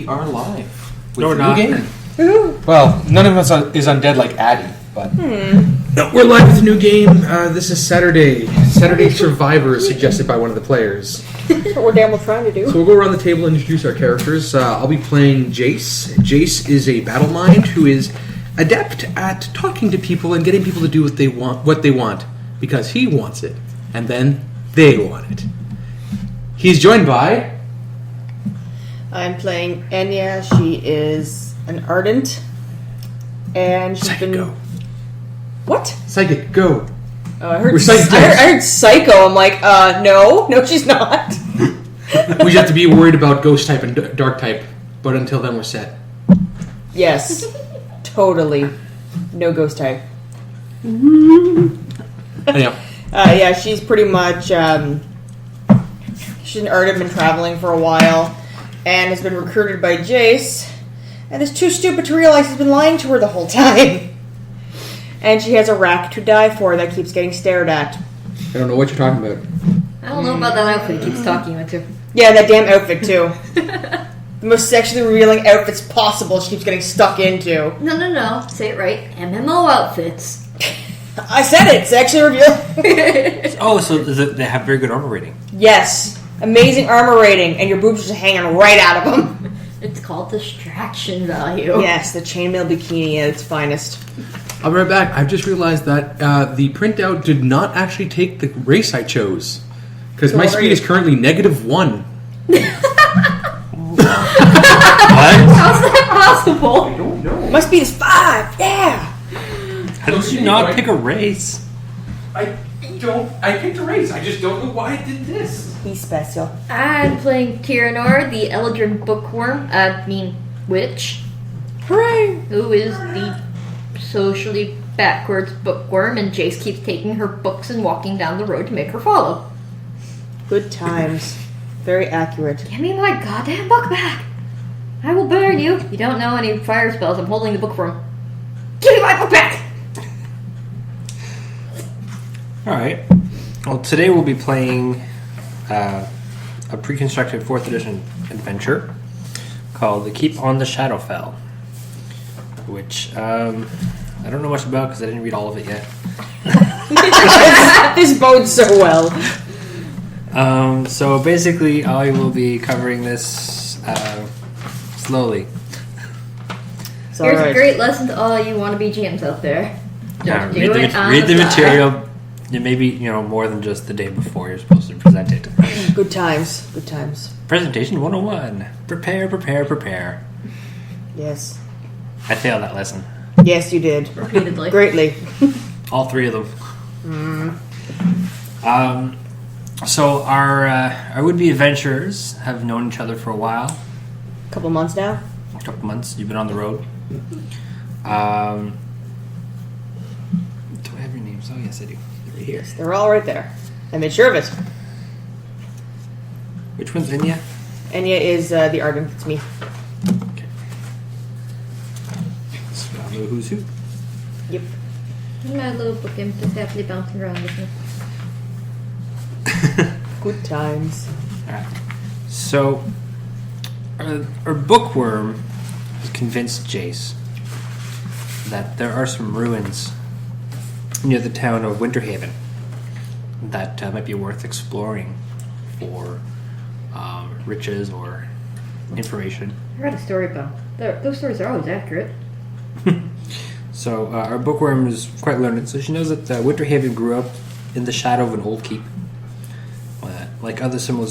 are live. No, we're not. Game. Well, none of us is undead like Addy, but... No, we're live with a new game. This is Saturday. Saturday Survivor, suggested by one of the players. That's what we're damn well trying to do. So we'll go around the table and introduce our characters. I'll be playing Jayce. Jayce is a battle mind who is adept at talking to people and getting people to do what they want, because he wants it, and then they want it. He's joined by... I'm playing Ennyah. She is an ardent, and she's Psychic, go. What? Psychic, go. Oh, I heard. We're psychic. I heard psycho. I'm like, no, she's not. We just have to be worried about ghost type and dark type, but until then we're set. Yes, totally. No ghost type. Anyhow. Yeah, she's pretty much. She's an ardent, been traveling for a while, and has been recruited by Jayce, and is too stupid to realize he's been lying to her the whole time. And she has a rack to die for that keeps getting stared at. I don't know what you're talking about. I don't know about that outfit he keeps talking about too. Yeah, that damn outfit too. The most sexually revealing outfits possible she keeps getting stuck into. No. Say it right. MMO outfits. I said it! Sexually revealing. Oh, so they have very good armor rating. Yes. Amazing armor rating, and your boobs are just hanging right out of them. It's called distraction value. Yes, the chainmail bikini at its finest. I'll be right back. I've just realized that the printout did not actually take the race I chose. Because my speed is currently -1. What? How's that possible? I don't know. My speed is 5, yeah! How did you not pick a race? I picked a race. I just don't know why I did this. He's special. I'm playing Tyrinore, the Eldrin bookworm. Witch. Hooray! Who is the socially backwards bookworm, and Jayce keeps taking her books and walking down the road to make her follow. Good times. Very accurate. Give me my goddamn book back! I will burn you. You don't know any fire spells. I'm holding the bookworm. Give me my book back! Alright. Well, today we'll be playing a pre-constructed 4th edition adventure called The Keep on the Shadowfell, which I don't know much about because I didn't read all of it yet. This bodes so well. So basically, I will be covering this slowly. Here's a great lesson to all you wannabe GMs out there. Yeah, Just read the material. Maybe, more than just the day before you're supposed to present it. Good times. Good times. Presentation 101. Prepare. Yes. I failed that lesson. Yes, you did. Repeatedly. Greatly. All 3 of them. So our would-be adventurers have known each other for a while. Couple months now. A couple months. You've been on the road. Do I have your names? Oh, yes, I do. They're right here. They're all right there. I made sure of it. Which one's Ennyah? Ennyah is the ardent. It's me. Okay. So I know who's who. Yep. My little book imp is happily bouncing around with me. Good times. Alright. So, our bookworm has convinced Jayce that there are some ruins near the town of Winterhaven that might be worth exploring for riches or information. I read a story about them. Those stories are always accurate. So, our bookworm is quite learned, so she knows that Winterhaven grew up in the shadow of an old keep. Like other similar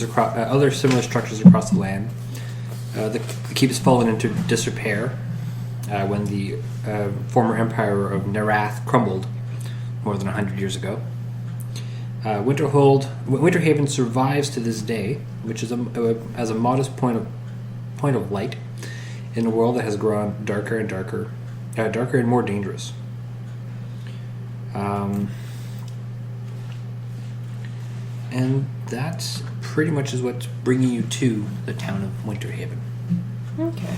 structures across the land, the keep has fallen into disrepair when the former empire of Nerath crumbled more than 100 years ago. Winterhaven survives to this day, which is as a modest point of light in a world that has grown darker and more dangerous. And that pretty much is what's bringing you to the town of Winterhaven. Okay.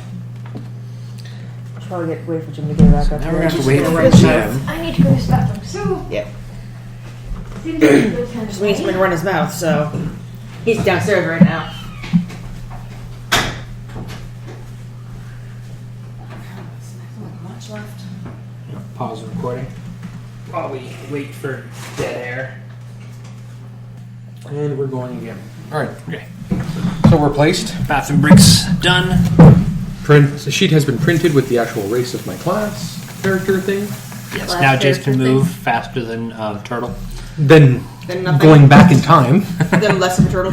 Should probably wait for Jim to get back up. Now we're going to have to wait for Jim. I need to go to the bathroom. So, Yep. seems like a good time Just needs to run his mouth, so he's downstairs right now. minutes left. Pause the recording while we wait for dead air. And we're going again. All right. Okay. So we're placed. Bathroom bricks done. The sheet has been printed with the actual race of my class character thing. Yes. Last Now Jayce character can thing. move faster than Turtle. Then Then nothing. going back in time. Then less of a turtle.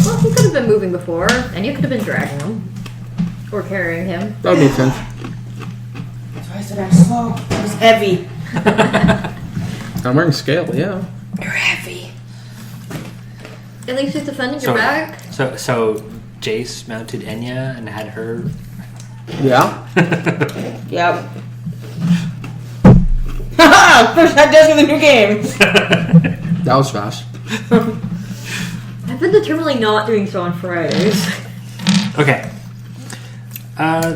Well, he could have been moving before, and you could have been dragging him. Or carrying him. That would make sense. That's why I said I'm slow. It was heavy. I'm wearing scale, yeah. You're heavy. At least he's defending your back. So Jayce mounted Ennyah and had her. Yeah. Yep. Haha! First time does with a new game. That was fast. I've been determinedly not doing so on Fridays. Okay.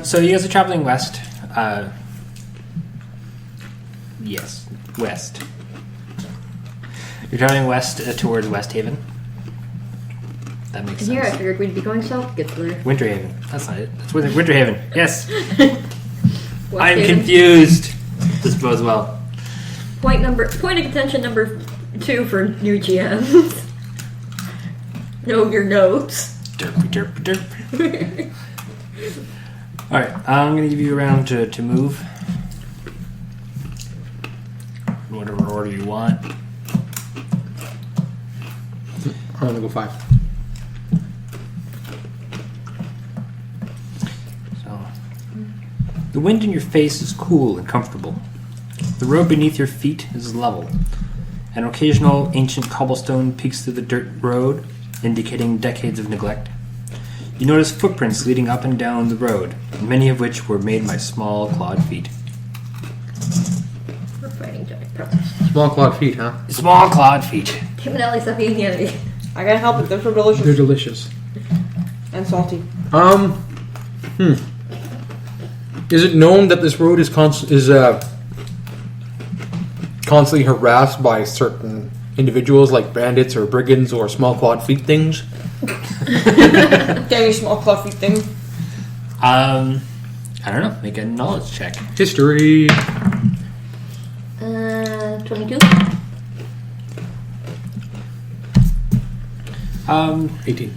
So you guys are traveling west. Yes, west. You're traveling west towards West Haven. That makes And here I sense. figured we'd be going south to get to there. Winter Haven. That's not it. That's Winter Haven. Yes. West I'm Haven. confused. This bodes well. Point of contention number 2 for new GMs. Know your notes. Derpy, derpy, derp. Alright, I'm going to give you a round to move. In whatever order you want. I'm gonna go 5. So, the wind in your face is cool and comfortable. The road beneath your feet is level. An occasional ancient cobblestone peeks through the dirt road, indicating decades of neglect. You notice footprints leading up and down the road, many of which were made by small clawed feet. We're fighting giant pretzels. Small clawed feet, huh? Small clawed feet. Tim and Alli stop eating Yeti. I gotta help it. They're so They're delicious delicious. and salty. Is it known that this road is constantly harassed by certain individuals like bandits or brigands or small clawed feet things? Any small fluffy thing. I don't know. Make a knowledge check. History. 22? 18.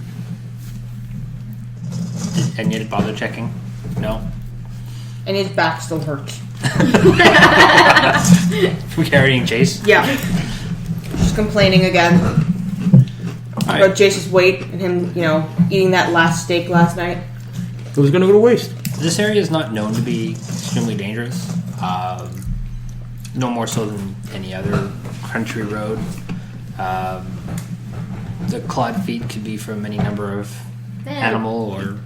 And yet bother checking? No. And his back still hurts. From carrying Jayce? Yeah. Just complaining again Alright. about Jayce's weight and him, eating that last steak last night. It was gonna go to waste. This area is not known to be extremely dangerous. No more so than any other country road. The clawed feet could be from any number of animal or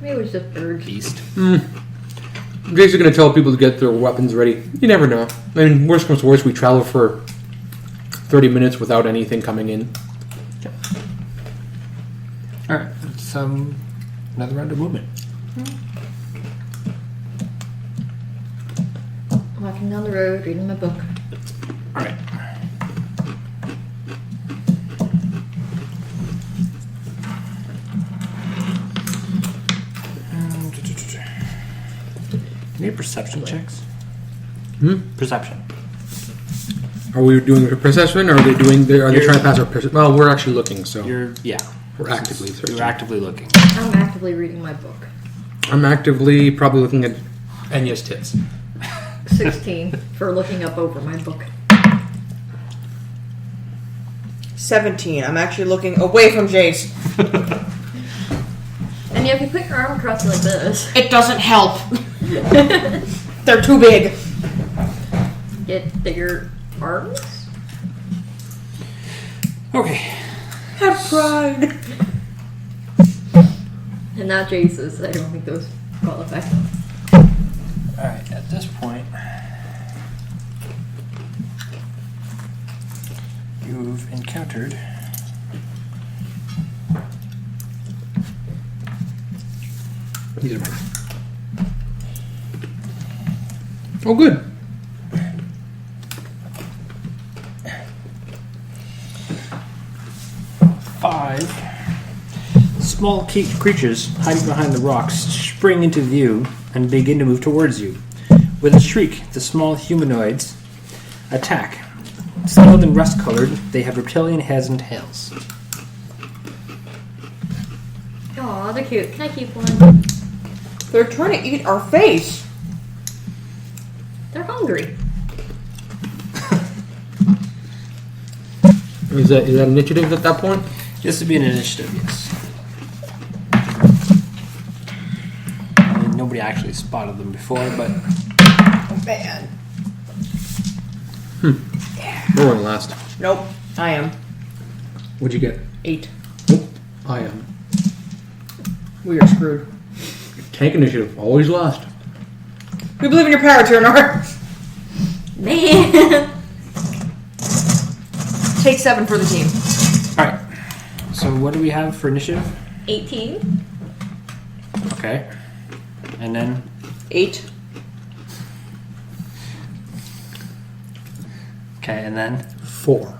Maybe it was just birds. beast. Jayce are gonna tell people to get their weapons ready. You never know. I mean, worst comes to worst, we travel for 30 minutes without anything coming in. Alright, it's another round of movement. Walking down the road, reading my book. Alright. Any perception checks? Perception. Are we doing a perception, or are they doing? Are they You're- trying to pass our perception? Well, we're actually looking, so We're actively searching. You're actively looking. I'm actively reading my book. I'm actively probably looking at Ennyah's tits. 16 for looking up over my book. 17. I'm actually looking away from Jayce. And if you put your arm across it like this, It doesn't help. They're too big. get bigger arms. Okay. Have pride. And not Jayce's. I don't think those qualify. Alright, at this point, you've encountered These are mine. Oh, good. five small creatures hiding behind the rocks spring into view and begin to move towards you. With a shriek, the small humanoids attack. Scaled and rust-colored, they have reptilian heads and tails. Aw, they're cute. Can I keep one? They're trying to eat our face. They're hungry. Is that initiative at that point? This would be an initiative, yes. I mean, nobody actually spotted them before, but... Oh, man. No one last. Nope. I am. What'd you get? 8. Nope. I am. We are screwed. Tank initiative, always last. We believe in your power, Tyrinore. Man. Take 7 for the team. Alright. So what do we have for initiative? 18. Okay. And then... 8. Okay, and then... 4.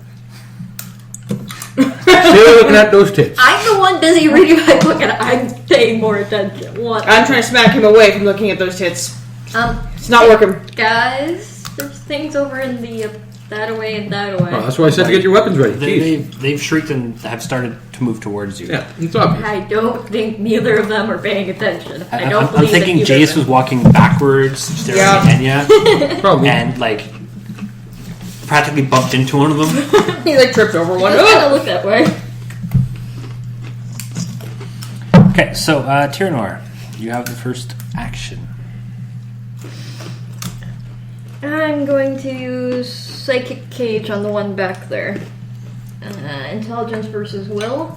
Still looking at those tits. I'm the one busy reading my book and I'm paying more attention. What? I'm trying to smack him away from looking at those tits. It's not working. Guys, there's things over in the that away and that away. Oh, that's why I said to get your weapons ready. They've shrieked and have started to move towards you. Yeah, it's obvious. I don't think neither of them are paying attention. I don't I'm believe thinking that either Jayce of was them. walking backwards, staring at Ennyah, Probably. and like practically bumped into one of them. He like tripped over one. It kind of look that way. Okay, so Tyrinore, you have the first action. I'm going to use Psychic Cage on the one back there. Intelligence versus Will.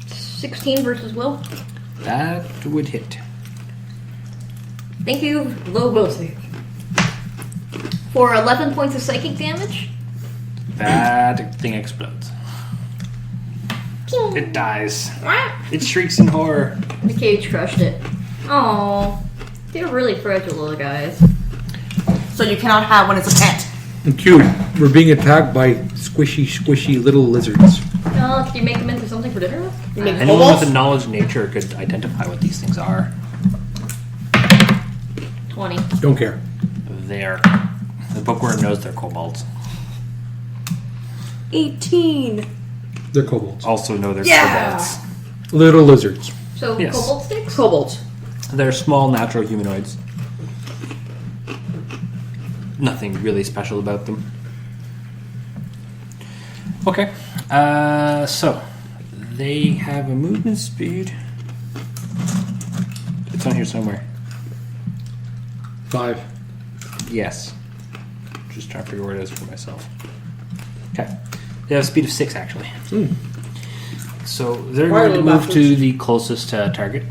16 versus Will. That would hit. Thank you, low will save. For 11 points of psychic damage. That thing explodes. It dies. It shrieks in horror. The cage crushed it. Oh, they're really fragile little guys. So you cannot have when it's a pet. And cute. We're being attacked by squishy little lizards. Can you make them into something for dinner? You make Anyone kobolds? with a knowledge of nature could identify what these things are. 20. Don't care. They're... The bookworm knows they're kobolds. 18. They're kobolds. Also know they're Yeah! kobolds. Little lizards. So, Yes. cobalt sticks? Kobolds. They're small natural humanoids. Nothing really special about them. Okay. So they have a movement speed. It's on here somewhere. 5. Yes. Just trying to figure where it is for myself. Okay. They have a speed of 6 actually. So they're Why are going to they move backwards? to the closest target.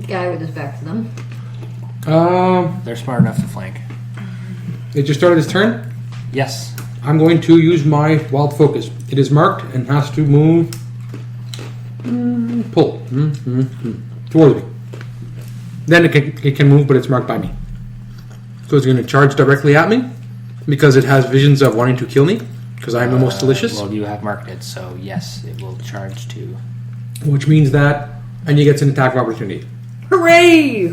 Guy with his back to them. They're smart enough to flank. It just started his turn. Yes. I'm going to use my wild focus. It is marked and has to move. Pull. Towards me. Then it can move, but it's marked by me. So it's going to charge directly at me because it has visions of wanting to kill me because I am the most delicious. Well, you have marked it, so yes, it will charge to. Which means that Ennyah gets an attack of opportunity. Hooray!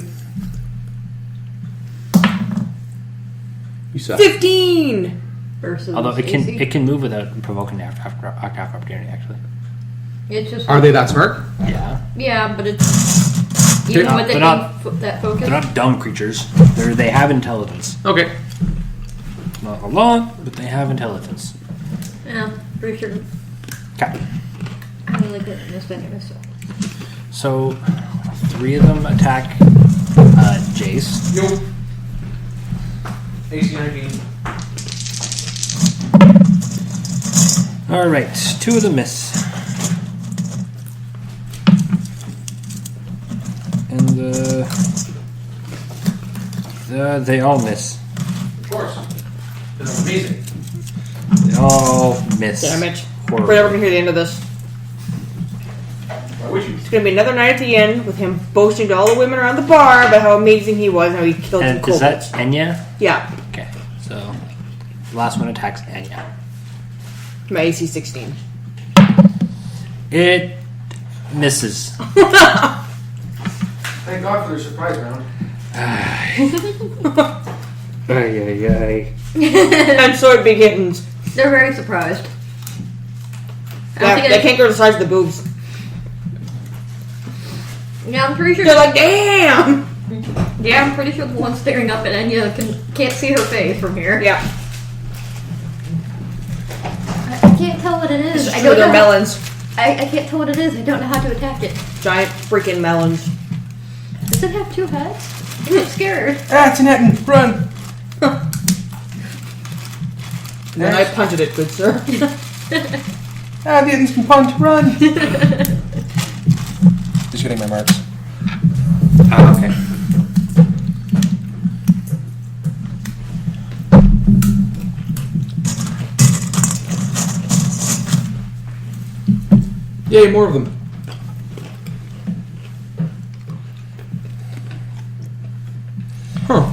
You suck. 15! Versus Although it AC. can move without provoking after opportunity. Actually. It's just Are they that smart? Yeah. Yeah, but it's even not- with it they're being not- that focus. They're not dumb creatures. They have intelligence. Okay. Not a lot, but they have intelligence. Yeah, pretty sure. Okay. I really good at this vendor myself. So 3 of them attack Jayce. Yo. AC 19. All right, 2 of them miss, and they all miss. Of course. That's amazing. They all miss. Damn it. Horrible. We're never gonna hear the end of this. I wish you. It's gonna be another night at the end with him boasting to all the women around the bar about how amazing he was and how he killed some And is kobolds. that Ennyah? Yeah. Okay, so the last one attacks Ennyah. My AC 16. It misses. Thank God for the surprise round. Ay. And so it begins. They're very surprised. They can't go to the size of the boobs. Yeah, I'm pretty sure. They're like, damn! Yeah, I'm pretty sure the one staring up at Ennyah can't see her face from here. Yeah. I can't tell what it is. I know they're melons. I can't tell what it is. I don't know how to attack it. Giant freaking melons. Does it have 2 heads? I'm scared. It's an Etten. Run. And I punted it, good sir. The Ettens can punt. Run. Just getting my marks. Okay. Yay, more of them. Huh.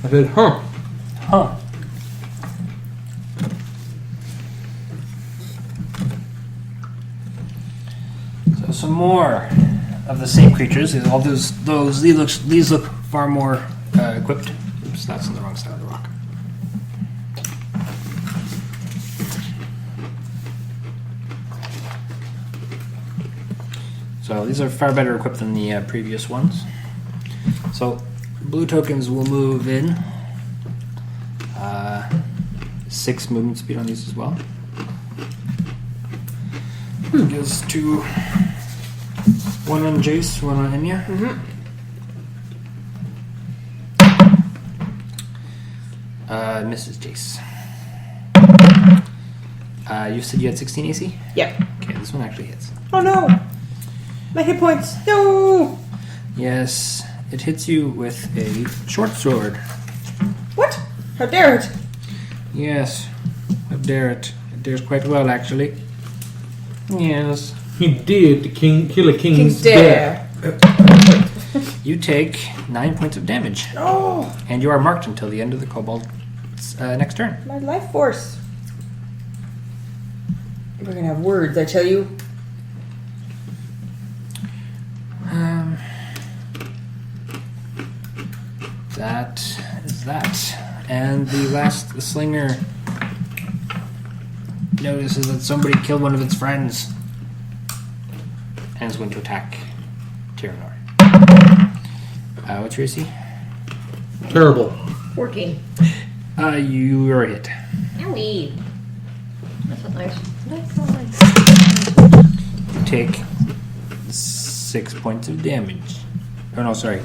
I said, huh. So some more of the same creatures. All these look far more equipped. Oops, that's on the wrong side of the rock. So these are far better equipped than the previous ones. So blue tokens will move in. 6 movement speed on these as well. Gives 2. 1 on Jayce, 1 on Ennyah. Misses Jayce. You said you had 16 AC? Yep. Okay, this one actually hits. Oh no! My hit points. No! Yes, it hits you with a short sword. What? How dare it? Yes, how dare it. It dares quite well, actually. Yes. He did kill a king's dare. You take 9 points of damage. Oh! And you are marked until the end of the kobold's next turn. My life force. We're gonna have words, I tell you. That is that. And the slinger notices that somebody killed one of its friends and is going to attack Tyrinore. What's your AC? Terrible. 14. You are hit. Owie. That's not nice. You take 6 points of damage. Oh no, sorry.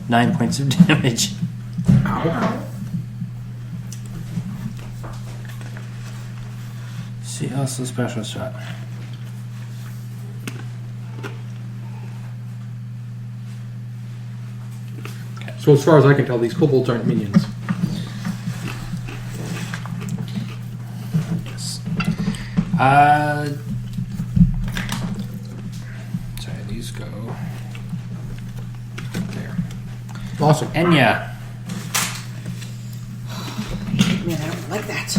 9 points of damage. Ow. See, also special shot. So as far as I can tell, these kobolds aren't minions. Yes. Sorry, these go there. Awesome. Ennyah. Man, I don't like that.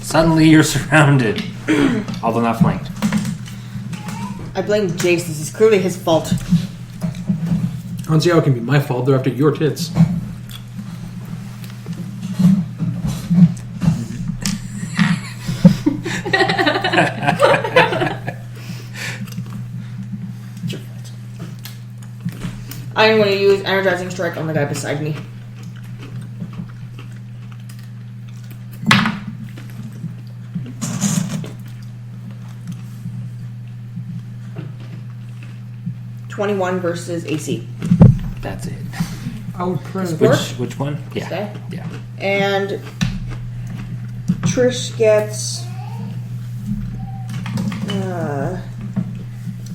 Suddenly you're surrounded, although not flanked. I blame Jayce. This is clearly his fault. I don't see how it can be my fault. They're after your tits. I'm going to use Energizing Strike on the guy beside me. .21 versus AC. That's it. Out press. Which one? Yeah. Okay. Yeah. And Trish gets I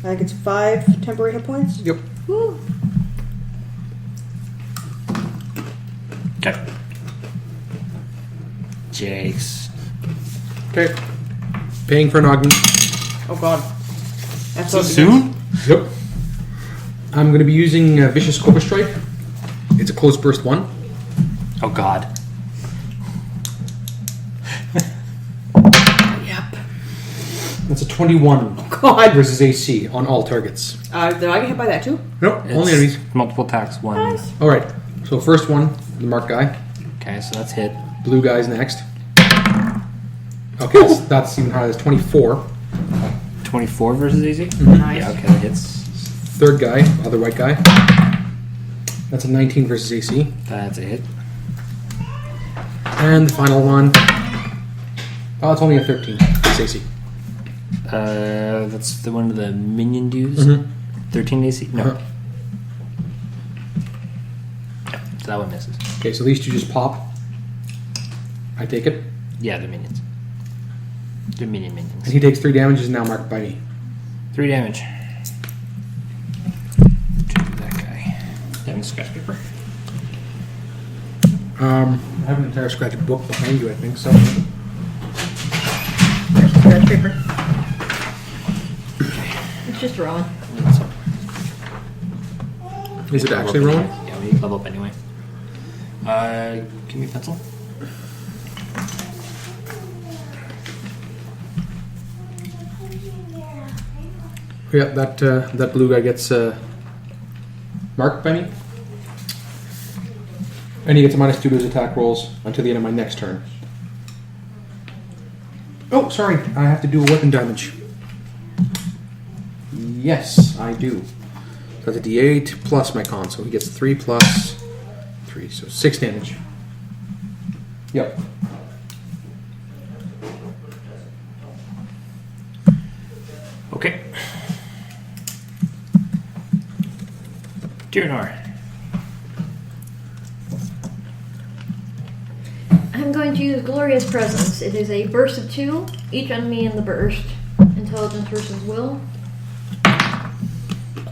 think it's 5 temporary hit points. Yep. Woo. Okay. Jayce. Okay. Paying for an augment. Oh god. That's so Soon? Yep. I'm going to be using Vicious Cobra Strike. It's a close burst 1. Oh god. That's a 21 God. versus AC on all targets. Did I get hit by that too? Nope, It's only enemies. multiple attacks. One. Nice. All right. So first one, the Marc guy. Okay, so that's hit. Blue guy's next. Okay, that's even higher. That's 24. 24 versus AC. Nice. Yeah, okay, that hits. Third guy, other white guy. That's a 19 versus AC. That's a hit. And the final one. Oh, it's only a 13 versus AC. That's the one of the minion dudes. Mhm. 13 AC. No. Uh-huh. So that one misses. Okay, so these two just pop. I take it. Yeah, they're minions. They're minions. And he takes 3 damage, is now marked by me. 3 damage. To that guy. Damage scratch paper. I have an entire scratch book behind you, I think, so. There's the scratch paper. It's just rolling. Is it actually rolling? Yeah, we level up anyway. Give me a pencil. Yeah, that blue guy gets marked by me. And he gets a -2 to his attack rolls until the end of my next turn. Oh, sorry, I have to do a weapon damage. Yes, I do. So that's a D8 plus my con, so he gets 3 plus 3, so 6 damage. Yep. Okay. Tyrinore. I'm going to use Glorious Presence. It is a burst of 2. Each enemy in the burst. Intelligence versus will.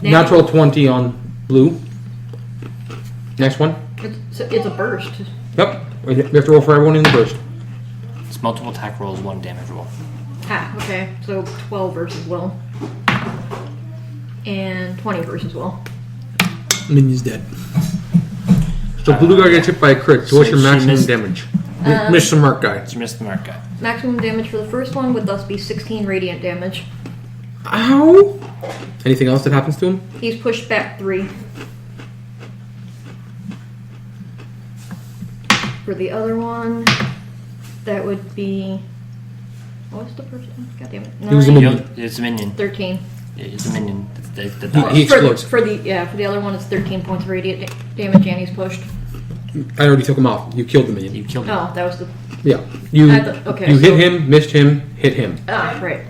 Natural 20 on blue. Next one. It's a burst. Yep. We have to roll for everyone in the burst. It's multiple attack rolls, 1 damage roll. Ah, okay. So 12 versus will. And 20 versus will. Minion's dead. So blue guy gets hit by a crit. So what's your she maximum missed- damage? Miss the Marc guy. You missed the Marc guy. Maximum damage for the first one would thus be 16 radiant damage. Ow! Anything else that happens to him? He's pushed back 3. For the other one, that would be... What was the first one? God damn it. He was a 9, minion. It's a minion. 13. Yeah, it's a minion. The He dodge. explodes. For the other one, it's 13 points of radiant damage, and he's pushed. I already took him off. You killed the minion. You killed him. Oh, that was the... Yeah. You okay, you hit so- him, missed him, hit him. Ah, right.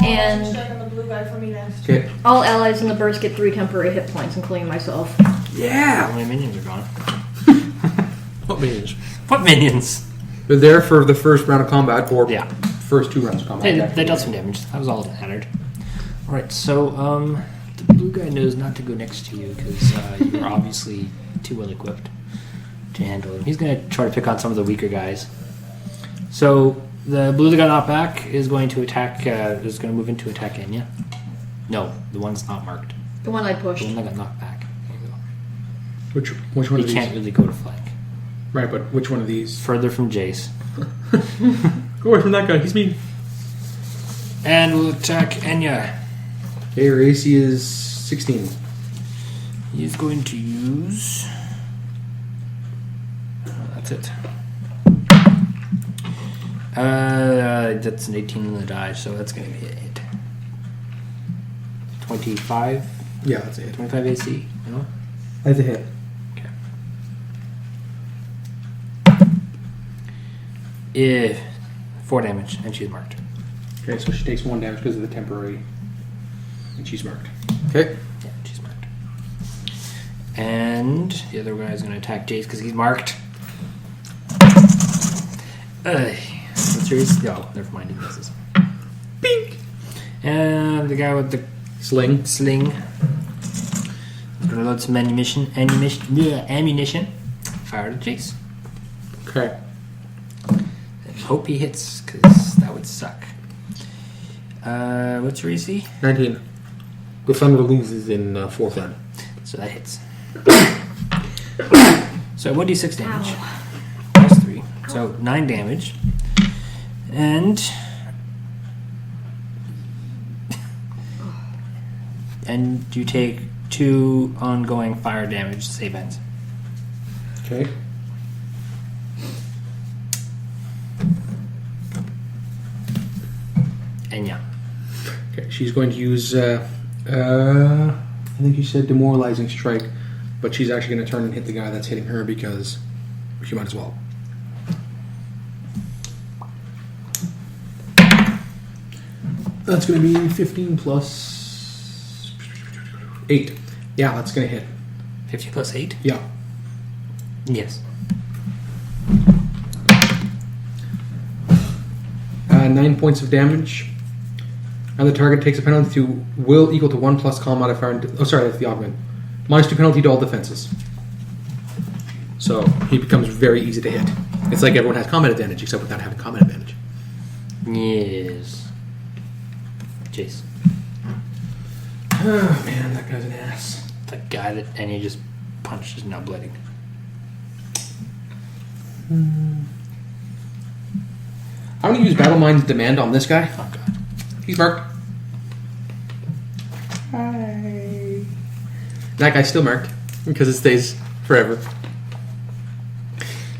And- Check on the blue guy for me next. Okay. All allies in the burst get 3 temporary hit points, including myself. Yeah. How many minions are gone? What minions? What minions? They're there for the first round of combat or Yeah. first 2 rounds of combat. Hey, they dealt some damage. That was all that mattered. Alright, so, the blue guy knows not to go next to you because you're obviously too well equipped to handle him. He's going to try to pick on some of the weaker guys. So, the blue that got knocked back is going to attack, is going to move into attack Ennyah. No, the one's not marked. The one I pushed. The one that got knocked back. There you go. Which one He of these? can't really go to flank. Right, but which one of these? Further from Jayce. Go away from that guy. He's mean. And we'll attack Ennyah. Okay, your AC is 16. He's going to use... that's it. That's an 18 on the die, so that's going to be a hit. 25? Yeah, that's a hit. 25 AC? No? That's a hit. Okay. If 4 damage, and she's marked. Okay, so she takes 1 damage because of the temporary. And she's marked. Okay. Yeah, she's marked. And the other guy is going to attack Jayce because he's marked. What's yours? No, never mind. He misses. Bink! And the guy with the Sling. sling is going to load some ammunition. Fire to Jayce. Okay. And hope he hits because that would suck. What's your AC? 19. The thunder loses in 4th round. So that hits. So 1d6 damage. Ow. Plus 3. So 9 damage. And And you take 2 ongoing fire damage save ends. Okay. Ennyah. Okay, she's going to use, I think you said demoralizing strike, but she's actually going to turn and hit the guy that's hitting her because she might as well. That's going to be 15 plus 8. Yeah, that's going to hit. 50 plus 8? Yeah. Yes. 9 points of damage. And the target takes a penalty to will equal to 1 plus con modifier. That's the augment. Minus 2 penalty to all defenses. So he becomes very easy to hit. It's like everyone has combat advantage except without having combat advantage. Yes. Jayce. Oh man, that guy's an ass. The guy that Ennyah just punched is now bleeding. I'm going to use Battle Mind's Demand on this guy. Oh god. He's marked. Hi. That guy's still marked because it stays forever.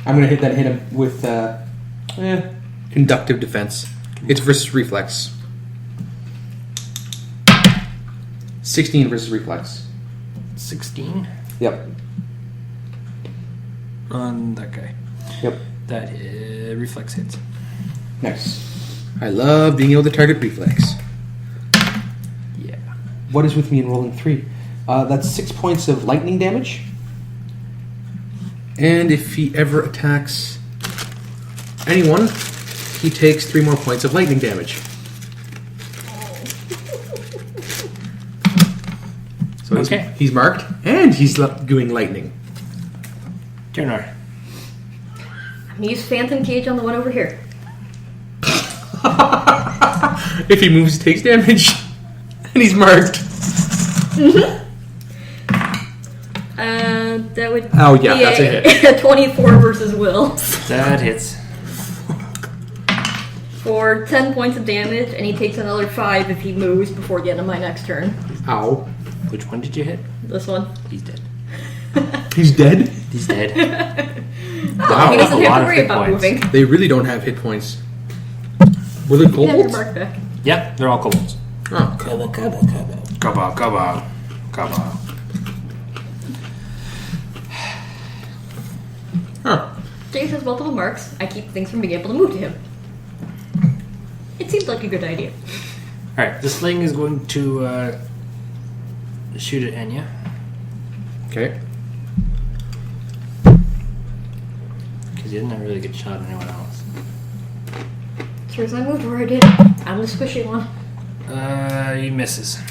I'm going to hit him with conductive defense. It's versus reflex. 16 versus reflex. 16 Yep. on that guy. Yep. That reflex hits. Nice. I love being able to target reflex. Yeah. What is with me in rolling 3? That's 6 points of lightning damage. And if he ever attacks anyone, he takes 3 more points of lightning damage. So Okay. he's marked, and he's doing lightning. Tyrinore. I'm gonna use Phantom Cage on the one over here. If he moves, he takes damage. And he's marked. That would Oh, yeah, be that's a hit. 24 versus Will That hits. for 10 points of damage, and he takes another 5 if he moves before the end of my next turn. Ow. Which one did you hit? This one. He's dead. He's dead? He's dead. Oh, he that's doesn't a lot have to of worry hit about points. moving. They really don't have hit points. Were they You have your kobolds? mark back. Yep, they're all kobolds. Oh. Kaba. Huh. Jayce has multiple marks. I keep things from being able to move to him. It seems like a good idea. Alright, this thing is going to shoot at Ennyah. Okay. Because he didn't have a really good shot at anyone else. Sure as I moved where I did. I'm the squishy one. He misses. How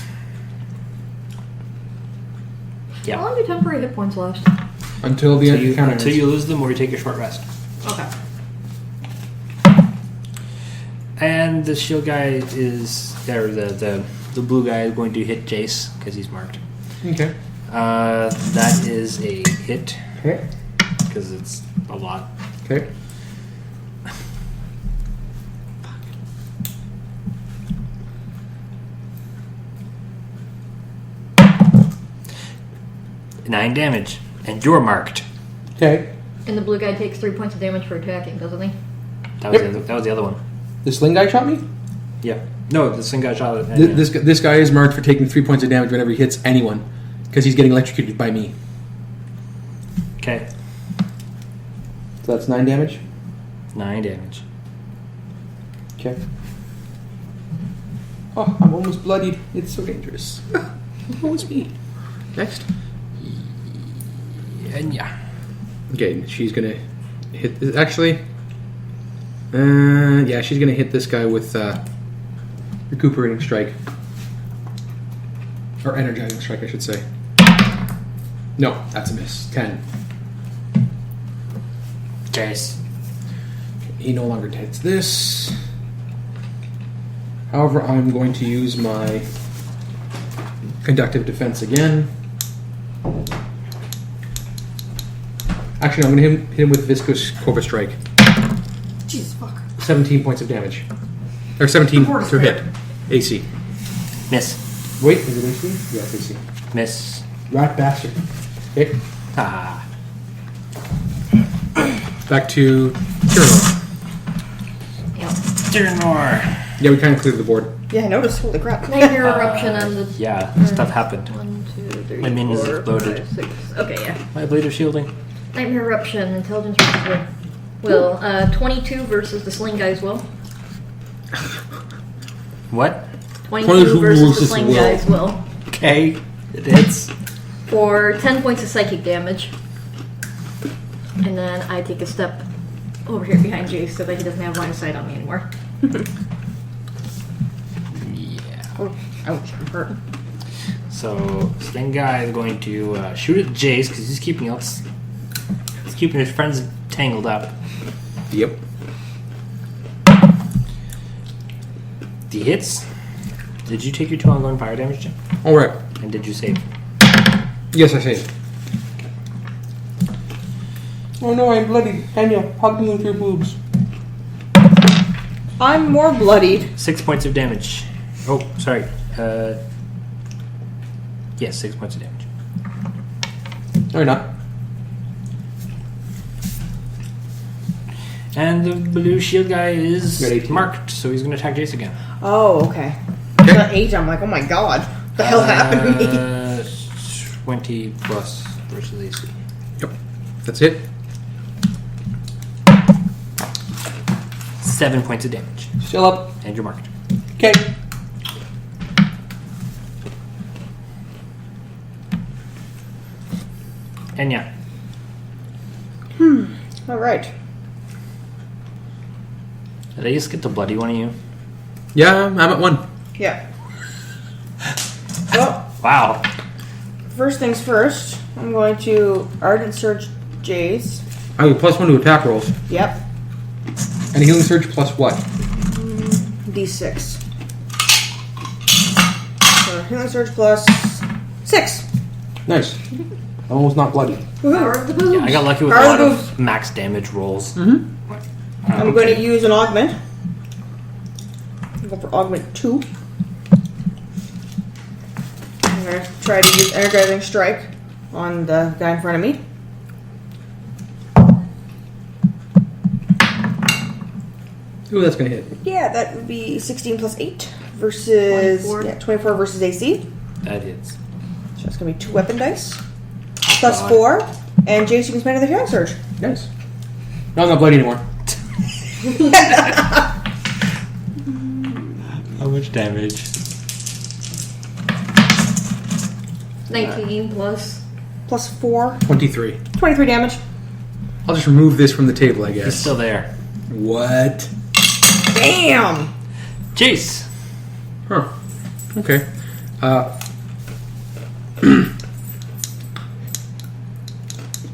Yeah. long do temporary hit points last? Until the end of the counter. Until you lose them or you take a short rest. Okay. And the shield guy is, or the blue guy is going to hit Jayce because he's marked. Okay. That is a hit Okay. because it's a lot. Okay. Nine damage, and you're marked. Okay. And the blue guy takes 3 points of damage for attacking, doesn't he? That was, Yep. that was the other one. The sling guy shot me? Yeah. No, the same guy shot at Ennyah. This guy is marked for taking 3 points of damage whenever he hits anyone. Because he's getting electrocuted by me. Okay. So that's 9 damage? 9 damage. Okay. Oh, I'm almost bloodied. It's so dangerous. Almost me. Next. Ennyah. Okay, she's gonna hit this. Actually, yeah, she's gonna hit this guy with recuperating strike. Or energizing strike, I should say. No, that's a miss. 10. Jayce. He no longer hits this. However, I'm going to use my conductive defense again. Actually, no, I'm going to hit him with Viscous Cobra Strike. Jesus fuck. 17 points of damage. Or 17 to hit. AC. Miss. Wait, is it AC? Yes, AC. Miss. Rat bastard. Okay. Ah. Back to Tyrinore. Tyrinore. Yeah, we kind of cleared the board. Yeah, I noticed. Holy crap. Nightmare eruption on the. Yeah, stuff happened. 1, 2, 3, My minions 4, exploded. 5, 6. Okay, yeah. My blade of shielding. Nightmare eruption. Intelligence versus will. 22 versus the sling guy's will. What? 22 versus the sling guy's will. Okay, it hits. For 10 points of psychic damage. And then I take a step over here behind Jayce so that he doesn't have line of sight on me anymore. Yeah. Oh, ouch. I'm hurt. So, Sting guy is going to shoot at Jayce because he's keeping his friends tangled up. Yep. The hits. Did you take your 2 ongoing fire damage, Jim? All right. And did you save? Yes, I saved. Oh no, I'm bloody. Ennyah, hug me with your boobs. I'm more bloodied. 6 points of damage. Oh, sorry. Yes, 6 points of damage. No, you're not. And the blue shield guy is Got 18. marked, so he's going to attack Jayce again. Oh, okay. At 8, I'm like, oh my god. What the hell happened to me? 20 plus versus AC. Yep. That's it. 7 points of damage. Still up. And you're marked. Okay. Ennyah. Alright. Did I just get the bloody one of you? Yeah, I'm at 1. Yeah. Well, Wow. first things first, I'm going to Ardent Surge Jayce. I have +1 to attack rolls. Yep. And a healing surge plus what? D6. So healing surge plus 6. Nice. I'm almost not bloody. Power of the boobs. Yeah, I got lucky with a Power lot of of max damage rolls. I'm going to use an augment. Go for augment 2. I'm going to try to use energizing strike on the guy in front of me. Ooh, that's gonna hit. Yeah, that would be 16 plus 8 versus 24 versus AC. That hits. So that's going to be 2 weapon dice. Plus God. 4. And Jayce, you can spend another healing surge. Nice. No, I'm not bloody anymore. How much damage? 19 plus. Plus 4. 23. 23 damage. I'll just remove this from the table, I He's guess. still there. What? Damn! Jayce. Huh. Okay.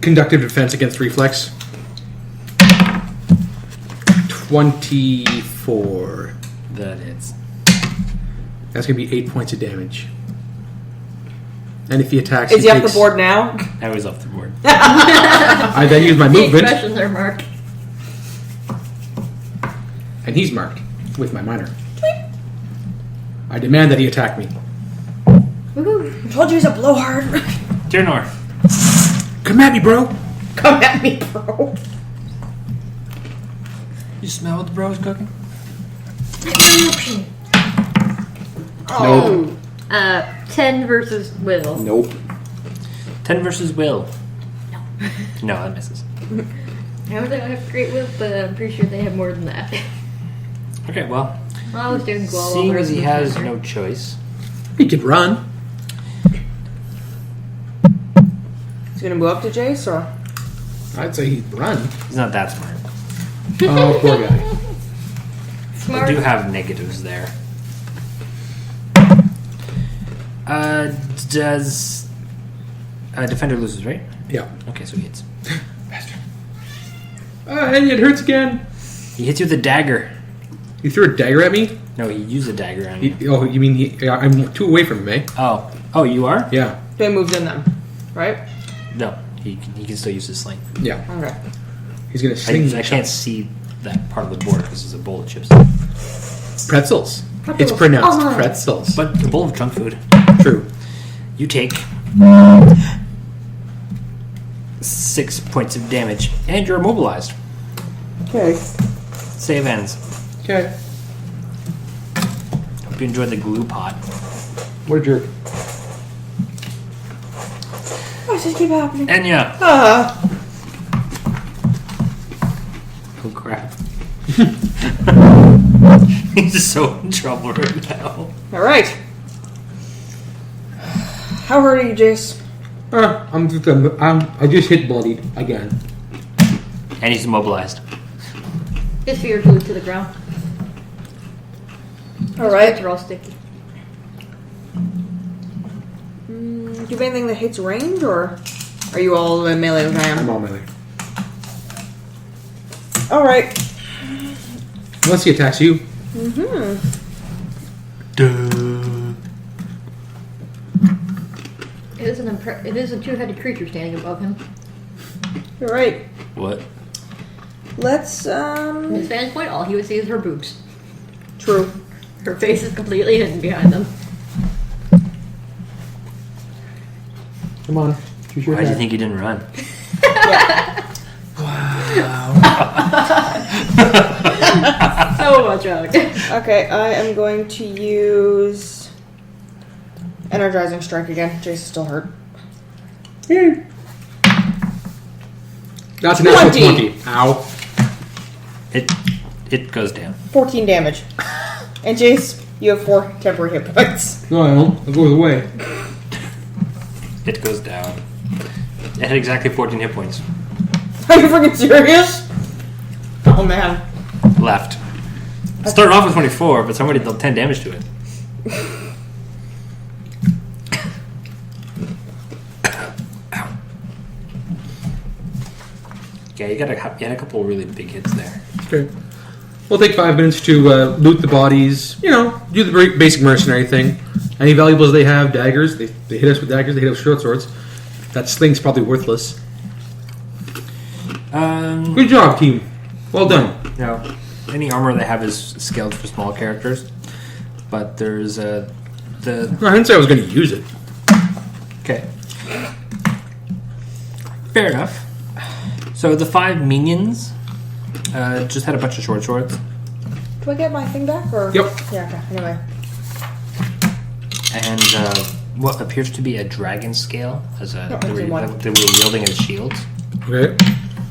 Conductive defense against reflex. 24. That hits. That's gonna be 8 points of damage. And if he attacks, Is he off takes- the board now? I was off the board. I then use my Big movement, questions there, Marc. and he's marked with my minor. I demand that he attack me. Woohoo. I told you he's a blowhard. Tyrinore. Come at me, bro. Come at me, bro. You smell what the bro's cooking? Eruption. Nope. 10 versus will. Nope. 10 versus Will. No, that misses. I don't have great will, but I'm pretty sure they have more than that. Okay, well, Well, I was doing well. seeing as he has no choice, He could run. He's gonna move up to Jayce, or I'd say he'd run. he's not that smart. Oh, poor guy. I Smart. do have negatives there. Does defender loses, right? Yeah. Okay, so he hits. Bastard. And it hurts again. He hits you with a dagger. You threw a dagger at me? No, he used a dagger on you. Oh, you mean I'm 2 away from him, eh? Oh, you are? Yeah. they moved in them, right? No, he can still use his sling. Yeah. Okay. He's gonna sling I can't see that part of the board because it's a bowl of chips. pretzels. It's pronounced pretzels. But a bowl of junk food. True. You take 6 points of damage, and you're immobilized. Okay. Save ends. Okay. Hope you enjoyed the glue pot. What a jerk. Why does this keep happening? Ennyah. Ah. Oh crap. He's so in trouble right now. All right. How hurt are you, Jayce? I just hit bloodied again. And he's immobilized. His feet are glued to the ground. All right. They're all sticky. Do you have anything that hits range, or are you all in melee like I am? I'm all melee. All right. Unless he attacks you. It is a two-headed creature standing above him. All right. What? Let's From his vantage point, all he would see is her boobs. True. Her face is completely hidden behind them. Come on. Choose your Why do you attack. think he didn't run? So much out. Okay, I am going to use energizing strike again. Jayce is still hurt. That's an natural 20. 20. Ow. It goes down. 14 damage. And Jayce, you have 4 temporary hit points. No, I don't. I'll go the way. It goes down. It had exactly 14 hit points. Are you freaking serious? Oh man. Left. It started off with 24, but somebody dealt 10 damage to it. Yeah, you had a couple really big hits there. Okay. We'll take 5 minutes to loot the bodies. You know, do the basic mercenary thing. Any valuables they have, daggers. They hit us with daggers. They hit us with short swords. That sling's probably worthless. Good job, team. Well done. No, any armor they have is scaled for small characters, but there's I didn't say I was going to use it. Okay. Fair enough. So the 5 minions just had a bunch of short swords. Do I get my thing back? Or? Yep. Yeah, okay. Anyway. And what appears to be a dragon scale as No, they were one. wielding as shields. Okay.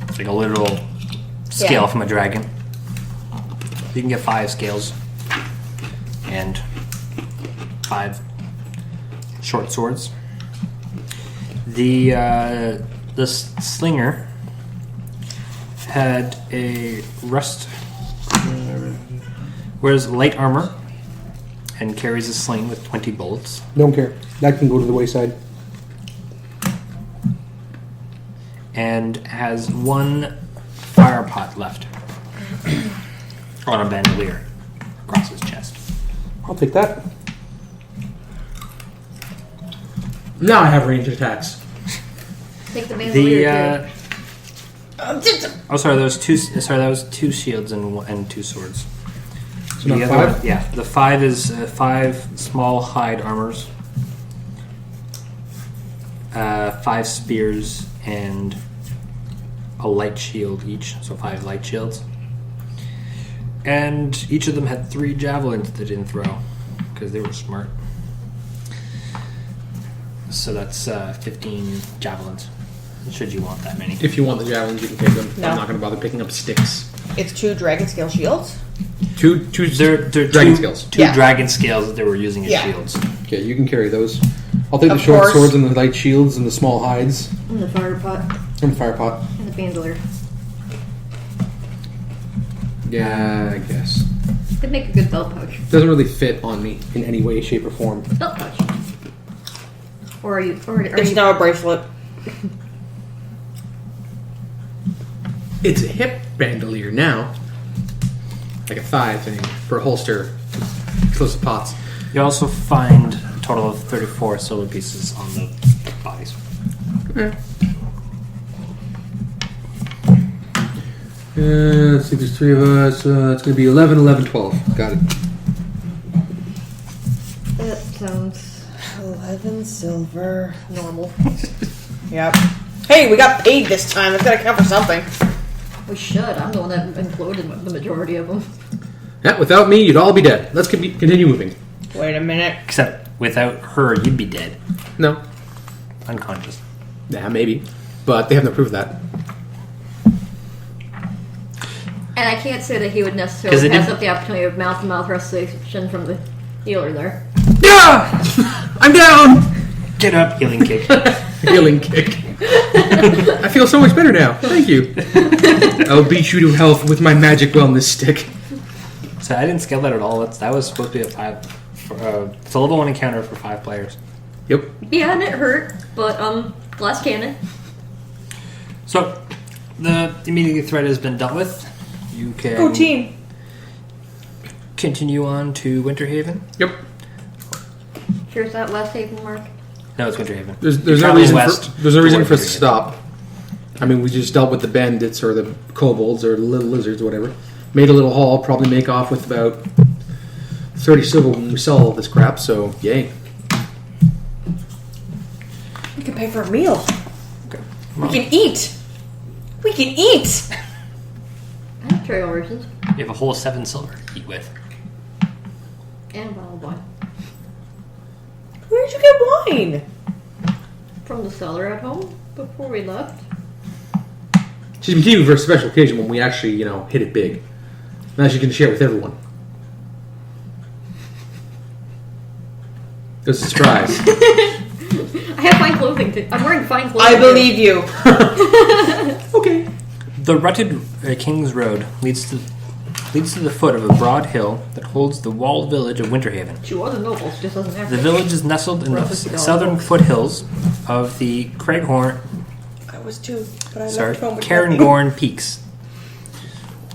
It's like a literal scale from a dragon. You can get 5 scales and 5 short swords. The slinger had a wears light armor and carries a sling with 20 bullets. Don't care. That can go to the wayside. And has 1 fire pot left on a bandolier across his chest. I'll take that. Now I have ranged attacks. Take the bandolier Sorry, that was 2 shields and 2 swords. So not The 5? one, yeah, the 5 is 5 small hide armors, 5 spears, and a light shield each, so 5 light shields. And each of them had 3 javelins they didn't throw, because they were smart. So that's 15 javelins, should you want that many. If you want the javelins, you can take them. No. I'm not going to bother picking up sticks. It's 2 dragon scale shields. Two They're dragon scales. 2 Yeah. dragon scales that they were using as Yeah. shields. Okay, you can carry those. I'll take the Of short course. swords and the light shields and the small hides and the fire pot and the fire pot. and the bandolier. Yeah, I guess. Could make a good belt pouch. Doesn't really fit on me in any way, shape, or form. Belt pouch. Or are you? Or are It's you? now a bracelet. It's a hip bandolier now. Like a thigh thing for a holster. Explosive pots. You also find a total of 34 silver pieces on the bodies. Let's see, there's 3 of us. It's going to be 11, 11, 12. Got it. That sounds. 11. 11 silver. Normal. Yep. Hey, we got paid this time. That's gotta count for something. We should. I'm the one that imploded the majority of them. Yeah, without me, you'd all be dead. Let's continue moving. Wait a minute. Except without her, you'd be dead. No. Unconscious. Yeah, maybe. But they have no proof of that. And I can't say that he would necessarily it pass didn't- up the opportunity of mouth-to-mouth resuscitation from the healer there. Yeah! I'm down! Get up, healing kick. Healing kick. I feel so much better now. Thank you. I'll beat you to health with my magic wellness stick. So I didn't scale that at all. That was supposed to be a 5. It's a level 1 encounter for 5 players. Yep. Yeah, and it hurt, but glass cannon. So the immediate threat has been dealt with. You can Go team. continue on to Winterhaven. Yep. Here's that West Haven, Mark. No, it's Winterhaven. There's You're no traveling reason west for us to toward stop. I mean, we just dealt with the bandits or the kobolds or the little lizards or whatever. Made a little haul, probably make off with about 30 silver when we sell all this crap, so yay. We can pay for a meal. Okay. We can eat. We can eat. I have trail rations. You have a whole 7 silver to eat with. And a bottle of wine. Where did you get wine? From the cellar at home before we left. She's been keeping for a special occasion when we actually, hit it big. Now she can share it with everyone. It was a surprise. I have fine clothing. I'm wearing fine clothing. I believe you. Okay. The rutted King's Road leads to the foot of a broad hill that holds the walled village of Winterhaven. She was a noble, she just doesn't have The to. village is nestled in the $50. southern foothills of the Craighorn, I was too, but I left home with nothing. Cairngorm Peaks.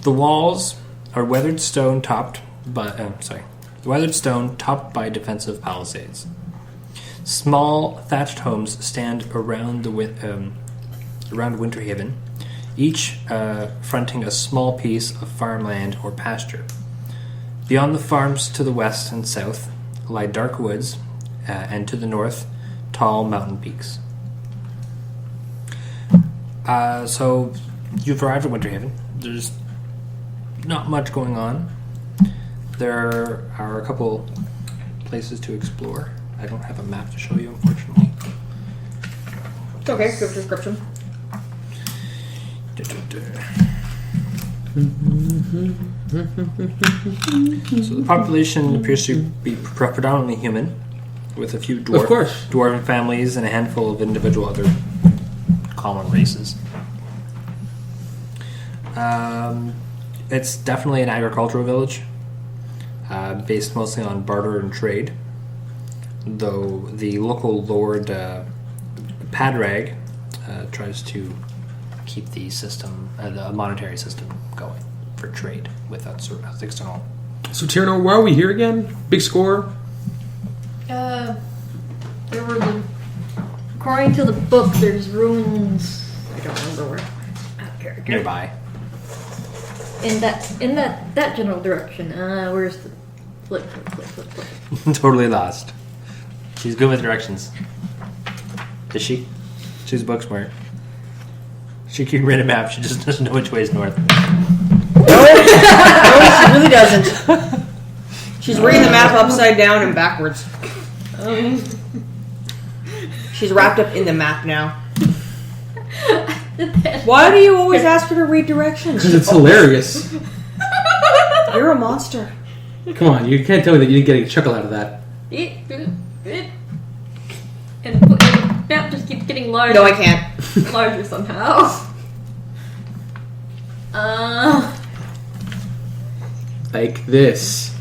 The walls are weathered stone topped by defensive palisades. Small thatched homes stand around around Winterhaven, each fronting a small piece of farmland or pasture. Beyond the farms to the west and south lie dark woods, and to the north, tall mountain peaks. So you've arrived at Winterhaven. There's not much going on. There are a couple places to explore. I don't have a map to show you, unfortunately. It's okay, good description. So the population appears to be predominantly human, with a few dwarven families and a handful of individual other common races. It's definitely an agricultural village, based mostly on barter and trade, though the local lord Padraig tries to keep the system, the monetary system, going for trade with external. So Tyrinore, why are we here again? Big score? There were according to the book, there's ruins. I don't remember where. Nearby. In that general direction. Where's the flip. Totally lost. She's good with directions. Is she? She's book smart. She can read a map, she just doesn't know which way is north. No, she really doesn't. She's reading the map upside down and backwards. She's wrapped up in the map now. Why do you always ask her to read directions? Because it's hilarious. You're a monster. Come on, you can't tell me that you didn't get a chuckle out of that. And the map just keeps getting larger. No, I can't. Larger somehow. Like this.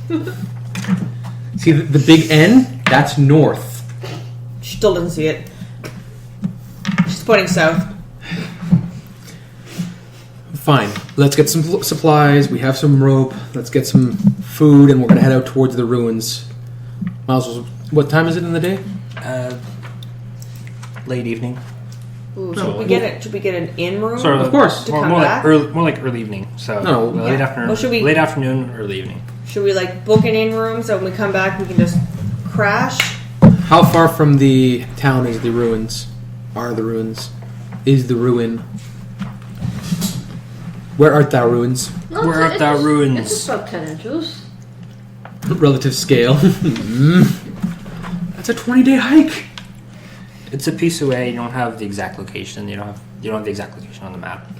See the big N? That's north. She still doesn't see it. She's pointing south. Fine. Let's get some supplies. We have some rope. Let's get some food, and we're gonna head out towards the ruins. Miles, what time is it in the day? Late evening. Ooh, Should we get an in room? Sort Of course. To more, come more back? like early evening. So No, late yeah. afternoon. Well, should we- late afternoon, early evening. Should we book an in room so when we come back we can just crash? How far from the town is the ruins? Are the ruins? Is the ruin? Where art thou, ruins? No, Where art thou, ruins? It's about 10 inches. Relative scale. That's a 20-day hike. It's a piece away. You don't have the exact location. You don't have the exact location on the map.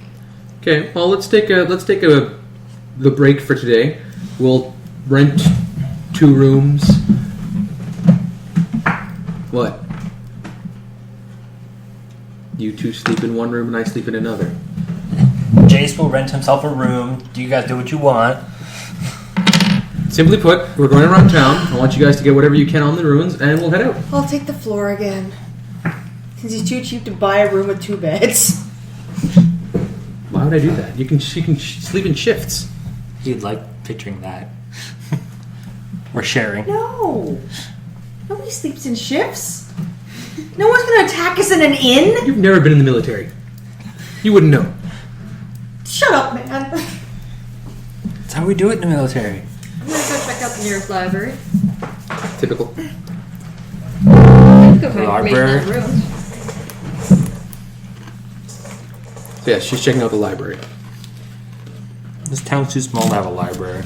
Okay, well let's take the break for today. We'll rent 2 rooms. What? You 2 sleep in one room and I sleep in another. Jayce will rent himself a room. You guys do what you want. Simply put, we're going around town. I want you guys to get whatever you can on the ruins, and we'll head out. I'll take the floor again. Since he's too cheap to buy a room with 2 beds. Why would I do that? You can sleep in shifts. You'd like picturing that. We're sharing. No. Nobody sleeps in shifts. No one's going to attack us in an inn. You've never been in the military. You wouldn't know. Shut up, man. That's how we do it in the military. I'm gonna go check out the nearest library. Typical. Go find information Library. on the ruins. So yeah, she's checking out the library. This town's too small to have a library.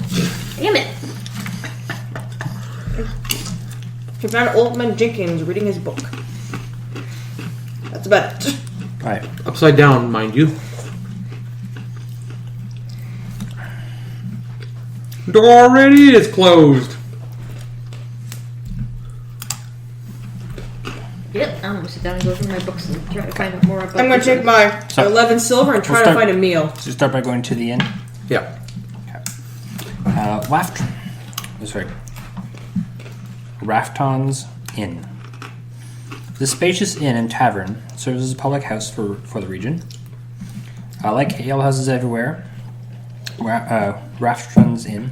Damn it! She found Old Man Jenkins reading his book. That's about it. Right. Upside down, mind you. Door already is closed. Yep, I'm gonna sit down and go through my books and try to find out more about I'm going to take my So- 11 silver and try We'll to start- find a meal. So start by going to the inn. Yeah. Rafton's Inn. The spacious inn and tavern serves as a public house for the region. Like alehouses everywhere, Rafton's Inn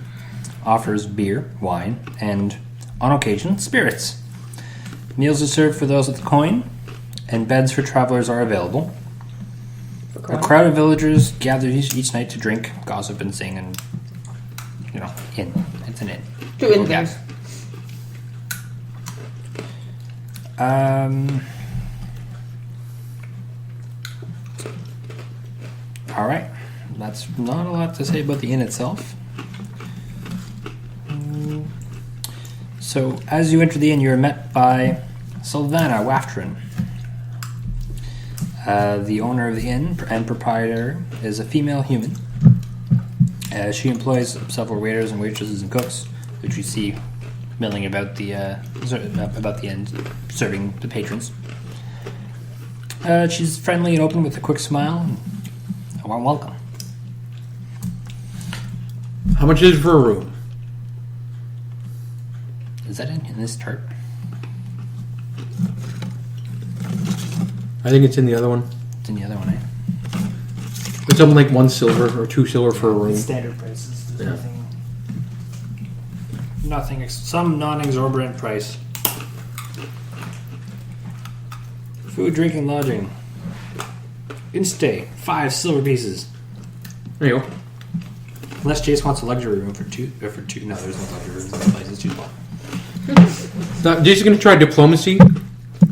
offers beer, wine, and, on occasion, spirits. Meals are served for those with the coin, and beds for travelers are available. A crowd of villagers gather each night to drink, gossip, and sing, and, inn. It's an inn. Two inn things. Alright. That's not a lot to say about the inn itself. So, as you enter the inn, you are met by Sylvana Waftrin. The owner of the inn and proprietor is a female human. She employs several waiters and waitresses and cooks, which you see milling about the inn, serving the patrons. She's friendly and open with a quick smile and a warm welcome. How much is it for a room? Is that in this chart? I think it's in the other one. It's in the other one, eh? It's something like 1 silver or 2 silver for a room. Standard prices. There's Yeah. some non-exorbitant price. Food, drink, and lodging. In-stay, 5 silver pieces. There you go. Unless Jayce wants a luxury room for two. No, there's no luxury rooms in the place. It's too small. Now, Jay's going to try diplomacy to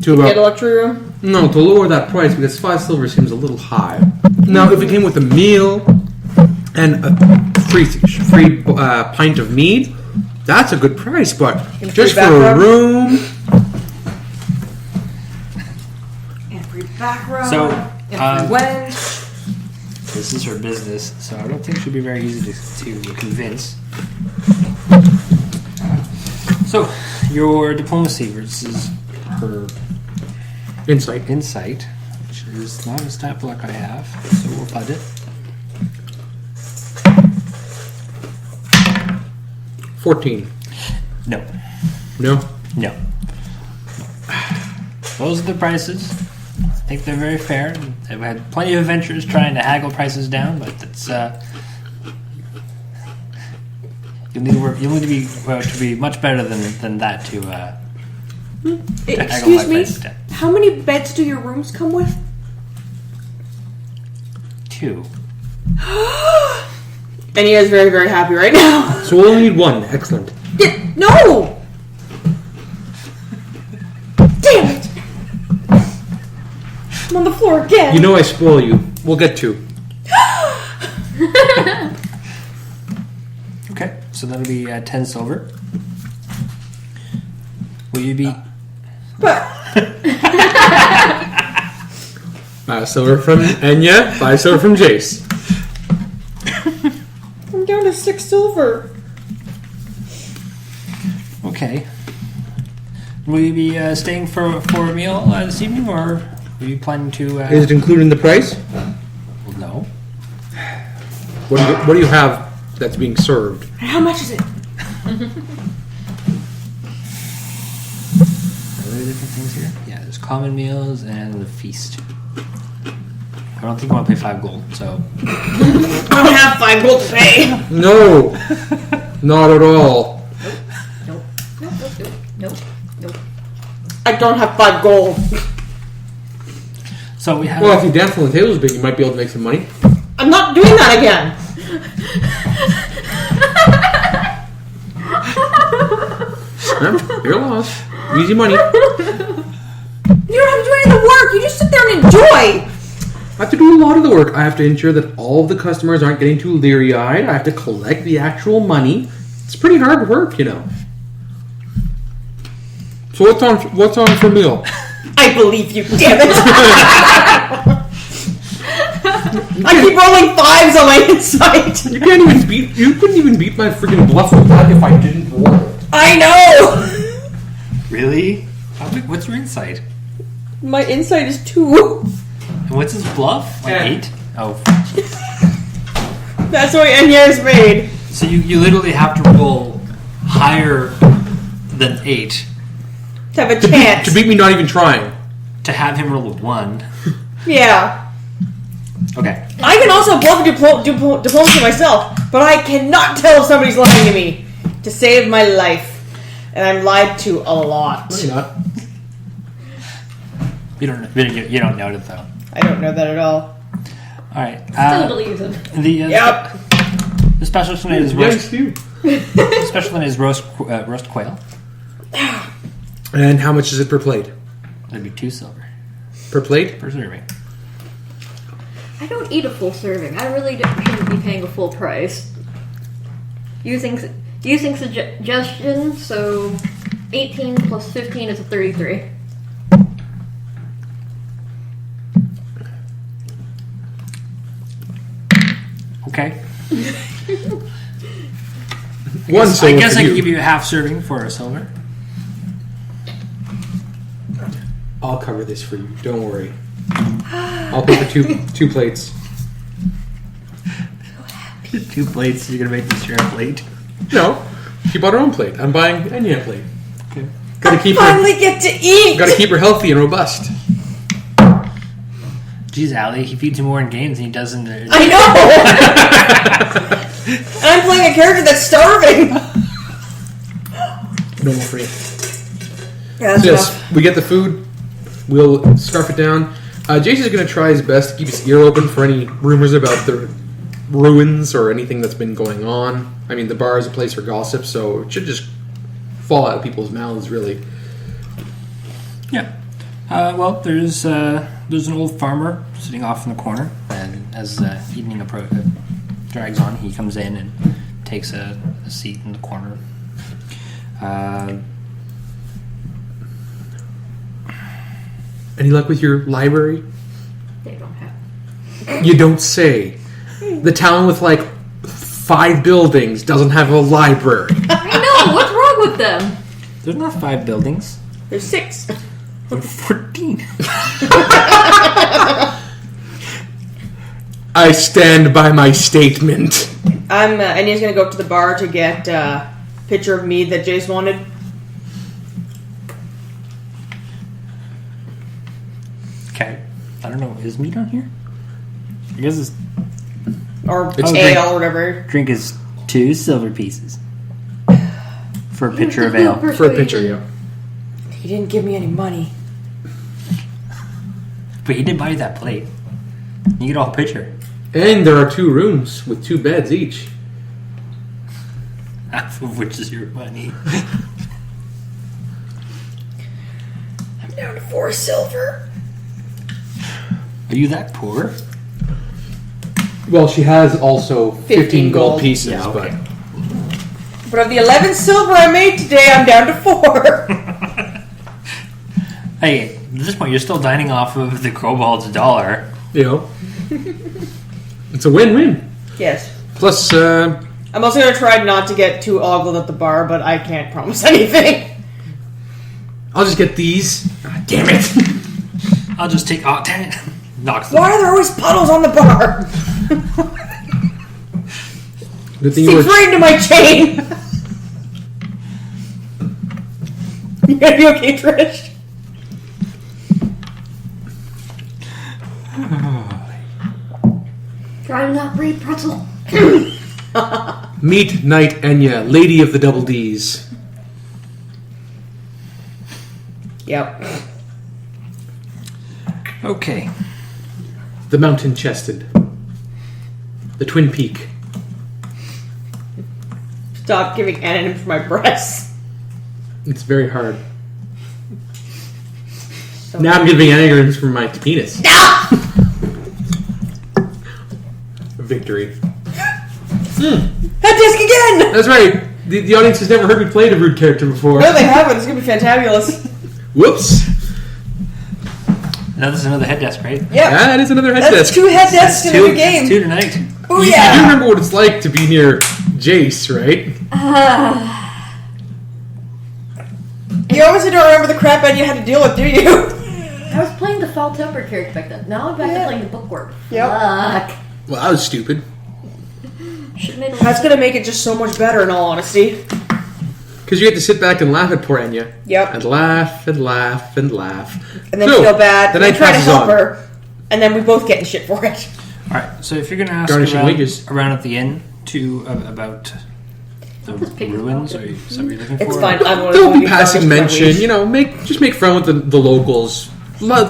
Get a about luxury room? no to lower that price because 5 silver seems a little high. Now, if it came with a meal and a free pint of mead, that's a good price. But And just free for a back room, And free back row. So, and free wench. This is her business, so I don't think she'll be very easy to convince. So, your diplomacy versus her insight. insight, which is not a stat block I have, so we'll fudge it. 14. No. No. No. Those are the prices. I think they're very fair. I've had plenty of adventurers trying to haggle prices down, but it's you'll need to be much better than that to haggle Excuse my me? prices down. How many beds do your rooms come with? 2. And he is very, very happy right now. So we'll only need 1. Excellent. No! I'm on the floor again. You know I spoil you. We'll get 2. Okay, so that'll be 10 silver. Will you be... Silver from Ennyah, 5 silver from Jayce. I'm down to 6 silver. Okay. Will you be staying for a meal this evening, or are you planning to... Is it included in the price? Well, no. What do you have that's being served? How much is it? Are there different things here? Yeah, there's common meals and the feast. I don't think I want to pay 5 gold, so... I don't have 5 gold to pay. No, not at all. Nope. I don't have 5 gold. So we have... Well, if you dance on the tables a bit, you might be able to make some money. I'm not doing that again. You're lost. Easy money. You don't have to do any of the work. You just sit there and enjoy. I have to do a lot of the work. I have to ensure that all of the customers aren't getting too leery-eyed. I have to collect the actual money. It's pretty hard work, you know. So what's on for meal? I believe you, damn it. I keep rolling 5s on my insight. You couldn't even beat my freaking bluff with that if I didn't roll. I know. Really? What's your insight? My insight is 2. And what's his bluff? Like 10. 8? Oh. That's why Ennyah is made. So you literally have to roll higher than 8 To have a chance. To beat me not even trying. to have him roll a 1. Yeah. Okay. I can also bluff diplomacy myself, but I cannot tell if somebody's lying to me to save my life. And I'm lied to a lot. No, you're not. You don't know it though. I don't know that at all. All right. Still believes it. Yep. The special tonight is Yes, you. the special tonight is roast quail. And how much is it per plate? That'd be 2 silver Per plate? per serving. I don't eat a full serving. I really shouldn't be paying a full price. Using suggestions, so 18 plus 15 is a 33. Okay. One I silver guess for I you. can give you a half serving for a silver. I'll cover this for you. Don't worry. I'll pay for two plates. 2 plates. You're gonna make me share a plate. No, she bought her own plate. I'm buying Ennyah a plate. Okay. Gotta I keep finally her. get to eat. Gotta keep her healthy and robust. Geez, Alli, he feeds you more in games than he does in the... I know. And I'm playing a character that's starving. No more free. Yeah, that's Yes, enough. we get the food. We'll scarf it down. Jayce is going to try his best to keep his ear open for any rumors about the ruins or anything that's been going on. I mean, the bar is a place for gossip, so it should just fall out of people's mouths, really. Yeah. Well, there's an old farmer sitting off in the corner, and as evening drags on, he comes in and takes a seat in the corner. Any luck with your library? They don't have. You don't say. The town with like 5 buildings doesn't have a library. I know. What's wrong with them? There's not 5 buildings. There's 6. There are 14. I stand by my statement. Ennyah's gonna go up to the bar to get a picture of mead that Jayce wanted. Okay. I don't know. Is meat on here? I guess it's Or It's ale or whatever. drink is 2 silver pieces for a pitcher of ale. For a picture, yeah. He didn't give me any money. But he did buy you that plate. You get a whole pitcher. And there are 2 rooms with 2 beds each. Half of which is your money. I'm down to 4 silver. Are you that poor? Well, she has also 15 gold gold. pieces, Yeah, okay. But of the 11 silver I made today, I'm down to 4. Hey, at this point, you're still dining off of the kobold's dollar. You know, it's a win-win. Yes. Plus, I'm also going to try not to get too ogled at the bar, but I can't promise anything. I'll just get these. Ah, damn it! I'll just take... Oh, damn it. Knocks them. Why are there always puddles on the bar? Good thing you Seems were. right into my chain. You gonna be okay, Trish? Try to not breathe, pretzel. Meet Knight Ennyah, Lady of the Double Ds. Yep. Okay. The Mountain Chested. The Twin Peak. Stop giving anonyms for my breasts. It's very hard. Now I'm giving anagrams for my penis. Victory. That disc again! That's right. The audience has never heard me play a rude character before. No, they haven't. It's gonna be fantabulous. Whoops. Now this is another head desk, right? Yep. That is another head That's desk. 2 head desks in Two, the game. it's 2 tonight. Oh, You do yeah. remember what it's like to be near Jayce, right? You obviously don't remember the crap you had to deal with, do you? I was playing the Foul Temper character back then. Now I'm back to playing the bookworm. Yep. Fuck. Well, that was stupid. Should've made a That's gonna make it just so much better, in all honesty. Because you had to sit back and laugh at poor Ennyah. Yep. And laugh and laugh and laugh. And then So, feel bad. The and night try to passes help on. her. And then we both get in shit for it. Alright, so if you're going to ask Garnishing wages. around at the inn about the ruins, or is that what you're looking for? It's fine. I'm Don't be passing mention. You know, just make fun with the locals.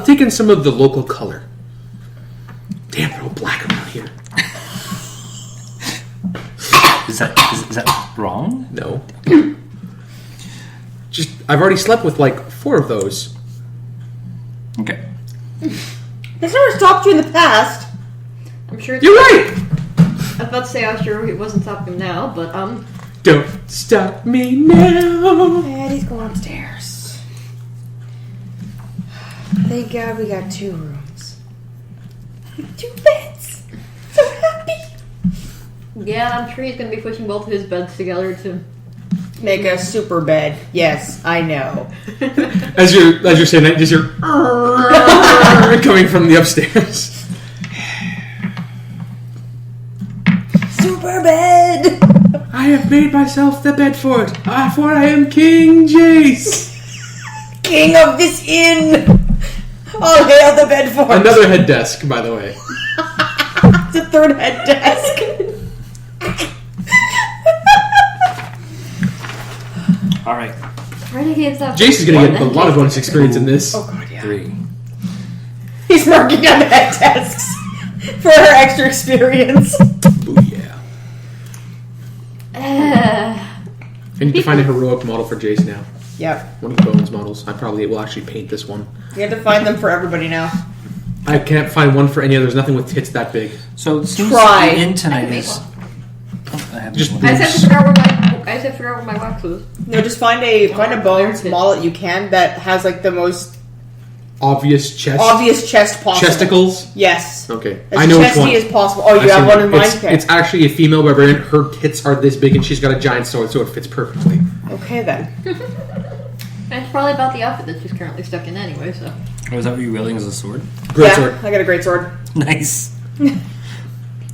Take in some of the local color. Damn, they're all black around here. Is that wrong? No. I've already slept with like 4 of those. Okay. It's never stopped you in the past. I'm sure. You're right. I was about to say I was sure it wasn't stopping him now, but Don't stop me now. And he's going upstairs. Thank God we got 2 rooms. 2 beds. So happy. yeah, I'm sure he's gonna be pushing both of his beds together to. Make a super bed. Yes, I know. As you're saying that, just you're coming from the upstairs. Super bed. I have made myself the Bedford, for I am King Jayce. King of this inn. All hail the bed for Another head desk, by the way. It's a 3rd head desk. Alright. Renegades up. Jayce is going to get a lot of bonus experience in this. Oh god, yeah. 3. He's marking down the head desks for her extra experience. Booyah. I need to find a heroic model for Jayce now. Yep. One of the Bones models. I probably will actually paint this one. You have to find them for everybody now. I can't find one for any other. There's nothing with tits that big. So it seems Try. the inn tonight I can make is... one. Oh, I have Just one. I just have to figure out where my wax is. No, just find a bones American. model that you can that has like the most Obvious chest. obvious chest possible. Chesticles? Yes. Okay. As I know which chesty one. as possible. Oh, you I've have seen one it. in mind? It's, Okay. it's actually a female barbarian. Her tits are this big and she's got a giant sword, so it fits perfectly. Okay then. And it's probably about the outfit that she's currently stuck in anyway, so. Oh, is that what you're wielding as a sword? Great Yeah, sword. I got a great sword. Nice.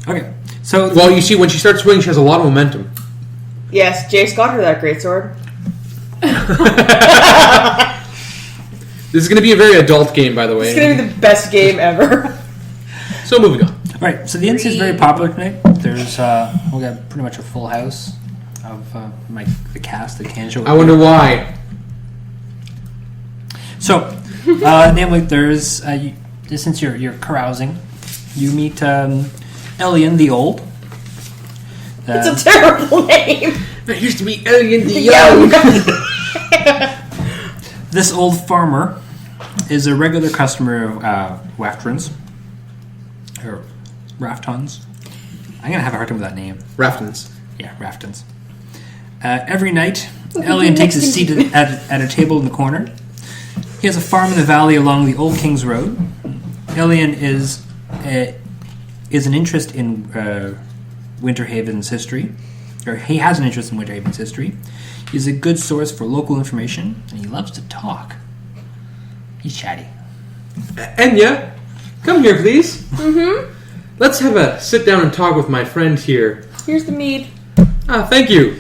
Okay. So... Well, you see, when she starts swinging, she has a lot of momentum. Yes, Jayce got her that great sword. This is going to be a very adult game, by the way. It's gonna be the best game ever. So moving on. Right, so the inn is very popular tonight. There's, we got pretty much a full house of the cast that can show. I wonder why. So, namely, there's since you're carousing, you meet Elian the Old. It's a terrible name. That used to be Alien the Young. This old farmer is a regular customer of Waftrins. or Raftons. I'm gonna have a hard time with that name. Raftons. Yeah, Raftons. Every night, Elian takes his seat at a table in the corner. He has a farm in the valley along the Old King's Road. Elian is an interest in Winterhaven's history, or he has an interest in Winterhaven's history. He's a good source for local information, and he loves to talk. He's chatty. Ennyah, come here, please. Mm-hmm. Let's have a sit down and talk with my friend here. Here's the mead. Ah, thank you,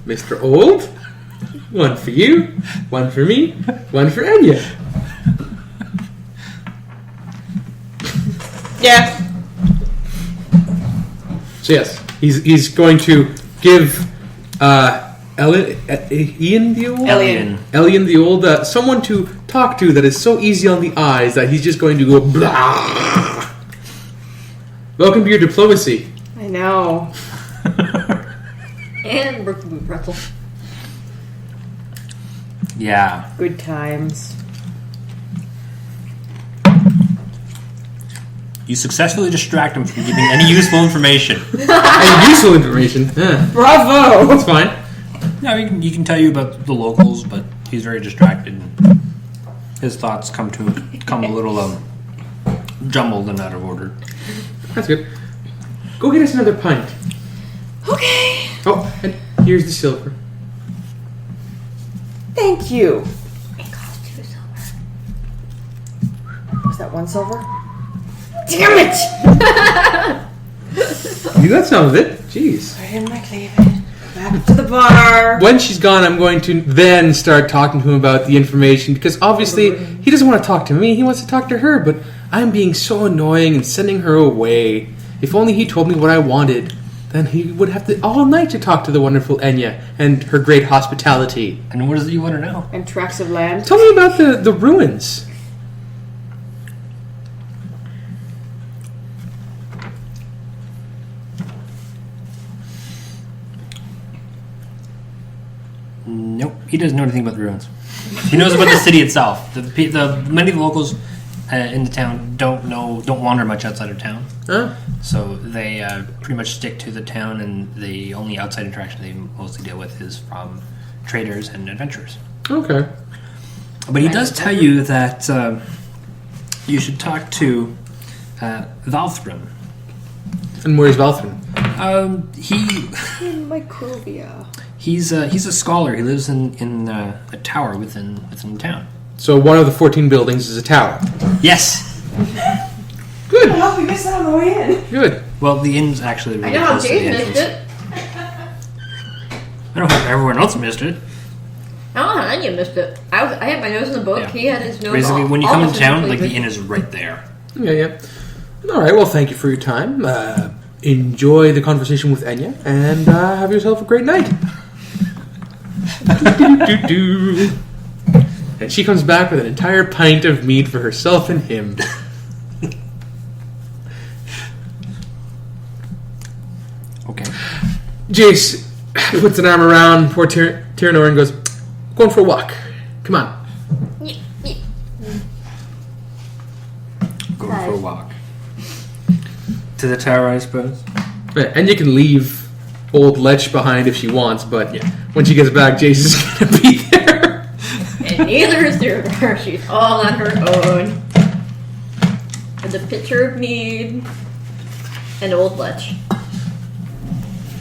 Mr. Old. One for you, one for me, one for Ennyah. Yeah. So yes, he's going to give Elian the Old someone to talk to that is so easy on the eyes that he's just going to go blah. Welcome to your diplomacy. I know. And Brook the Boot Pretzel. Yeah. Good times. You successfully distract him from giving any useful information. And useful information. Bravo! That's fine. Yeah, he can tell you about the locals, but he's very distracted. And his thoughts come a little jumbled and out of order. That's good. Go get us another pint. Okay. Oh, and here's the silver. Thank you. It costs 2 silver. Was that 1 silver? Damn it! You got some of it. Jeez. Put in my cleavage. Back to the bar. When she's gone, I'm going to then start talking to him about the information, because obviously he doesn't want to talk to me, he wants to talk to her, but I'm being so annoying and sending her away. If only he told me what I wanted, then he would have all night to talk to the wonderful Ennyah and her great hospitality. And what is it you want to know? And tracts of land. Tell me about the ruins. Nope, he doesn't know anything about the ruins. He knows about the city itself. Many of the locals in the town don't wander much outside of town. Huh? So they pretty much stick to the town, and the only outside interaction they mostly deal with is from traders and adventurers. Okay. But he does tell you that you should talk to Valthrin. And where's Valthrin? In Microvia. He's a scholar. He lives in a tower within the town. So one of the 14 buildings is a tower. Yes. Good. I hope we missed that on the way in. Good. Well, the inn's actually I really know how close to the Jayce entrance. missed it. I don't know how everyone else missed it. I don't know how Ennyah missed it. I had my nose in the book. Yeah. He had his nose. Basically, when you all come into his town, completely. like the inn is right there. Yeah. All right. Well, thank you for your time. Enjoy the conversation with Ennyah, and have yourself a great night. Do. And she comes back with an entire pint of mead for herself and him. Okay. Jayce puts an arm around poor Tyrinore and goes, "Going for a walk. Come on." Go for a walk. To the tower, I suppose. Right, and you can leave old Lech behind if she wants, but Yeah. when she gets back, Jayce is going to be there. And neither is Tyrinore. She's all on her own. With a pitcher of mead and old Lech.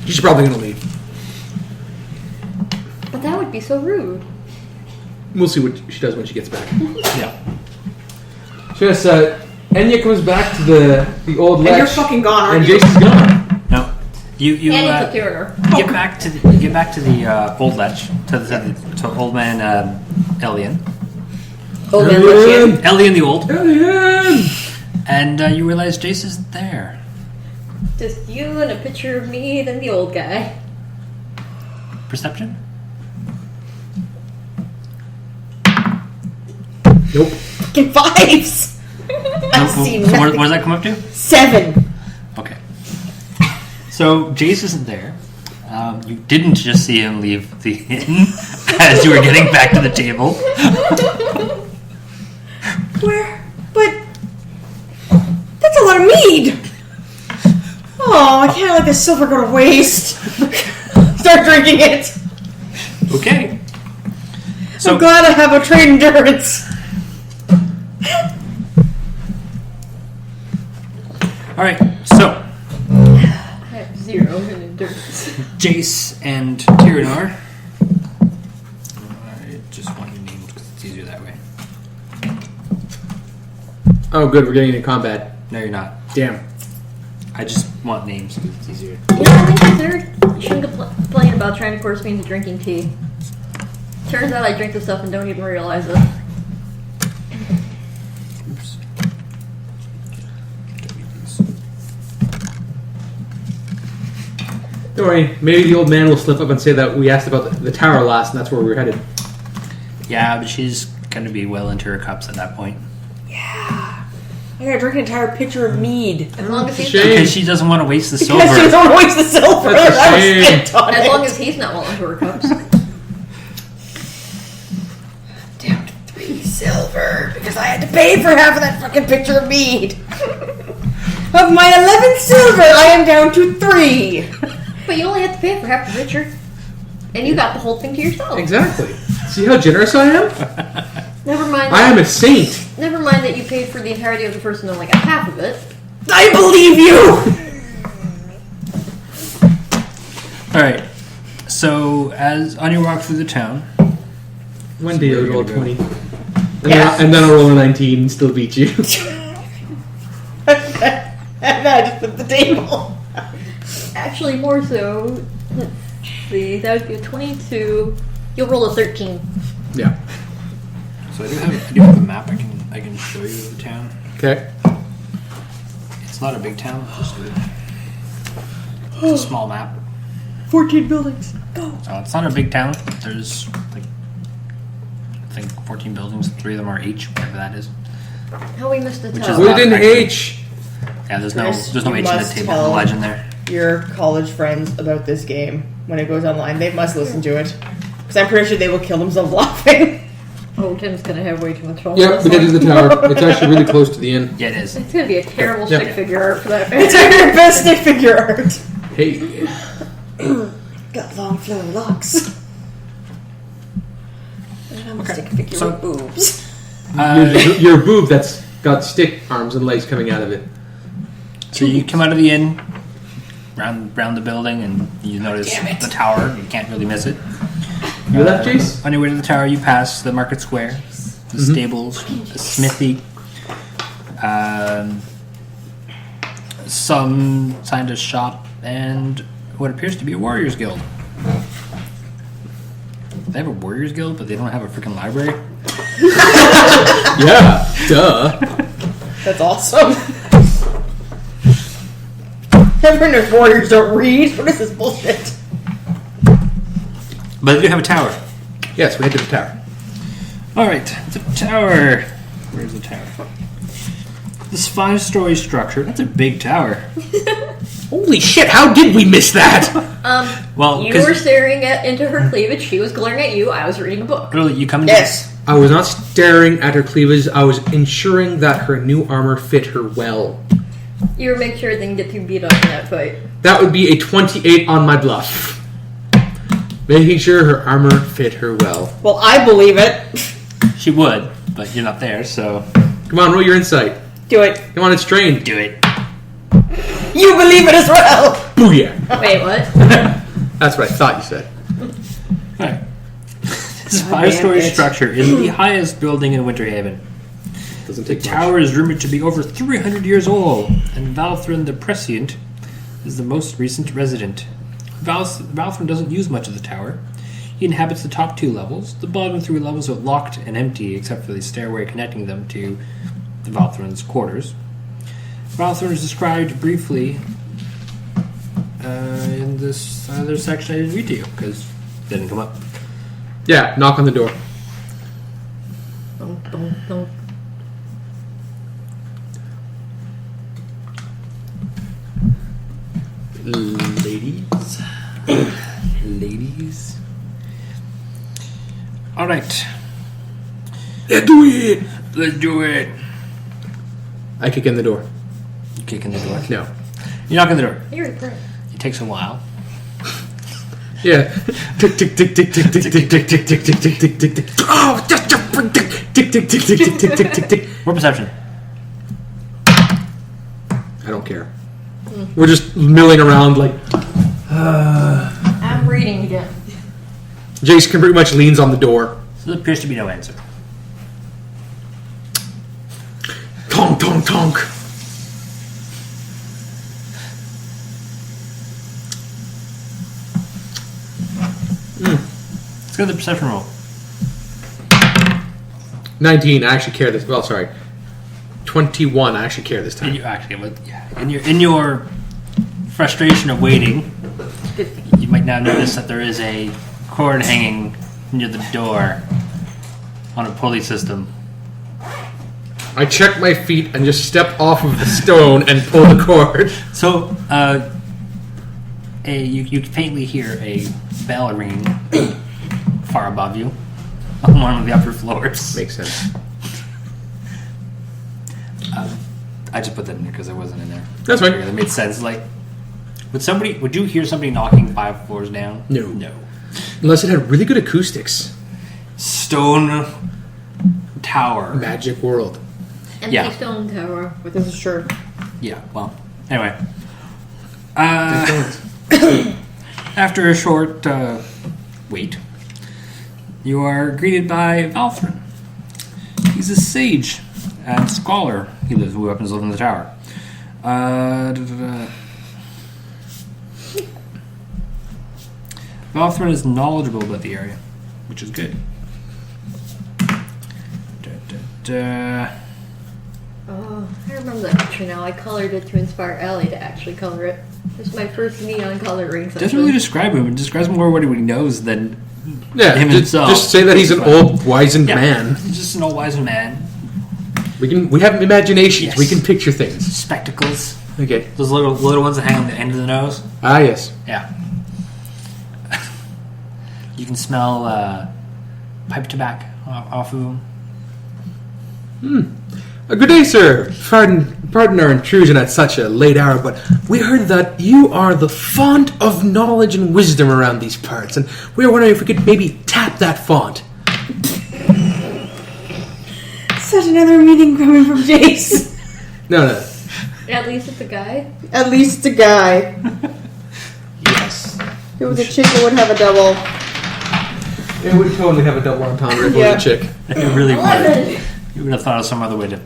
She's probably going to leave. But that would be so rude. We'll see what she does when she gets back. Yeah. So yes, Ennyah comes back to the old Lech. And you're fucking gone, aren't and you? Jayce is gone. No. You And it's a Tyrinore. get back to the old Lech, to old man Elian. Oh, man, look, Elian the old. Elian! And you realize Jayce isn't there. Just you and a pitcher of mead and the old guy. Perception? Nope. fucking 5s. I see What nothing. does that come up to? 7. Okay. So Jayce isn't there. You didn't just see him leave the inn as you were getting back to the table. Where? But that's a lot of mead. let this silver go to waste. Start drinking it. Okay. So I'm glad I have a trade endurance. all right. So I have 0 in endurance. Jayce and Tyrinore. I just want your names because it's easier that way. Oh, good. We're getting into combat. No, you're not. Damn. I just want names because it's easier. You know, I think you shouldn't complain about trying to force me into drinking tea. Turns out I drink this stuff and don't even realize it. Oops. Don't worry. Maybe the old man will slip up and say that we asked about the tower last, and that's where we were headed. Yeah, but she's going to be well into her cups at that point. I gotta drink an entire pitcher of mead. As long as he's Shame. Because she doesn't want to waste the silver. Because she don't waste the silver. That's a that was shame. spent on as it. long as he's not well into her cups. Down to 3 silver because I had to pay for half of that fucking pitcher of mead. Of my 11 silver, I am down to 3. But you only have to pay for half the pitcher. And you got the whole thing to yourself. Exactly. See how generous I am? Never mind. I am a saint. Never mind that you paid for the entirety of the first and only got half of it. I believe you. All right. So, as on your walk through the town, One day I'll roll 20. Yes. And then I'll roll a 19 and still beat you. And I just put the table. Actually, more so. Let's see. That would be a 22. You'll roll a 13. Yeah. so I do have the map. I can show you the town. Okay. It's not a big town. It's a small map. 14 buildings. Go. So it's not a big town. There's like I think 14 buildings. 3 of them are H, whatever that is. How we missed the Which tower. is Put not it in actually- H. Yeah, there's no Chris, H in you the must table. tell- The legend there. Your college friends about this game when it goes online. They must listen to it. Because I'm pretty sure they will kill themselves laughing. Oh, Tim's gonna have way too much fun. Yep, we get to the tower. It's actually really close to the inn. Yeah, it is. It's gonna be a terrible Yeah. stick figure art for that. It's your best stick figure art. Hey. Got long flowing locks. And I'm a stick figure so- with boobs. Your boob that's got stick arms and legs coming out of it. So you come out of the inn, round the building, and you notice Damn it. the tower. You can't really miss it. You left, Jayce? On your way to the tower, you pass the market square, the stables, the smithy, some scientist shop, and what appears to be a warriors guild. They have a warriors guild, but they don't have a freaking library. Yeah. Duh. That's awesome. Everyone knows warriors don't read. What is this bullshit? But they do have a tower. Yes, we head to the tower. All right, the tower. Where's the tower? This 5-story structure. That's a big tower. Holy shit, how did we miss that? Well, You were staring into her cleavage. She was glaring at you. I was reading a book. really, you come into Yes. I was not staring at her cleavage. I was ensuring that her new armor fit her well. You were making sure they didn't get too beat up in that fight. That would be a 28 on my bluff. Making sure her armor fit her well. Well, I believe it. She would, but you're not there, so Come on, roll your insight. Do it. Come on, it's trained. do it. You believe it as well. Booyah. Wait, what? That's what I thought you said. Alright. This God 5-story damn it. structure is the highest building in Winterhaven. Doesn't The take tower is rumored to be over 300 years old, and Valthrin the Prescient is the most recent resident. Valthrin doesn't use much of the tower. He inhabits the top 2 levels. The bottom 3 levels are locked and empty, except for the stairway connecting them to the Valthrin's quarters. Valthrin is described briefly in this other section I didn't read to you, because it didn't come up. Yeah, knock on the door. Don't. Ladies. Ladies. Alright. Let's do it. Let's do it. I kick in the door. You kick in the door. No. You knock on the door. You're correct. You takes a while. Yeah. Tick tick tick tick tick tick tick tick tick tick tick tick tick tick tick. Oh, tick tick tick tick tick tick tick tick tick tick. What perception? I don't care. We're just milling around like. I'm reading again. Jayce pretty much leans on the door. So there appears to be no answer. Tonk tonk tonk. Let's go to the perception roll. 19. I actually care this. Well, sorry. 21. I actually care this time. In your frustration of waiting, you might now notice that there is a cord hanging near the door on a pulley system. I check my feet and just step off of the stone and pull the cord. So, you faintly hear a bell ringing far above you on one of the upper floors. Makes sense. I just put that in there because it wasn't in there. That's fine. That made sense. Like, would you hear somebody knocking 5 floors down? No. Unless it had really good acoustics. Stone tower. Magic world. Empty Yeah. stone tower. But this is true. Yeah, well, anyway. After a short wait, you are greeted by Valthrin. He's a sage and scholar. He lives way up in the tower. Valthrin is knowledgeable about the area, which is good. Oh, I remember that picture now. I colored it to inspire Alli to actually color it. This is my first neon coloring session. Doesn't really describe him. It describes more what he knows than Yeah, him just, himself. just say that he's an old, wizened man. He's just an old wizened man. We have imaginations. Yes. We can picture things. Spectacles. Okay. Those little ones that hang on the end of the nose. Ah, yes. Yeah. You can smell pipe tobacco off of them. Good day, sir. Pardon our intrusion at such a late hour, but we heard that you are the font of knowledge and wisdom around these parts, and we were wondering if we could maybe tap that font. Such another meeting coming from Jayce. No. At least it's a guy. At least a guy. Yes. If it was a chick, it would have a double. It would totally have a double entendre if it Yeah. was a chick. It really would. You would have thought of some other way to...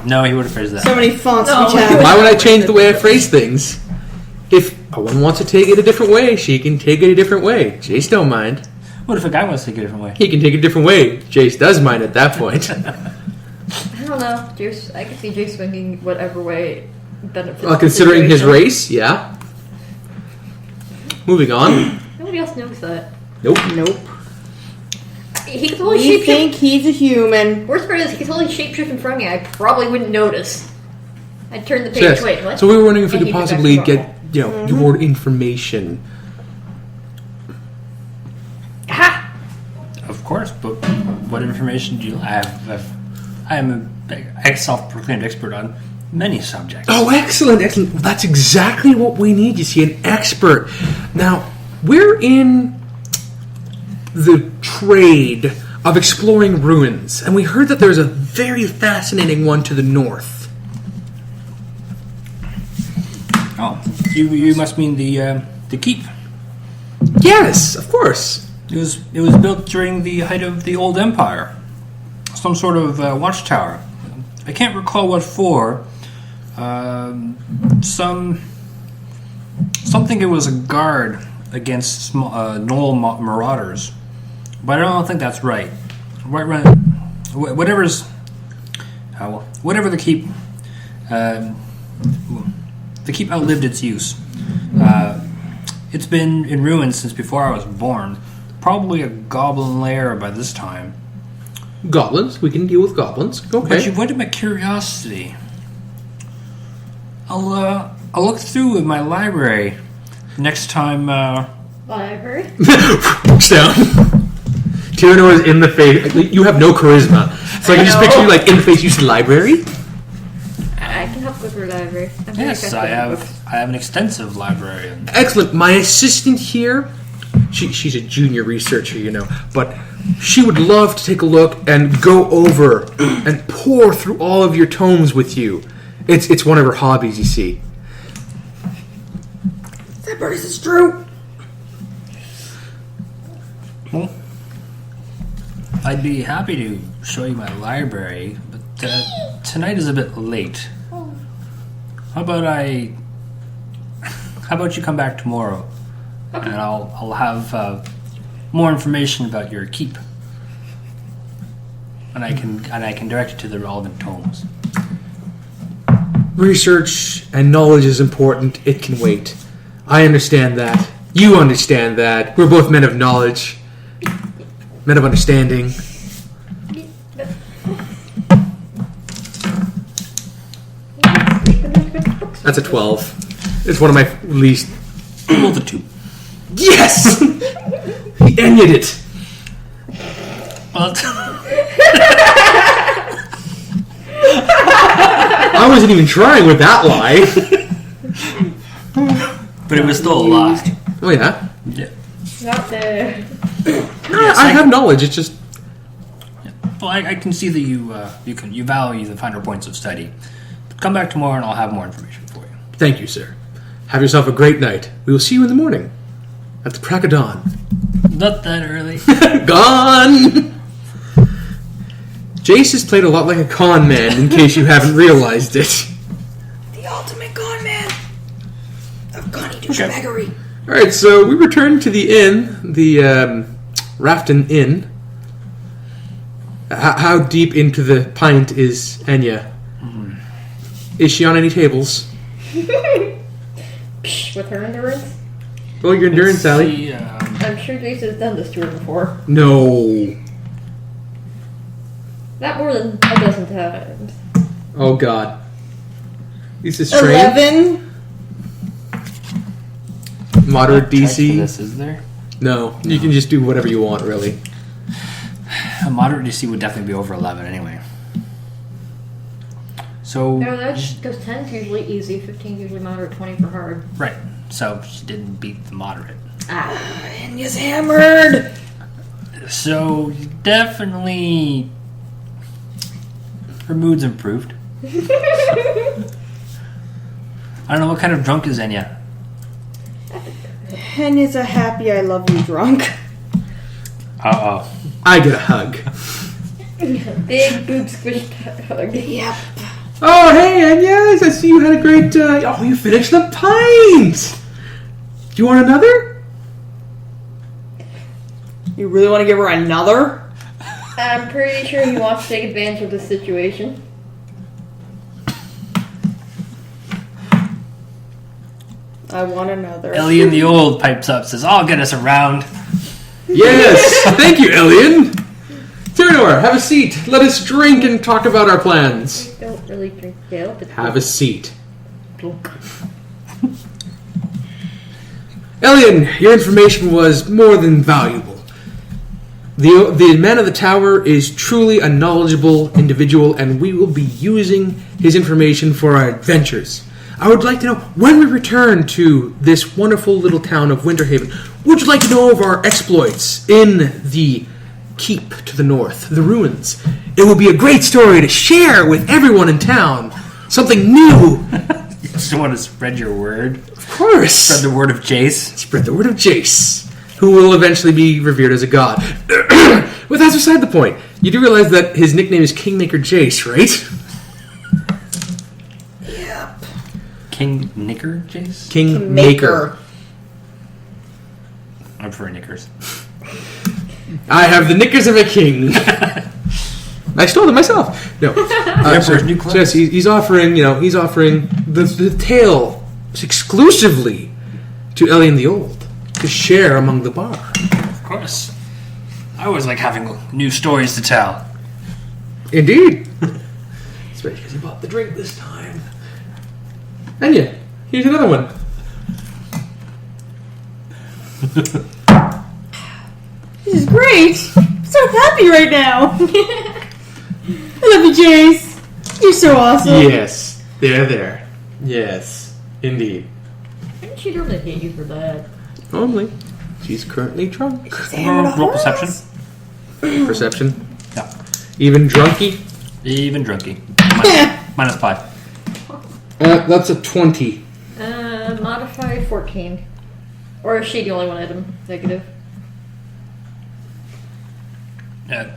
No, he would have phrased that. So many fonts No. we have. Why would I change the way I phrase things? If a woman wants to take it a different way, she can take it a different way. Jayce don't mind. What if a guy wants to take it a different way? He can take it a different way. Jayce does mind at that point. I don't know. Jayce, I can see Jayce swinging whatever way benefits. Well, the considering his situation. race, yeah. Moving on. Nobody else knows that. Nope. Nope. He can totally We shapeshift. think he's a human. Worst part is he can totally shapeshift in front of me. I probably wouldn't notice. I'd turn the page. Yes. Wait, what? So we were wondering if we And could he'd be back to possibly normal. get, your information. Ha! Of course, but what information do you have? I am a self-proclaimed expert on many subjects. Oh, excellent, excellent. Well, that's exactly what we need. You see, an expert. Now, we're in the trade of exploring ruins, and we heard that there's a very fascinating one to the north. Oh, you must mean the keep. Yes, of course. It was built during the height of the old empire. Some sort of watchtower. I can't recall what for. Something. It was a guard against Knoll marauders, but I don't think that's right. Whatever the keep. The keep outlived its use. It's been in ruins since before I was born. Probably a goblin lair by this time. Goblins. We can deal with goblins. But Okay. you've whetted my curiosity. I'll look through with my library next time. Library. Down. Tyrinore is in the face. You have no charisma. So I can just picture you like in the face. You said library? I can help with your library? I'm very Yes, effective I with books. have an extensive library. Excellent. My assistant here, she's a junior researcher, you know, but she would love to take a look and go over and pour through all of your tomes with you. It's one of her hobbies, you see. That part is true. Well, I'd be happy to show you my library, but tonight is a bit late. How about you come back tomorrow, and I'll have more information about your keep, and I can direct you to the relevant tomes. Research and knowledge is important. It can wait. I understand that. You understand that. We're both men of knowledge, men of understanding. That's a 12. It's one of my least. Roll the 2. Yes! He Ennya'd it. Well, I wasn't even trying with that lie. but it was still a lie. Oh, yeah? Yeah. Not there. I have knowledge. It's just. Well, I can see that you value the finer points of study. Come back tomorrow, and I'll have more information for you. Thank you, sir. Have yourself a great night. We will see you in the morning. At the crack of dawn. Not that early. Gone! Jayce is played a lot like a con man, in case you haven't realized it. The ultimate con man of Connie douchebaggery. Alright, so we return to the inn, the Rafton Inn. How deep into the pint is Ennyah? Is she on any tables? With her endurance? Roll your endurance, Alli. See, I'm sure Jayce has done this to her before. No. Not more than a dozen times. Oh, God. Is this train? 11. Moderate check for DC? this, is there? No. You can just do whatever you want, really. A moderate DC would definitely be over 11 anyway. So No, that's because 10's usually easy, 15's usually moderate, 20 for hard. right. So she didn't beat the moderate. Enya's hammered. So definitely her mood's improved. I don't know what kind of drunk is Ennyah. Enya's a happy I love you drunk. Uh oh. I get a hug. Big boob squished hug. Yep. Oh, hey, Ennyah. I see you had a great... oh, you finished the pint! Do you want another? You really want to give her another? I'm pretty sure he wants to take advantage of the situation. I want another. Elian the Old pipes up, says, I'll get us around. Yes! Thank you, Elian. Tyrinore, have a seat. Let us drink and talk about our plans. I don't really drink ale, but Have a seat. Plunk. Elian, your information was more than valuable. The man of the tower is truly a knowledgeable individual, and we will be using his information for our adventures. I would like to know, when we return to this wonderful little town of Winterhaven, would you like to know of our exploits in the keep to the north, the ruins? It will be a great story to share with everyone in town. Something new. You just want to spread your word? Of course. Spread the word of Jayce? Spread the word of Jayce, who will eventually be revered as a god. But that's beside the point. You do realize that his nickname is Kingmaker Jayce, right? Yep. King Knicker Jayce? Kingmaker. I prefer knickers. I have the knickers of a king. I stole them myself. No. Emperor's New Clothes. So yes, he's offering the tale exclusively to Elian the Old to share among the bar. Of course. I always like having new stories to tell. Indeed. Especially because he bought the drink this time. Ennyah, here's another one. This is great. I'm so happy right now. I love you, Jayce. You're so awesome. Yes. There. Yes, indeed. She doesn't hate you for that. Only. She's currently drunk. Roll perception. Perception. Yeah. Even drunky? Even drunky. Minus 5. That's a 20. Modified 14. Or is she the only one item negative?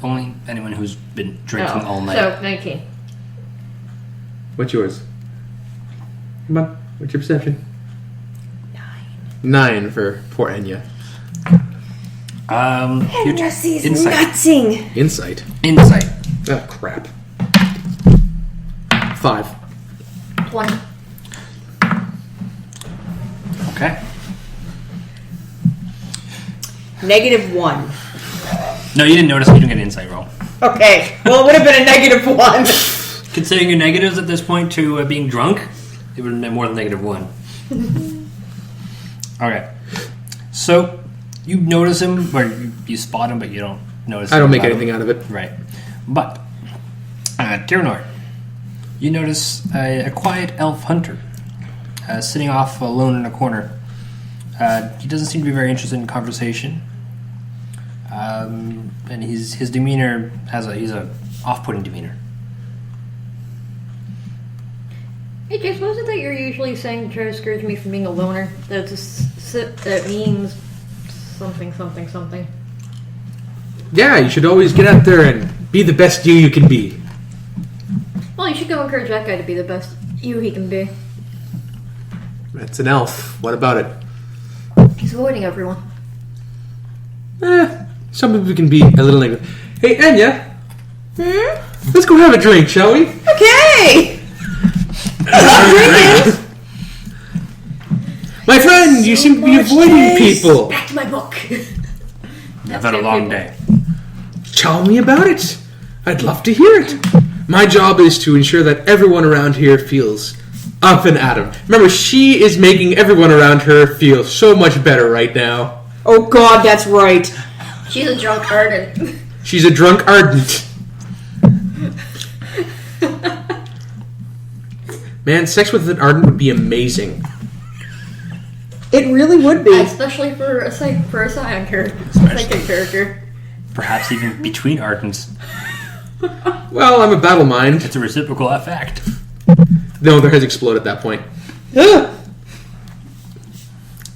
Only anyone who's been drinking all night. So 19. What's yours? Come on. What's your perception? 9 for poor Ennyah. Ennyah sees Insight. nothing. Insight. Insight. Oh, crap. 5. 20. Okay. -1. No, you didn't notice. You didn't get an insight roll. Okay. Well, it would have been a -1. Considering your negatives at this point to being drunk, it would have been more than -1. Okay. So, you notice him, or you spot him, but you don't notice him. I don't make anything out of it. Right. But, Tyrinore, you notice a quiet elf hunter sitting off alone in a corner. He doesn't seem to be very interested in conversation. And his demeanor he's a off-putting demeanor. Hey, Jayce, what is it that you're usually saying to try to discourage me from being a loner? That means something. Yeah, you should always get out there and be the best you can be. Well, you should go encourage that guy to be the best he can be. That's an elf. What about it? He's avoiding everyone. Some people can be a little negative. Hey, Ennyah. Let's go have a drink, shall we? Okay. My friend, you seem to be avoiding people. Back to my book. I've had a long day. Tell me about it. I'd love to hear it. My job is to ensure that everyone around here feels up and at 'em. Remember, she is making everyone around her feel so much better right now. Oh God, that's right. She's a drunk ardent. She's a drunk ardent. Man, sex with an ardent would be amazing. It really would be. Especially for a scion character. Perhaps even between ardents. Well, I'm a battle mind. It's a reciprocal effect. No, their heads explode at that point. Ugh.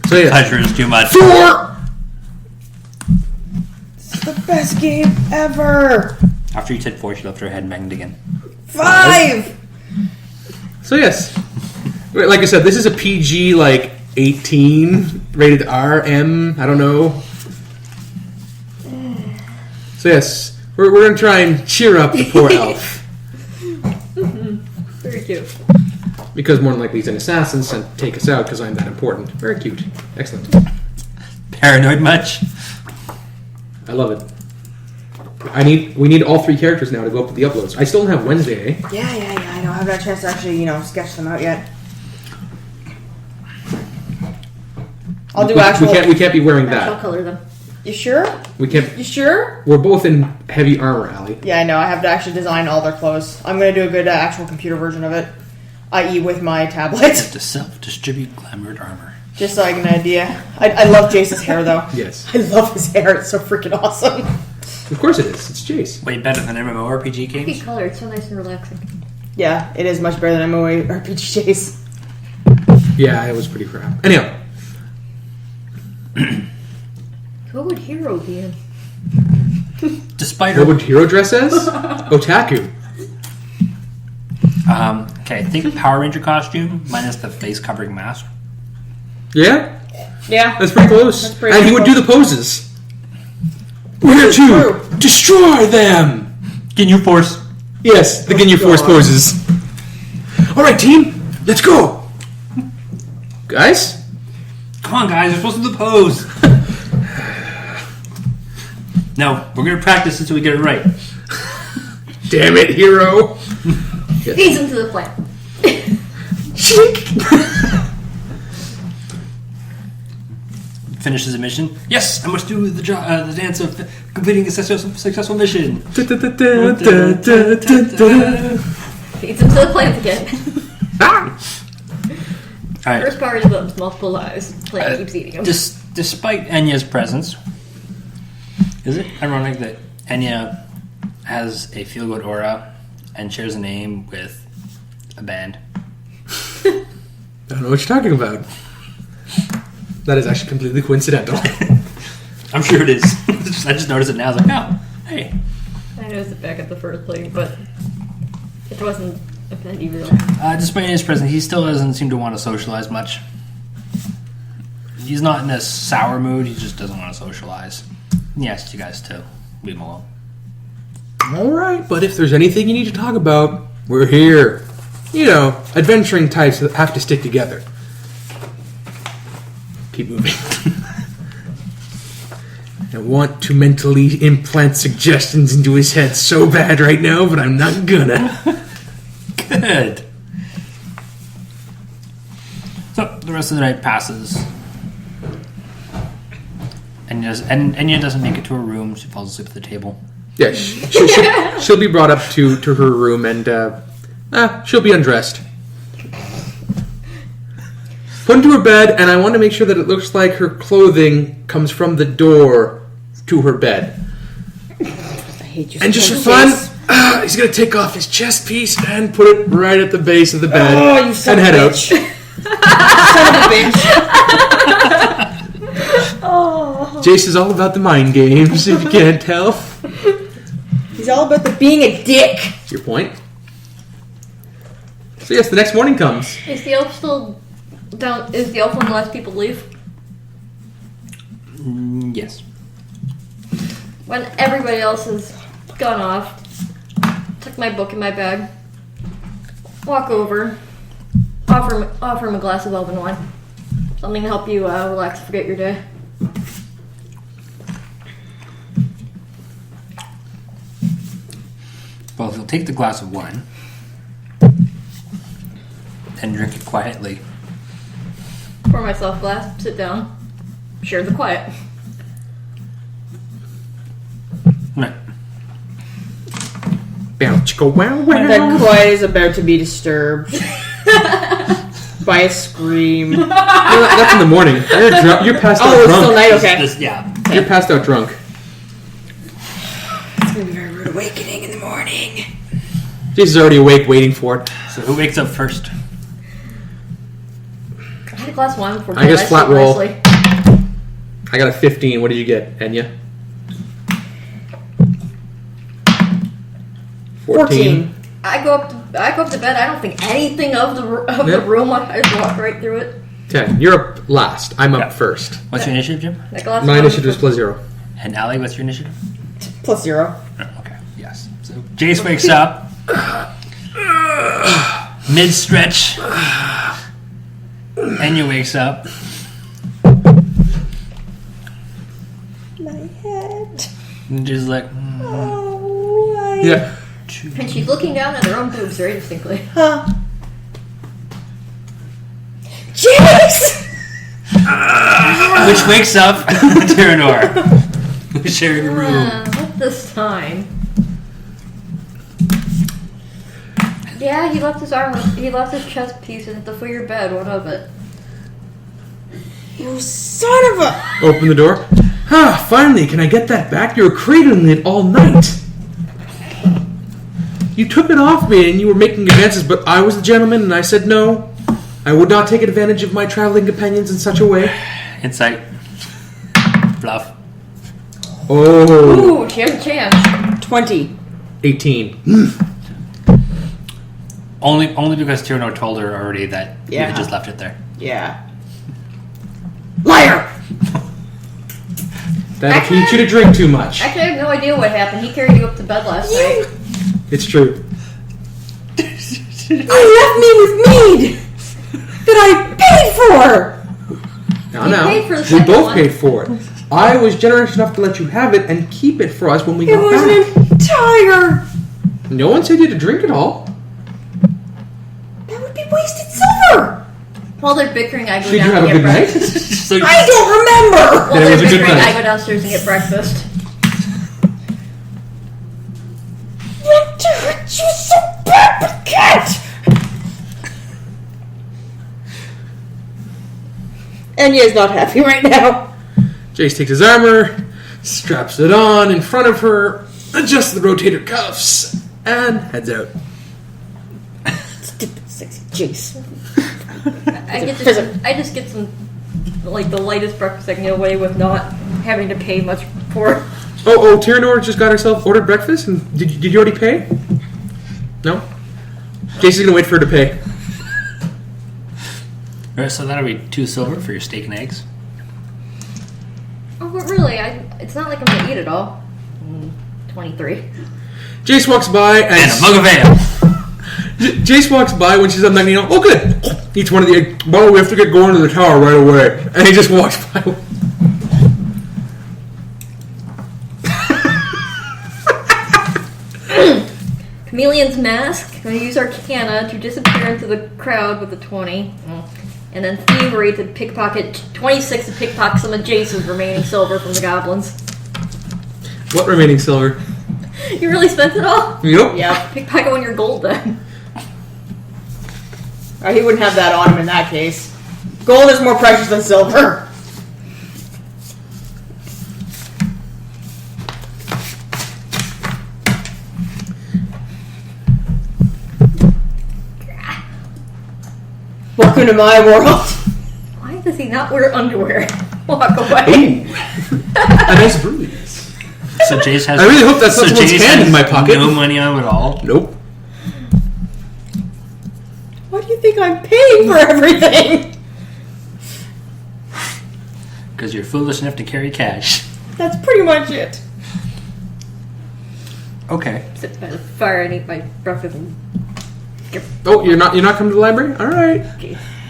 So yeah. Pleasure is too much. 4! It's the best game ever. After you said 4, she left her head banged again. 5. So yes. Like I said, this is a PG, 18, rated R, M, I don't know. So yes, we're going to try and cheer up the poor elf. Very cute. Because more than likely he's an assassin sent to take us out because I'm that important. Very cute. Excellent. Paranoid much? I love it. We need all 3 characters now to go up with the uploads. I still don't have Wednesday, eh? Yeah, I know. I haven't had a chance to actually, sketch them out yet. I'll do actual. We can't be wearing I'll that. color them. You sure? We can't. You sure? We're both in heavy armor, Alli. Yeah, I know. I have to actually design all their clothes. I'm going to do a good actual computer version of it, i.e. with my tablet, To self-distribute glamoured armor. just so I get an idea. I love Jayce's hair, though. Yes. I love his hair. It's so freaking awesome. Of course it is. It's Jayce. Way better than MMORPG Pretty games. color. It's so nice and relaxing. Yeah, it is much better than MOA RPG Jayce. Yeah, it was pretty crap. Anyhow. What would hero be in? Despite What her... would hero dress as? Otaku. Okay, think Power Ranger costume minus the face-covering mask. Yeah? Yeah. That's pretty close. That's pretty And he would do close. the poses. Where to destroy them? Ginyu Force. Yes, the Ginyu Force poses. Alright, team, let's go. Guys? Come on, guys, we're supposed to do the pose. No, we're going to practice until we get it right. Damn it, hero. Feeds into the plan. Finishes a mission. Yes, I must do the dance of completing a successful mission. Feeds into the plant again. right. First part of the multiple lives. Plant keeps eating them. Despite Ennyah's presence, is it ironic that Ennyah has a feel-good aura and shares a name with a band? I don't know what you're talking about. That is actually completely coincidental. I'm sure it is. I just noticed it now. I was like, oh, hey. I noticed it back at the first play, but it wasn't a band either. Despite his presence, he still doesn't seem to want to socialize much. He's not in a sour mood. He just doesn't want to socialize. He asked you guys to leave him alone. All right, but if there's anything you need to talk about, we're here. You know, adventuring types have to stick together. Keep moving. I want to mentally implant suggestions into his head so bad right now, but I'm not gonna. Good. So the rest of the night passes. Ennyah doesn't make it to her room. She falls asleep at the table. Yeah, she'll be brought up to her room and she'll be undressed. Put into her bed, and I want to make sure that it looks like her clothing comes from the door to her bed. I hate you. And just for fun, he's going to take off his chest piece and put it right at the base of the bed You son and head of a out. bitch. Son of a bitch. Oh. Jayce is all about the mind games, if you can't tell. He's all about the being a dick. That's your point. So yes, the next morning comes. Is the elf still down? Is the elf one of the last people to leave? Yes. When everybody else has gone off, tuck my book in my bag, walk over, offer him a glass of elven wine. Something to help you relax, forget your day. Well, he'll take the glass of wine and drink it quietly. Pour myself a glass, sit down, share the quiet. Right. Bow, chicka, wow, wow. That quiet is about to be disturbed by a scream. No, that's in the morning. You're passed out Oh, it's drunk. still night. Okay. Yeah. You're passed out drunk. It's gonna be a very rude awakening in the morning. Jayce is already awake, waiting for it. So who wakes up first? I had a glass of wine before I guess bed. flat sleep roll. nicely. I got a 15. What did you get, Ennyah? 14. I go up to bed. I don't think anything of the room. I just walk right through it. 10. You're up last. I'm up first. What's your initiative, Jim? That glass My of wine initiative is before- +0. And Alli, what's your initiative? +0. Oh, okay. Yes. So Jayce wakes up. Mid-stretch. Ennyah wakes up. My head. And just like, Oh, why? Yeah. And she's looking down at her own boobs very distinctly. Huh. Jayce! which wakes up Tyrinore. We're sharing a room. Not this time. Yeah, he left his armor. He left his chest piece at the foot of your bed. What of it? You son of a... Open the door. Ah, finally, can I get that back? You were cradling it all night. You took it off me and you were making advances, but I was the gentleman and I said no. I would not take advantage of my traveling companions in such a way. Insight. Bluff. Oh. Ooh, she has a chance. 20. 18. Only because Tyrinore told her already that you Yeah. had just left it there. Yeah. Liar! That'll teach you to drink too much. Actually, I have no idea what happened. He carried you up to bed last night. It's true. You left me with mead! That I paid for! Now, You paid for the we second both one. paid for it. I was generous enough to let you have it and keep it for us when we It got was back. an entire... No one said you had to drink it all. That would be wasted silver! While they're bickering, I go Did you down have and a get good night? breakfast. So I don't remember! While Then it they're was a good bickering, night. I go downstairs and get breakfast. What to hurt you so bad, but can't! Ennyah is not happy right now. Jayce takes his armor, straps it on in front of her, adjusts the rotator cuffs, and heads out. Stupid, sexy Jayce. I just get some, like, the lightest breakfast I can get away with, not having to pay much for it. Oh, Tyrinore just got herself ordered breakfast, and did you already pay? No? Jayce is going to wait for her to pay. Alright, so that'll be 2 silver for your steak and eggs. Oh, but really, it's not like I'm gonna eat it all. 23. Jayce walks by And a mug of ale. Jayce walks by when she's up there, oh good! Eats one of the eggs. Well, we have to get going to the tower right away. And he just walks by. Chameleon's mask. Gonna use Arcana to disappear into the crowd with a 20. And then thievery to pickpocket 26 to pickpocket some of Jayce's remaining silver from the goblins. What remaining silver? You really spent it all? Yep. Yeah. Pickpocket on your gold then. He wouldn't have that on him in that case. Gold is more precious than silver. Welcome to my world. Why does he not wear underwear? Walk away. A nice breeze. So Jayce has. I really hope that's not someone's Jayce hand has in my pocket. No money on him at all. Nope. Why do you think I'm paying for everything? Because you're foolish enough to carry cash. That's pretty much it. Okay. Sit by the fire and eat my breakfast and Oh, you're not coming to the library? Alright.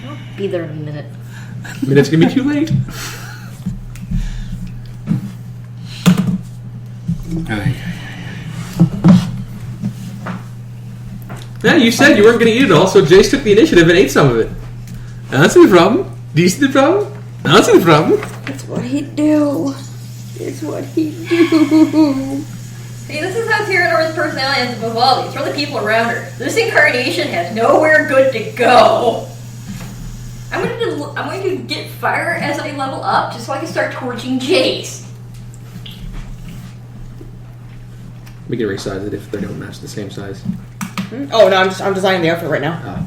I'll be there in a minute. I mean, it's gonna be too late. Yeah, you said you weren't gonna eat it all, so Jayce took the initiative and ate some of it. That's the problem. Do you see the problem? That's the problem. It's what he'd do. It's what he'd do. See, this is how Tyrinore's personality ends up evolving. It's from the people around her. This incarnation has nowhere good to go. I'm going to get fire as I level up, just so I can start torching Jayce. We can resize it if they don't match the same size. Oh no, I'm designing the outfit right now.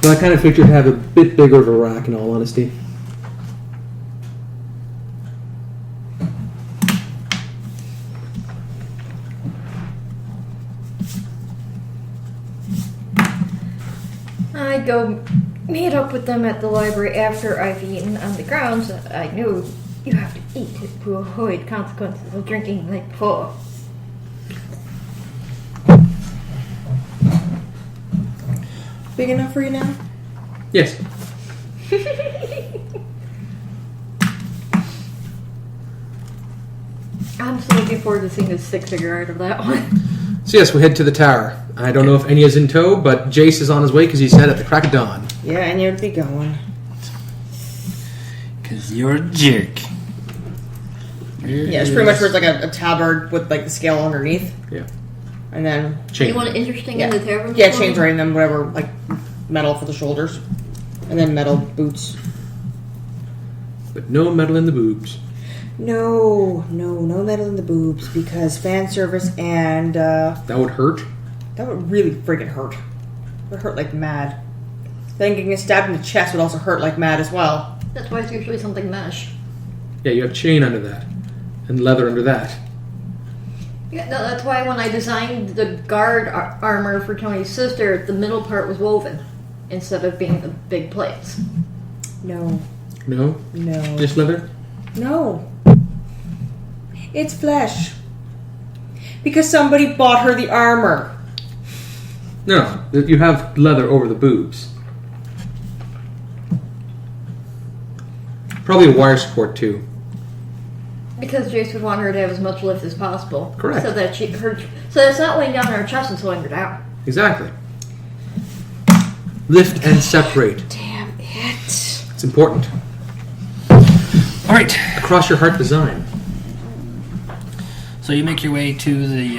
Well, I kind of figured to have a bit bigger of a rack, in all honesty. I go meet up with them at the library after I've eaten on the grounds. I know you have to eat to avoid consequences of drinking like before. Big enough for you now? Yes. I'm so looking forward to seeing the 6-figure art of that one. So yes, we head to the tower. I don't know if Ennyah's in tow, but Jayce is on his way because he said at the crack of dawn. Yeah, and you'd be going. Because you're a jerk. Yeah, it's pretty much where it's like a tabard with like the scale underneath. Yeah. And then Chain. You want it interesting yeah, in the tavern? yeah, chains right in them, whatever, like metal for the shoulders, and then metal boots. But no metal in the boobs. No metal in the boobs because fan service and That would hurt. that would really friggin' hurt. It would hurt like mad. Then getting stabbed in the chest would also hurt like mad as well. That's why it's usually something mesh. Yeah, you have chain under that. And leather under that. Yeah, no, that's why when I designed the guard armor for Tony's sister, the middle part was woven instead of being the big plates. No. No? No. Just leather? No. It's flesh. Because somebody bought her the armor. No, you have leather over the boobs. Probably a wire support too. Because Jayce would want her to have as much lift as possible. Correct. So that so it's not weighing down on her chest and slowing her down. Exactly. Lift and separate. Damn it. It's important. Alright. Across your heart design. So you make your way to the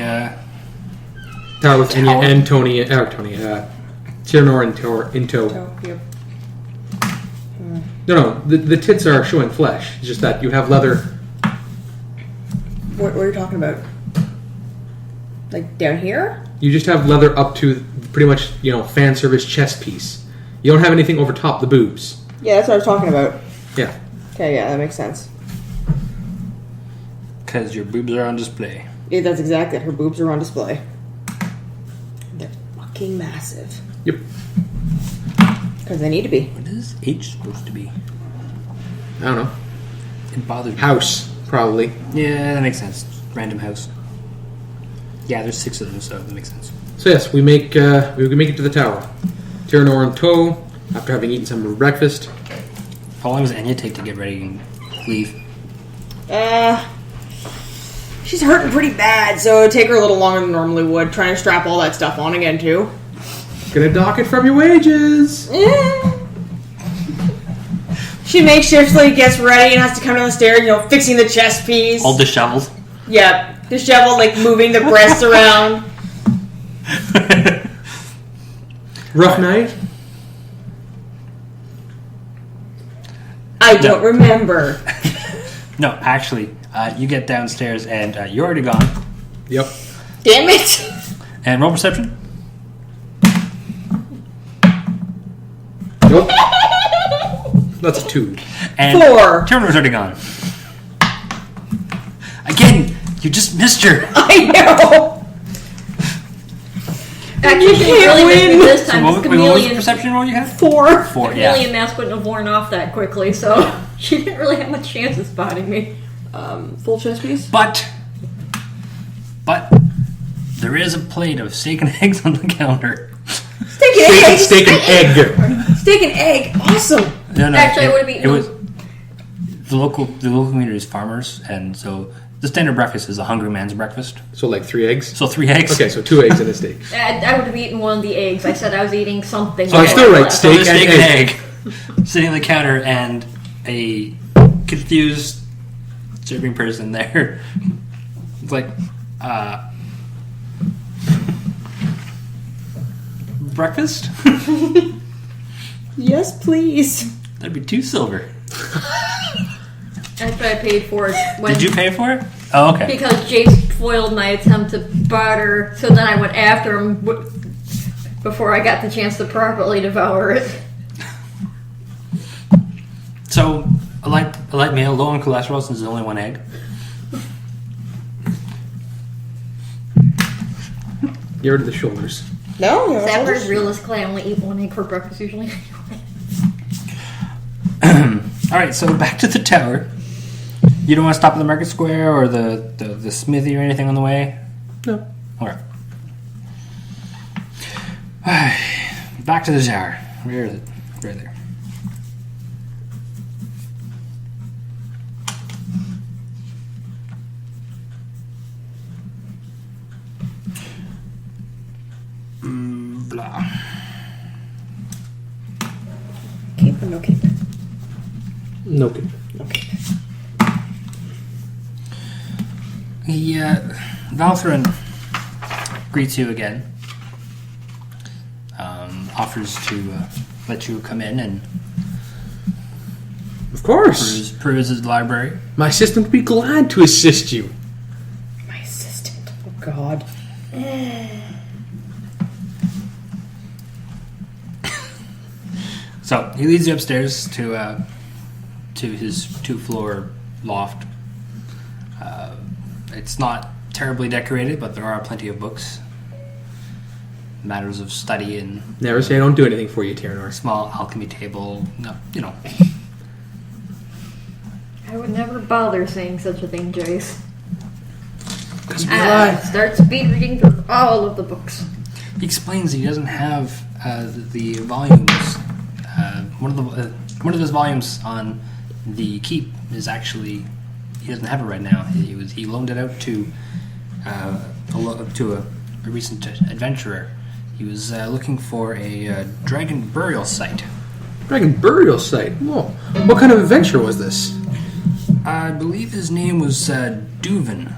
Tower with Ennyah Tower. and Tyrinore in tow. So, yep. No, the tits are showing flesh. It's just that you have leather. What are you talking about? Like down here? You just have leather up to pretty much, fan service chest piece. You don't have anything over top the boobs. Yeah, that's what I was talking about. Yeah. Okay, yeah, that makes sense. Because your boobs are on display. Yeah, that's exactly it. Her boobs are on display. They're fucking massive. Yep. Because they need to be. What is H supposed to be? I don't know. It bothers me. House, probably. Yeah, that makes sense. Random house. Yeah, there's 6 of them, so that makes sense. So yes, we make it to the tower. Tyrinore in tow, after having eaten some breakfast. How long does Ennyah take to get ready and leave? She's hurting pretty bad, so it'd take her a little longer than normally would. Trying to strap all that stuff on again, too. Gonna dock it from your wages. She makeshiftly gets ready and has to come down the stairs, fixing the chest piece. All disheveled. Yep. Disheveled, like moving the breasts around. Rough night? I don't remember. No, actually, you get downstairs and you're already gone. Yep. Damn it! And roll perception. Nope. That's a 2. And 4. Tyrinore's already gone. Again, you just missed her. I know! Actually, You she can't really missed me win. this So time. what was the Chameleon, perception roll you had? 4. 4, yeah. chameleon mask wouldn't have worn off that quickly, so she didn't really have much chance of spotting me. Full chest piece? But there is a plate of steak and eggs on the counter. Steak and egg! Steak and egg. Steak and egg! Awesome! No, Actually, I would've eaten it was the local community is farmers, and so the standard breakfast is a hungry man's breakfast. So like 3 eggs? So 3 eggs. Okay, so 2 eggs and a steak. I would have eaten one of the eggs. I said I was eating something. So I'm still right, So steak there's and steak egg. and egg sitting on the counter, and a confused serving person there. It's like, breakfast? Yes, please. That'd be 2 silver. That's what I paid for it. When, Did you pay for it? Oh, okay. Because Jayce foiled my attempt to barter, so then I went after him before I got the chance to properly devour it. So, a light meal, low on cholesterol since there's only 1 egg. You're to the shoulders. No, no. That realistically, I only eat 1 egg for breakfast usually. Alright, so back to the tower. You don't want to stop at the market square or the smithy or anything on the way? No. Okay. Back to the tower. Where is it? Right there. Blah. Keep or no keep? No good. Okay. Valthrin greets you again. Offers to let you come in and Of course. peruse his library. My assistant would be glad to assist you. My assistant. Oh, God. So he leads you upstairs to his 2-floor loft. It's not terribly decorated, but there are plenty of books. Matters of study and Never say I don't do anything for you, Tyrinore. small alchemy table. No, you know. I would never bother saying such a thing, Jayce. Because Start speed reading through all of the books. He explains he doesn't have the volumes. One of his volumes on the keep is actually he doesn't have it right now. He loaned it out to a recent adventurer. He was looking for a dragon burial site. Dragon burial site? Whoa. What kind of adventure was this? I believe his name was Duvin.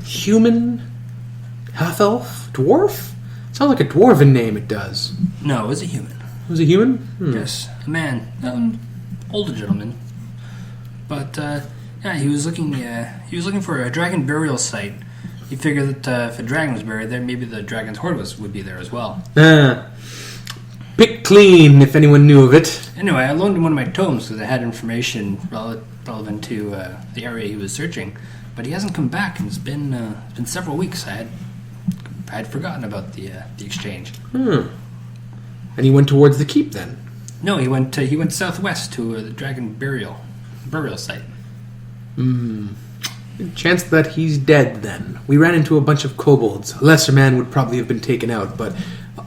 Human? Half-elf? Dwarf? Sounds like a dwarven name, it does. No, it was a human. Was he human? Yes, a man, older gentleman. But yeah, he was looking for a dragon burial site. He figured that if a dragon was buried there, maybe the dragon's hoard would be there as well. Pick clean, if anyone knew of it. Anyway, I loaned him one of my tomes because it had information relevant to the area he was searching. But he hasn't come back, and it's been several weeks. I had forgotten about the exchange. And he went towards the keep then? No, he went southwest to the dragon burial site. Chance that he's dead then. We ran into a bunch of kobolds. A lesser man would probably have been taken out, but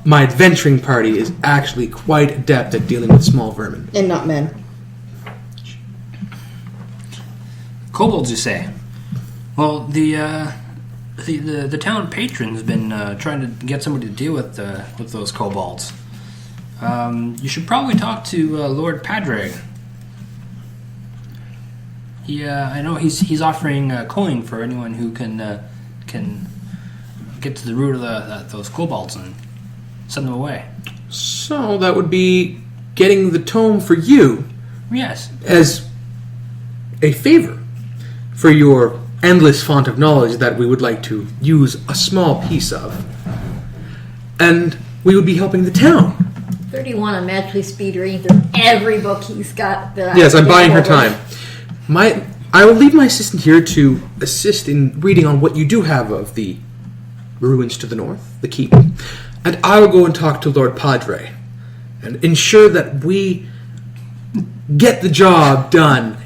my adventuring party is actually quite adept at dealing with small vermin. And not men. Kobolds, you say? Well, the town patron's been trying to get somebody to deal with those kobolds. You should probably talk to Lord Padre. I know he's offering a coin for anyone who can get to the root of those kobolds and send them away. So that would be getting the tome for you. Yes. As a favor for your endless font of knowledge that we would like to use a small piece of. And we would be helping the town. 31, I'm magically speed reading through every book he's got. Yes, I'm buying her time. I will leave my assistant here to assist in reading on what you do have of the ruins to the north, the keep. And I will go and talk to Lord Padre and ensure that we get the job done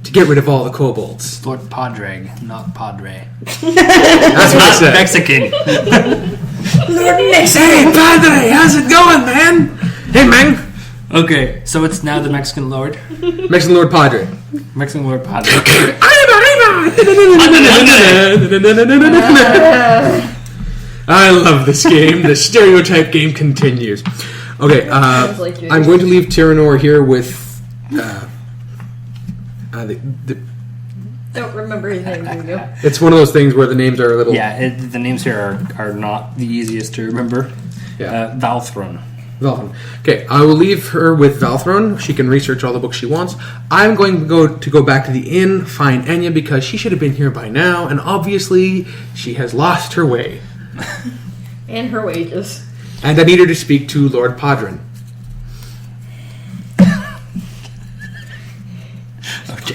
to get rid of all the kobolds. Lord Padre, not Padre. That's what I said. Mexican. Lord Mexican! Hey, Padre, how's it going, man? Hey, man. Okay, so it's now the Mexican Lord. Mexican Lord Padre. Mexican Lord Padre. I love this game. The stereotype game continues. Okay, I'm going to leave Tyrinore here with the Don't remember his name, do you? It's one of those things where the names are a little... Yeah, the names here are not the easiest to remember. Yeah. Valthron. Valthron. Okay, I will leave her with Valthron. She can research all the books she wants. I'm going to go back to the inn, find Ennyah, because she should have been here by now, and obviously she has lost her way. And her wages. And I need her to speak to Lord Padron.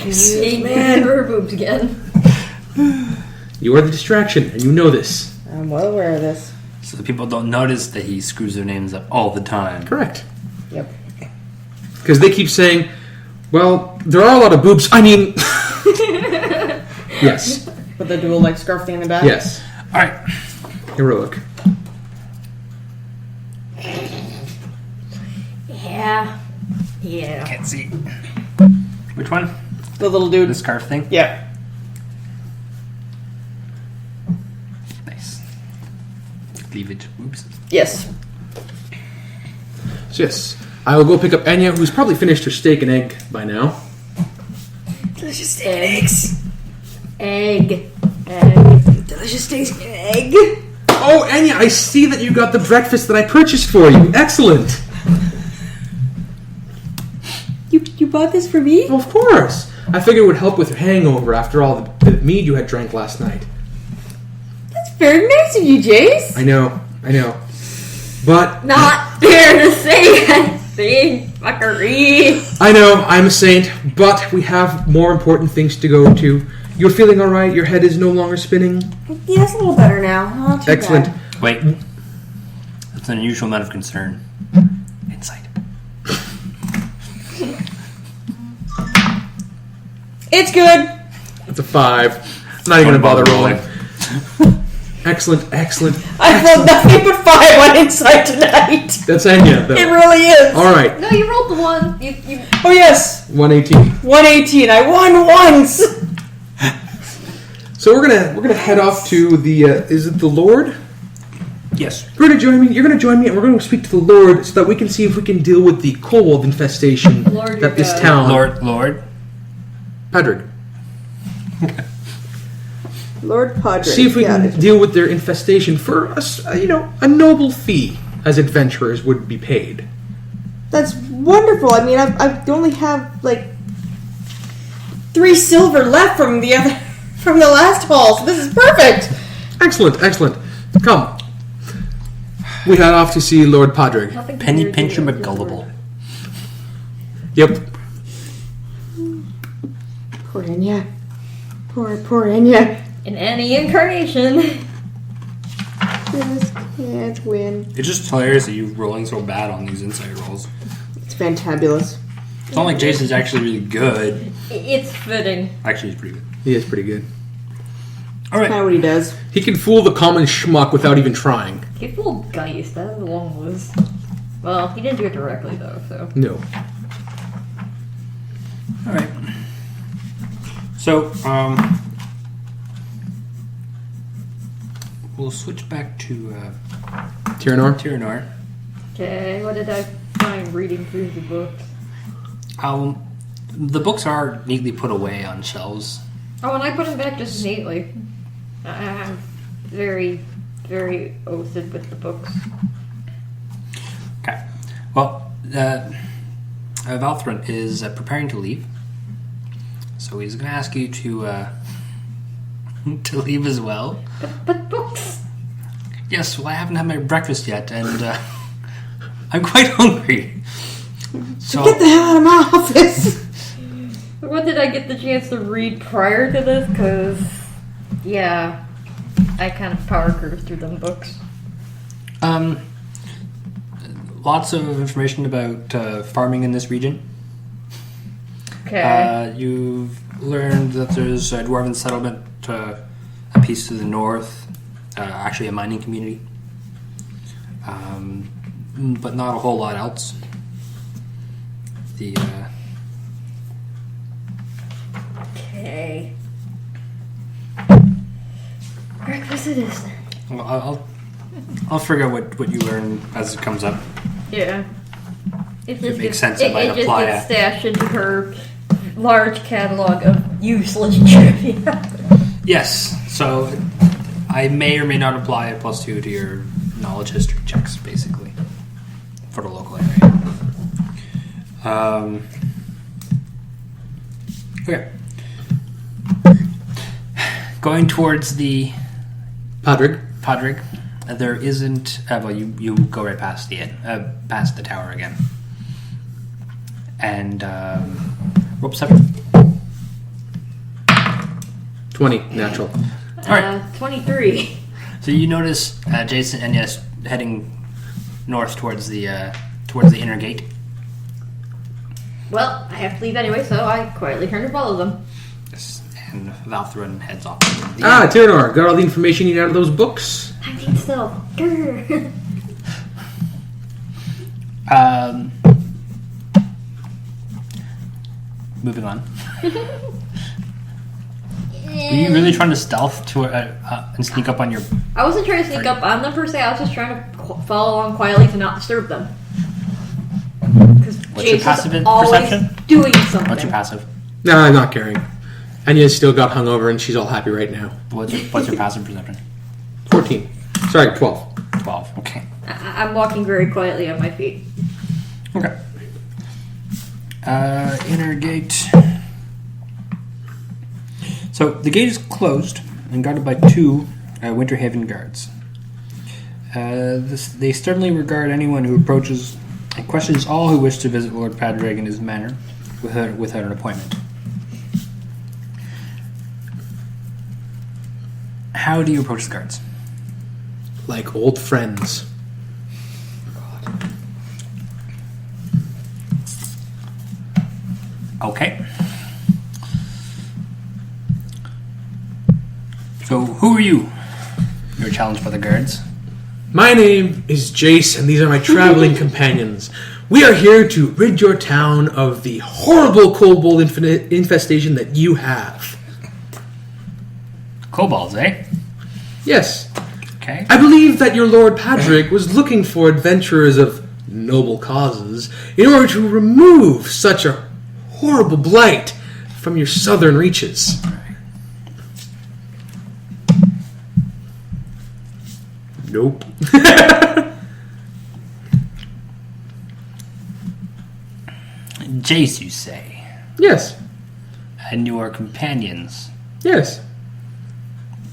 You man, her boobs again. You are the distraction, and you know this. I'm well aware of this. So the people don't notice that he screws their names up all the time. Correct. Yep. Because they keep saying, well, there are a lot of boobs. I mean... Yes. Put the dual like scarf thing in the back? Yes. Alright. Heroic. Yeah. Can't see. Which one? The little dude. The scarf thing? Yeah. Nice. Cleavage. Oops. Yes. So yes, I will go pick up Ennyah, who's probably finished her steak and egg by now. Delicious steak and eggs. Egg. Delicious steak and egg. Oh, Ennyah, I see that you got the breakfast that I purchased for you. Excellent. You bought this for me? Well, of course. I figured it would help with your hangover after all the mead you had drank last night. That's very nice of you, Jayce. I know. But... Not fair to say anything, fuckery. I know, I'm a saint, but we have more important things to go to. You're feeling alright? Your head is no longer spinning? Yeah, it's a little better now. Not too Excellent. bad. Wait. That's an unusual amount of concern. Insight. It's good. It's a 5. I'm not even going to bother rolling. Excellent. I rolled nothing but 5 on insight tonight. That's Ennyah, though. It really is. Alright, No, you rolled the one. You Oh, yes. 118. 118. I won once. So we're gonna head off to the is it the Lord? Yes. You're gonna join me, and we're gonna speak to the Lord so that we can see if we can deal with the kobold infestation Lord, that this your town. Lord. Padre. Lord Padre. See if we can deal with their infestation for a noble fee, as adventurers would be paid. That's wonderful. I mean, I only have like 3 silver left from the last haul, so this is perfect. Excellent, excellent. Come. We head off to see Lord Padraig. Nothing Penny compared pincher to but gullible. Yep. Poor Ennyah. Poor Ennyah. In any incarnation. Just can't win. It's just hilarious that you're rolling so bad on these insight rolls. It's fantabulous. It's not like Jayce is actually really good. It's fitting. Actually, he's pretty good. He is pretty good. All right. Kind of what he does. He can fool the common schmuck without even trying. He fooled Jayce. That is a long list. Well, he didn't do it directly though, so. No. All right. So, we'll switch back to Tyrinore? Tyrinore. Okay, what did I find reading through the books? The books are neatly put away on shelves. Oh, and I put them back just neatly. I'm very, very oathed with the books. Okay. Well, Valthrin is preparing to leave, so he's going to ask you to to leave as well. But books! Yes. Well, I haven't had my breakfast yet, and I'm quite hungry. So Get the hell out of my office! What did I get the chance to read prior to this? Because, yeah, I kind of power cruised through them books. Lots of information about farming in this region. Okay. You've learned that there's a dwarven settlement a piece to the north, actually a mining community, but not a whole lot else. Okay. Breakfast it is then. Well, I'll figure out what you learn as it comes up. Yeah. If it makes sense, it might just apply gets it. stashed into her large catalog of useless trivia. Yes, so I may or may not apply a +2 to your knowledge history checks, basically, for the local area. Okay. Going towards the Padraig. there isn't. Well, you go right past the inn, past the tower again, and roll perception. 20, natural. All right. 23. So you notice Jayce and Ennyah heading north towards the inner gate. Well, I have to leave anyway, so I quietly turn to follow them. Yes, and Valthrin heads off. Tyrinore, got all the information you need out of those books? 19 still. Grr. Moving on. Were you really trying to stealth to and sneak up on your? I wasn't trying to sneak up on them per se. I was just trying to follow along quietly to not disturb them. Because What's your Jayce passive is always perception? doing something. What's your passive? No, I'm not caring. Ennyah's still got hungover and she's all happy right now. What's your passive perception? 14. Sorry, 12. 12. Okay. I'm walking very quietly on my feet. Okay. Inner gate. So the gate is closed and guarded by 2 Winterhaven guards. They sternly regard anyone who approaches and questions all who wish to visit Lord Padraig in his manor without an appointment. How do you approach the guards? Like old friends. Okay. So, who are you? You're challenged by the guards. My name is Jayce, and these are my traveling companions. We are here to rid your town of the horrible kobold infestation that you have. Kobolds, eh? Yes, Okay. I believe that your Lord Padraig was looking for adventurers of noble causes in order to remove such a horrible blight from your southern reaches. Nope. Jayce, you say? Yes. And your companions? Yes.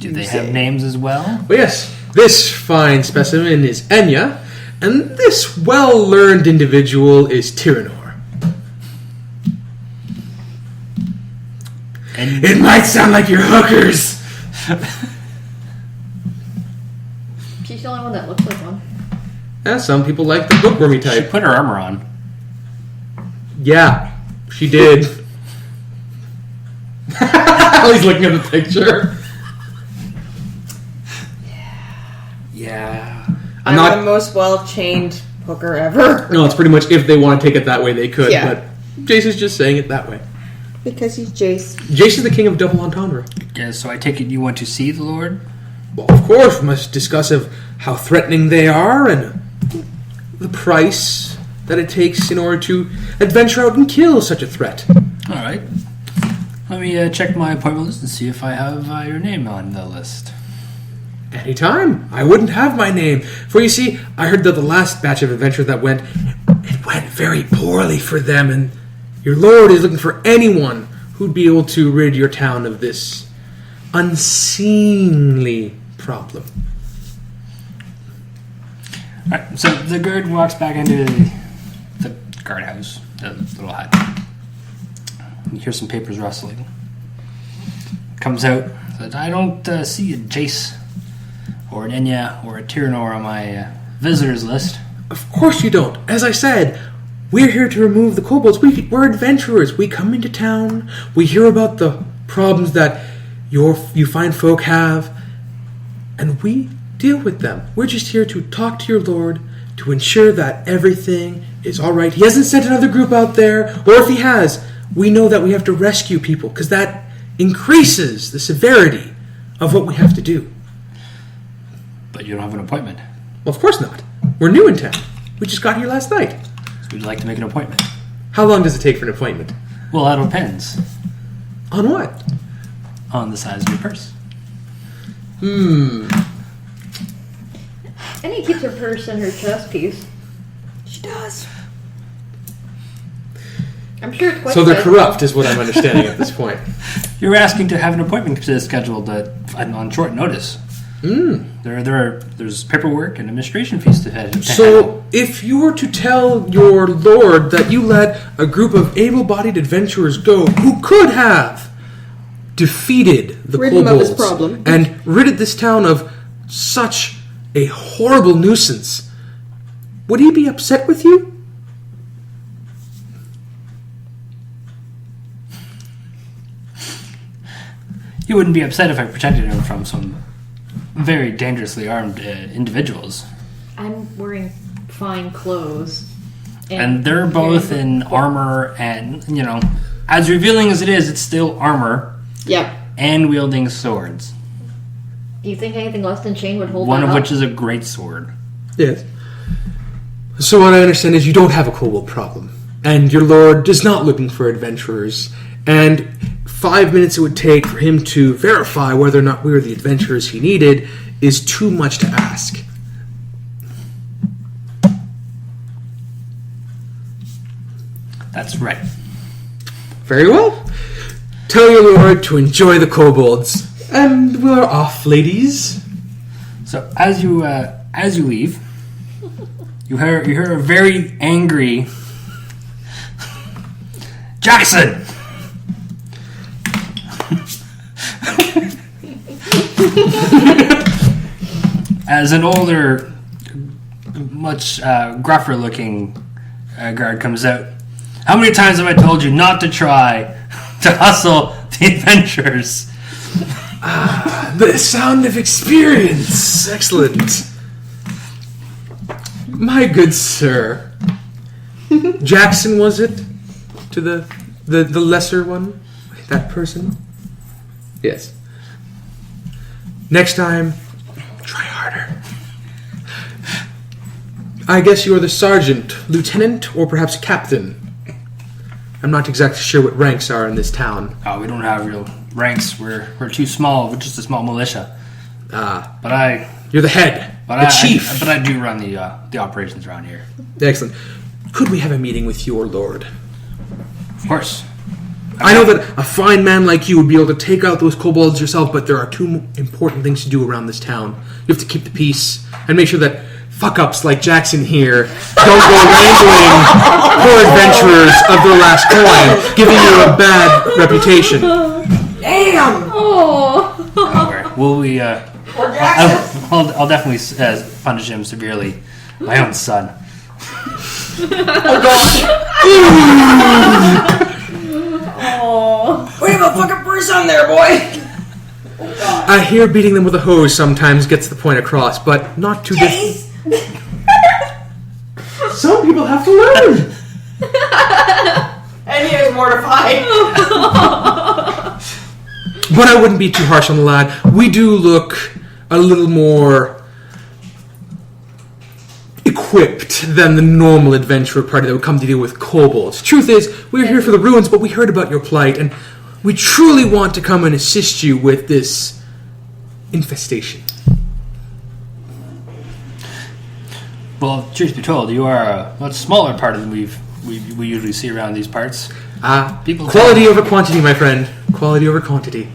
Do they have names as well? Well, yes. This fine specimen is Ennyah, and this well-learned individual is Tyrinore. And It might sound like you're hookers. She's the only one that looks like one. Yeah, some people like the bookwormy she type. put her armor on. Yeah, she did. He's looking at the picture. Yeah. I'm I'm not. the most well-chained hooker ever. No, it's pretty much if they want to take it that way, they could. Yeah. But Jayce is just saying it that way. Because he's Jayce. Jayce is the king of double entendre. Yeah, so I take it you want to see the Lord? Well, of course, we must discuss of how threatening they are and the price that it takes in order to adventure out and kill such a threat. Alright. Let me check my appointment list and see if I have your name on the list. Anytime. I wouldn't have my name. For you see, I heard that the last batch of adventure that went very poorly for them, and your lord is looking for anyone who'd be able to rid your town of this unseemly problem. Alright, so the guard walks back into the guardhouse, the little hut. You hear some papers rustling. Comes out, says, I don't see a Jayce or an Ennyah or a Tyrinore on my visitors list. Of course you don't. As I said, we're here to remove the kobolds. We're adventurers. We come into town. We hear about the problems that you fine folk have, and we deal with them. We're just here to talk to your lord to ensure that everything is all right. He hasn't sent another group out there, or if he has, we know that we have to rescue people because that increases the severity of what we have to do. But you don't have an appointment. Well, of course not. We're new in town. We just got here last night. So would you like to make an appointment? How long does it take for an appointment? Well, that depends On what? on the size of your purse. And he keeps her purse in her chest piece. She does. I'm sure it's quite So they're good. corrupt, is what I'm understanding at this point. You're asking to have an appointment scheduled on short notice. There's paperwork and administration fees to handle. So, if you were to tell your lord that you let a group of able-bodied adventurers go who could have defeated the Rid him of his kobolds problem. and ridded this town of such a horrible nuisance, would he be upset with you? You wouldn't be upset if I protected him from some very dangerously armed individuals. I'm wearing fine clothes. And they're both in armor and, as revealing as it is, it's still armor Yep. and wielding swords. Do you think anything less than chain would hold One that of up? which is a great sword. Yes. So what I understand is you don't have a kobold problem, and your lord is not looking for adventurers, and 5 minutes it would take for him to verify whether or not we were the adventurers he needed is too much to ask. That's right. Very well. Tell your lord to enjoy the kobolds. And we're off, ladies. So as you leave, you hear a very angry Jackson. As an older, much gruffer-looking guard comes out. How many times have I told you not to try to hustle the adventurers? The sound of experience. Excellent. My good sir. Jackson, was it? To the lesser one? That person? Yes. Next time, try harder. I guess you are the sergeant, lieutenant, or perhaps captain. I'm not exactly sure what ranks are in this town. Oh, we don't have real ranks. We're too small. We're just a small militia. But You're the head, the chief. But I do run the operations around here. Excellent. Could we have a meeting with your lord? Of course. I know that a fine man like you would be able to take out those kobolds yourself, but there are two important things to do around this town. You have to keep the peace and make sure that fuck-ups like Jackson here don't go wrangling poor adventurers of their last coin, giving you a bad reputation. Damn! Oh. Will we? Poor Jackson. I'll definitely punish him severely. My own son. Oh. We have a fucking person there, boy! I hear beating them with a hose sometimes gets the point across, but not too Jayce! Some people have to learn. And he is mortified. But I wouldn't be too harsh on the lad. We do look a little more equipped than the normal adventurer party that would come to deal with kobolds. Truth is, we're here for the ruins, but we heard about your plight, and we truly want to come and assist you with this infestation. Well, truth be told, you are a much smaller part than we usually see around these parts. People Quality over quantity, my friend. Quality over quantity.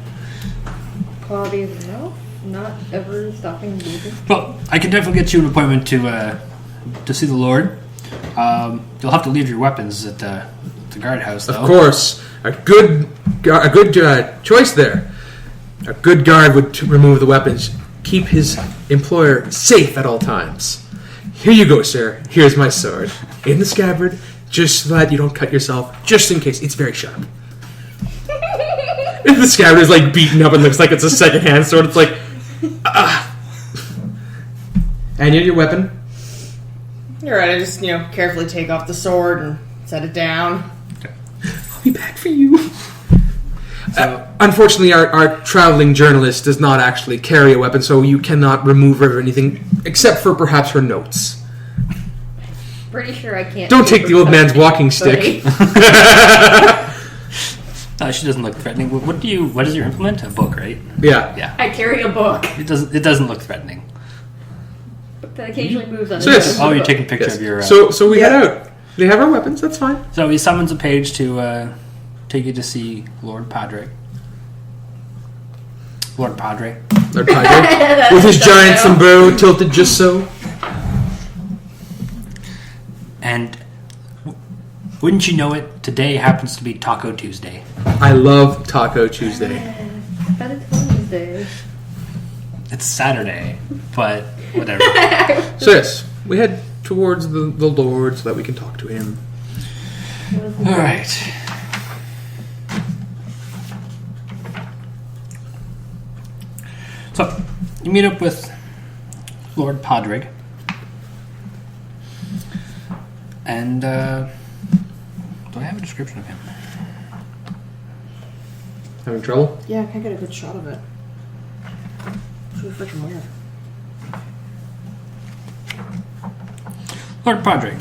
Quality is no, not ever stopping moving. Well, I can definitely get you an appointment to see the Lord. You'll have to leave your weapons at the guardhouse, though. Of course, a good choice there. A good guard would remove the weapons, keep his employer safe at all times. Here you go, sir. Here's my sword. In the scabbard, just so that you don't cut yourself, just in case. It's very sharp. If the scabbard is like beaten up and looks like it's a second-hand sword, it's like... And your weapon? You're right, I just, carefully take off the sword and set it down. I'll be back for you. Unfortunately, our traveling journalist does not actually carry a weapon, so you cannot remove her or anything, except for perhaps her notes. Pretty sure I can't. Don't take the old man's walking stick. She doesn't look threatening. What is your implement? A book, right? Yeah. Yeah. I carry a book. It doesn't look threatening. But that occasionally moves on. So yes. Oh, you're taking a picture Yes. of your... So we head out. They have our weapons, that's fine. So he summons a page to take you to see Lord Padre. Lord Padre. Lord Padre. With his giant sombrero tilted just so. And wouldn't you know it, today happens to be Taco Tuesday. I love Taco Tuesday. But it's Wednesday. It's Saturday, but whatever. So yes, we head towards the Lord so that we can talk to him. All right. So, you meet up with Lord Padre. And, do I have a description of him? Having trouble? Yeah, I can't get a good shot of it. It's really freaking weird. Lord Padre.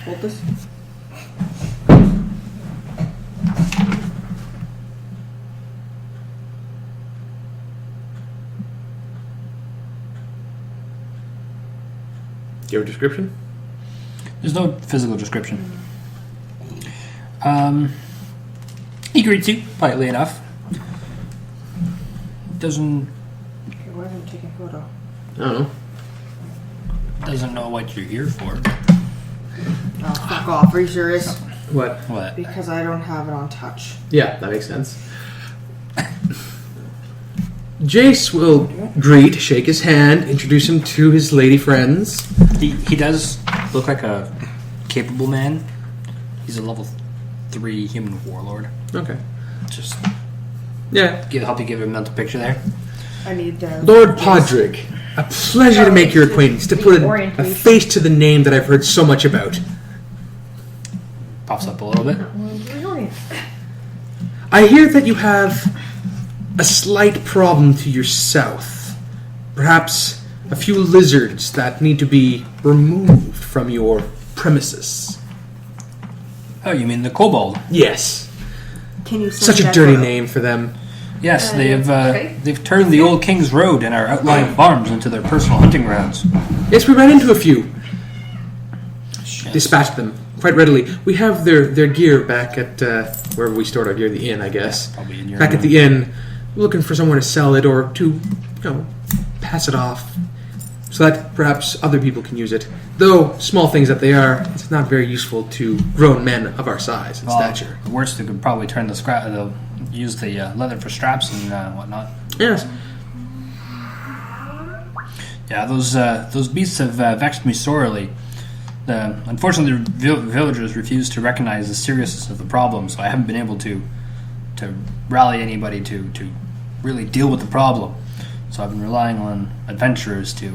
Hold this. Do you have a description? There's no physical description. He greets you politely enough. Doesn't Okay, why isn't it taking a photo? I don't know. doesn't know what you're here for. Oh, fuck off. Are you serious? What? What? Because I don't have it on touch. Yeah, that makes sense. Jayce will greet, shake his hand, introduce him to his lady friends. He does look like a capable man. He's a level 3 human warlord. Okay. Just Yeah. help you give a mental picture there. I need Lord Podrick, a pleasure to make your acquaintance, to put a face to the name that I've heard so much about. Pops up a little bit. I hear that you have a slight problem to your south. Perhaps a few lizards that need to be removed from your premises. Oh, you mean the kobold? Yes. Can you send Such a that dirty photo? name for them. Yes, Okay. they've turned the old King's Road and our outlying farms into their personal hunting grounds. Yes, we ran into a few. Yes. Dispatched them quite readily. We have their gear back at wherever we stored our gear, the inn, I guess. Probably in your Back at room. the inn, looking for somewhere to sell it or to, pass it off, so that perhaps other people can use it. Though small things that they are, it's not very useful to grown men of our size and stature. The worst, they could probably turn they'll use the leather for straps and whatnot. Yes. Yeah, those beasts have vexed me sorely. Unfortunately, the villagers refuse to recognize the seriousness of the problem, so I haven't been able to rally anybody to really deal with the problem. So I've been relying on adventurers to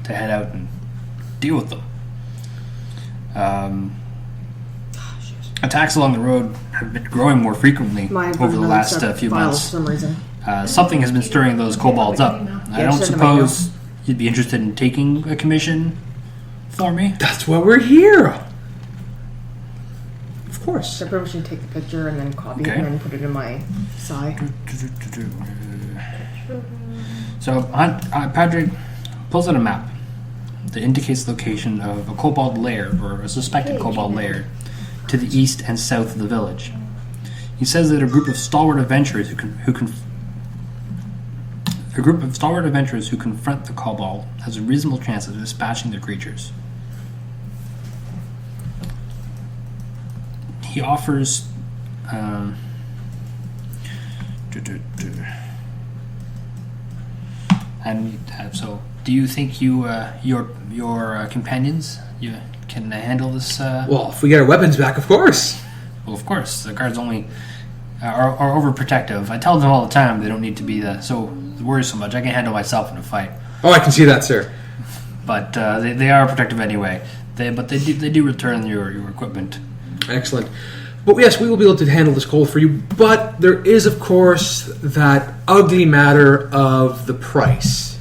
head out and deal with them. Attacks along the road have been growing more frequently over the last few months. For some reason. Something has been stirring those kobolds up. I don't send them right suppose you'd be interested in taking a commission for me? That's why we're here. Of course. So I probably should take the picture and then copy Okay. it and then put it in my side. So Patrick pulls out a map that indicates the location of a kobold lair, or a suspected kobold lair, to the east and south of the village. He says that a group of stalwart adventurers who confront the kobold has a reasonable chance of dispatching their creatures. He offers. And so, do you think your companions can handle this? Well, if we get our weapons back, of course. Well, of course, the guards only are overprotective. I tell them all the time they don't need to be so worry so much. I can handle myself in a fight. Oh, I can see that, sir. But they are protective anyway. They do return your equipment. Excellent. But yes, we will be able to handle this cold for you. But there is, of course, that ugly matter of the price.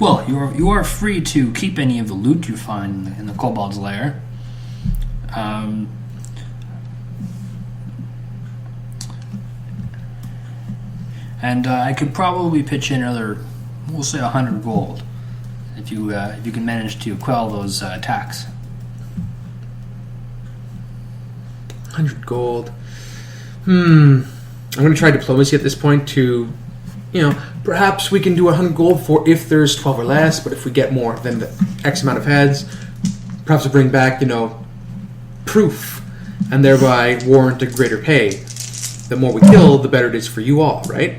Well, you are free to keep any of the loot you find in the kobold's lair. And I could probably pitch in another, we'll say 100 gold, if you can manage to quell those attacks. 100 gold. I'm going to try diplomacy at this point to, perhaps we can do 100 gold for if there's 12 or less, but if we get more than the X amount of heads, perhaps we'll bring back, proof, and thereby warrant a greater pay. The more we kill, the better it is for you all, right?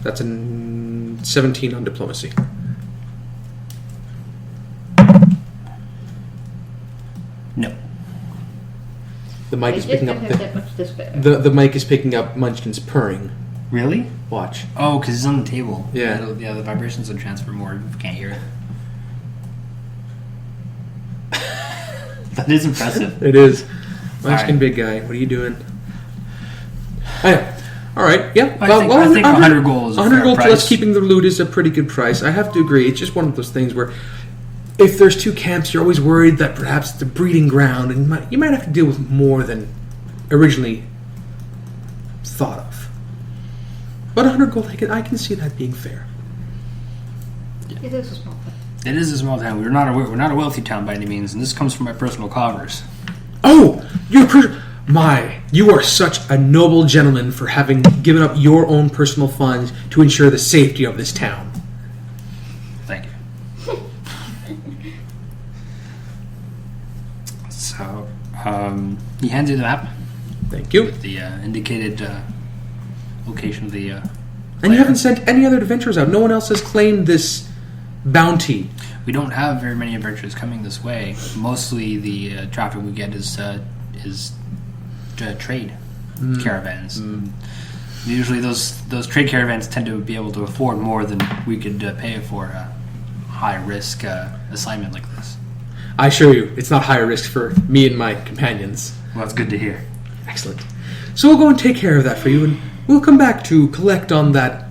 That's a 17 on diplomacy. No. The mic I is just picking don't up have that much to spare. the mic is picking up Munchkin's purring. Really? Watch. Oh, because he's on the table. Yeah. The vibrations will transfer more. You can't hear it. That is impressive. It is. Munchkin, Alright. big guy. What are you doing? All right. Yeah. I think 100 gold is a 100 fair gold price. plus keeping the loot is a pretty good price. I have to agree. It's just one of those things where if there's two camps, you're always worried that perhaps it's a breeding ground, and you might have to deal with more than originally thought of. But 100 gold, I can see that being fair. It is a small thing. It is a small town. We're not a wealthy town by any means, and this comes from my personal coffers. Oh, you are such a noble gentleman for having given up your own personal funds to ensure the safety of this town. Thank you. So, he hands you the map Thank you. with the indicated location of the. And you haven't sent any other adventurers out. No one else has claimed this bounty. We don't have very many adventurers coming this way. Mostly the traffic we get is trade caravans. Usually those trade caravans tend to be able to afford more than we could pay for a high risk assignment like this. I assure you, it's not higher risk for me and my companions. Well, that's good to hear. Excellent. So we'll go and take care of that for you, and we'll come back to collect on that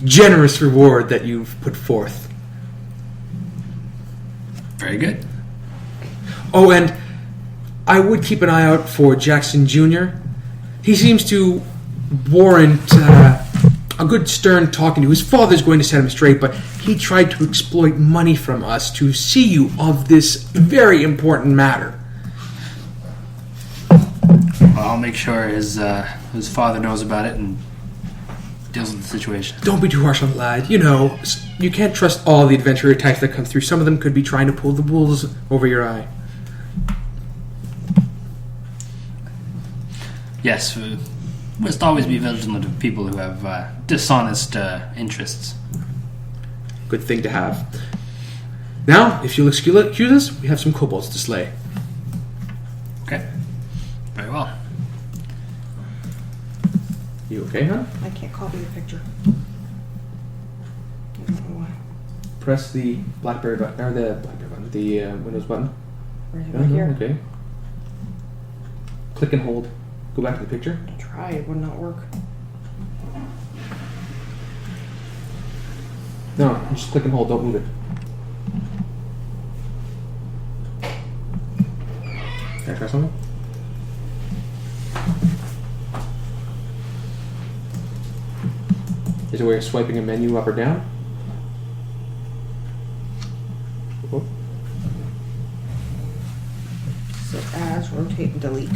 generous reward that you've put forth. Very good. Oh, and I would keep an eye out for Jackson Jr. He seems to warrant a good stern talking to. His father's going to set him straight, but he tried to exploit money from us to see you of this very important matter. Well, I'll make sure his father knows about it and deals with the situation. Don't be too harsh on the lad. You know, you can't trust all the adventurer types that come through. Some of them could be trying to pull the wolves over your eye. Yes, we must always be vigilant of people who have dishonest interests. Good thing to have. Now, if you'll excuse us, we have some kobolds to slay. Okay. Very well. You okay, hon? I can't copy the picture. I don't know why. Press the BlackBerry button, or the BlackBerry button, the Windows button. Where's it right here? Okay. Click and hold. Go back to the picture. I tried, it would not work. No, just click and hold. Don't move it. Can I try something? Is there a way of swiping a menu up or down? Whoop. So as, rotate, and delete.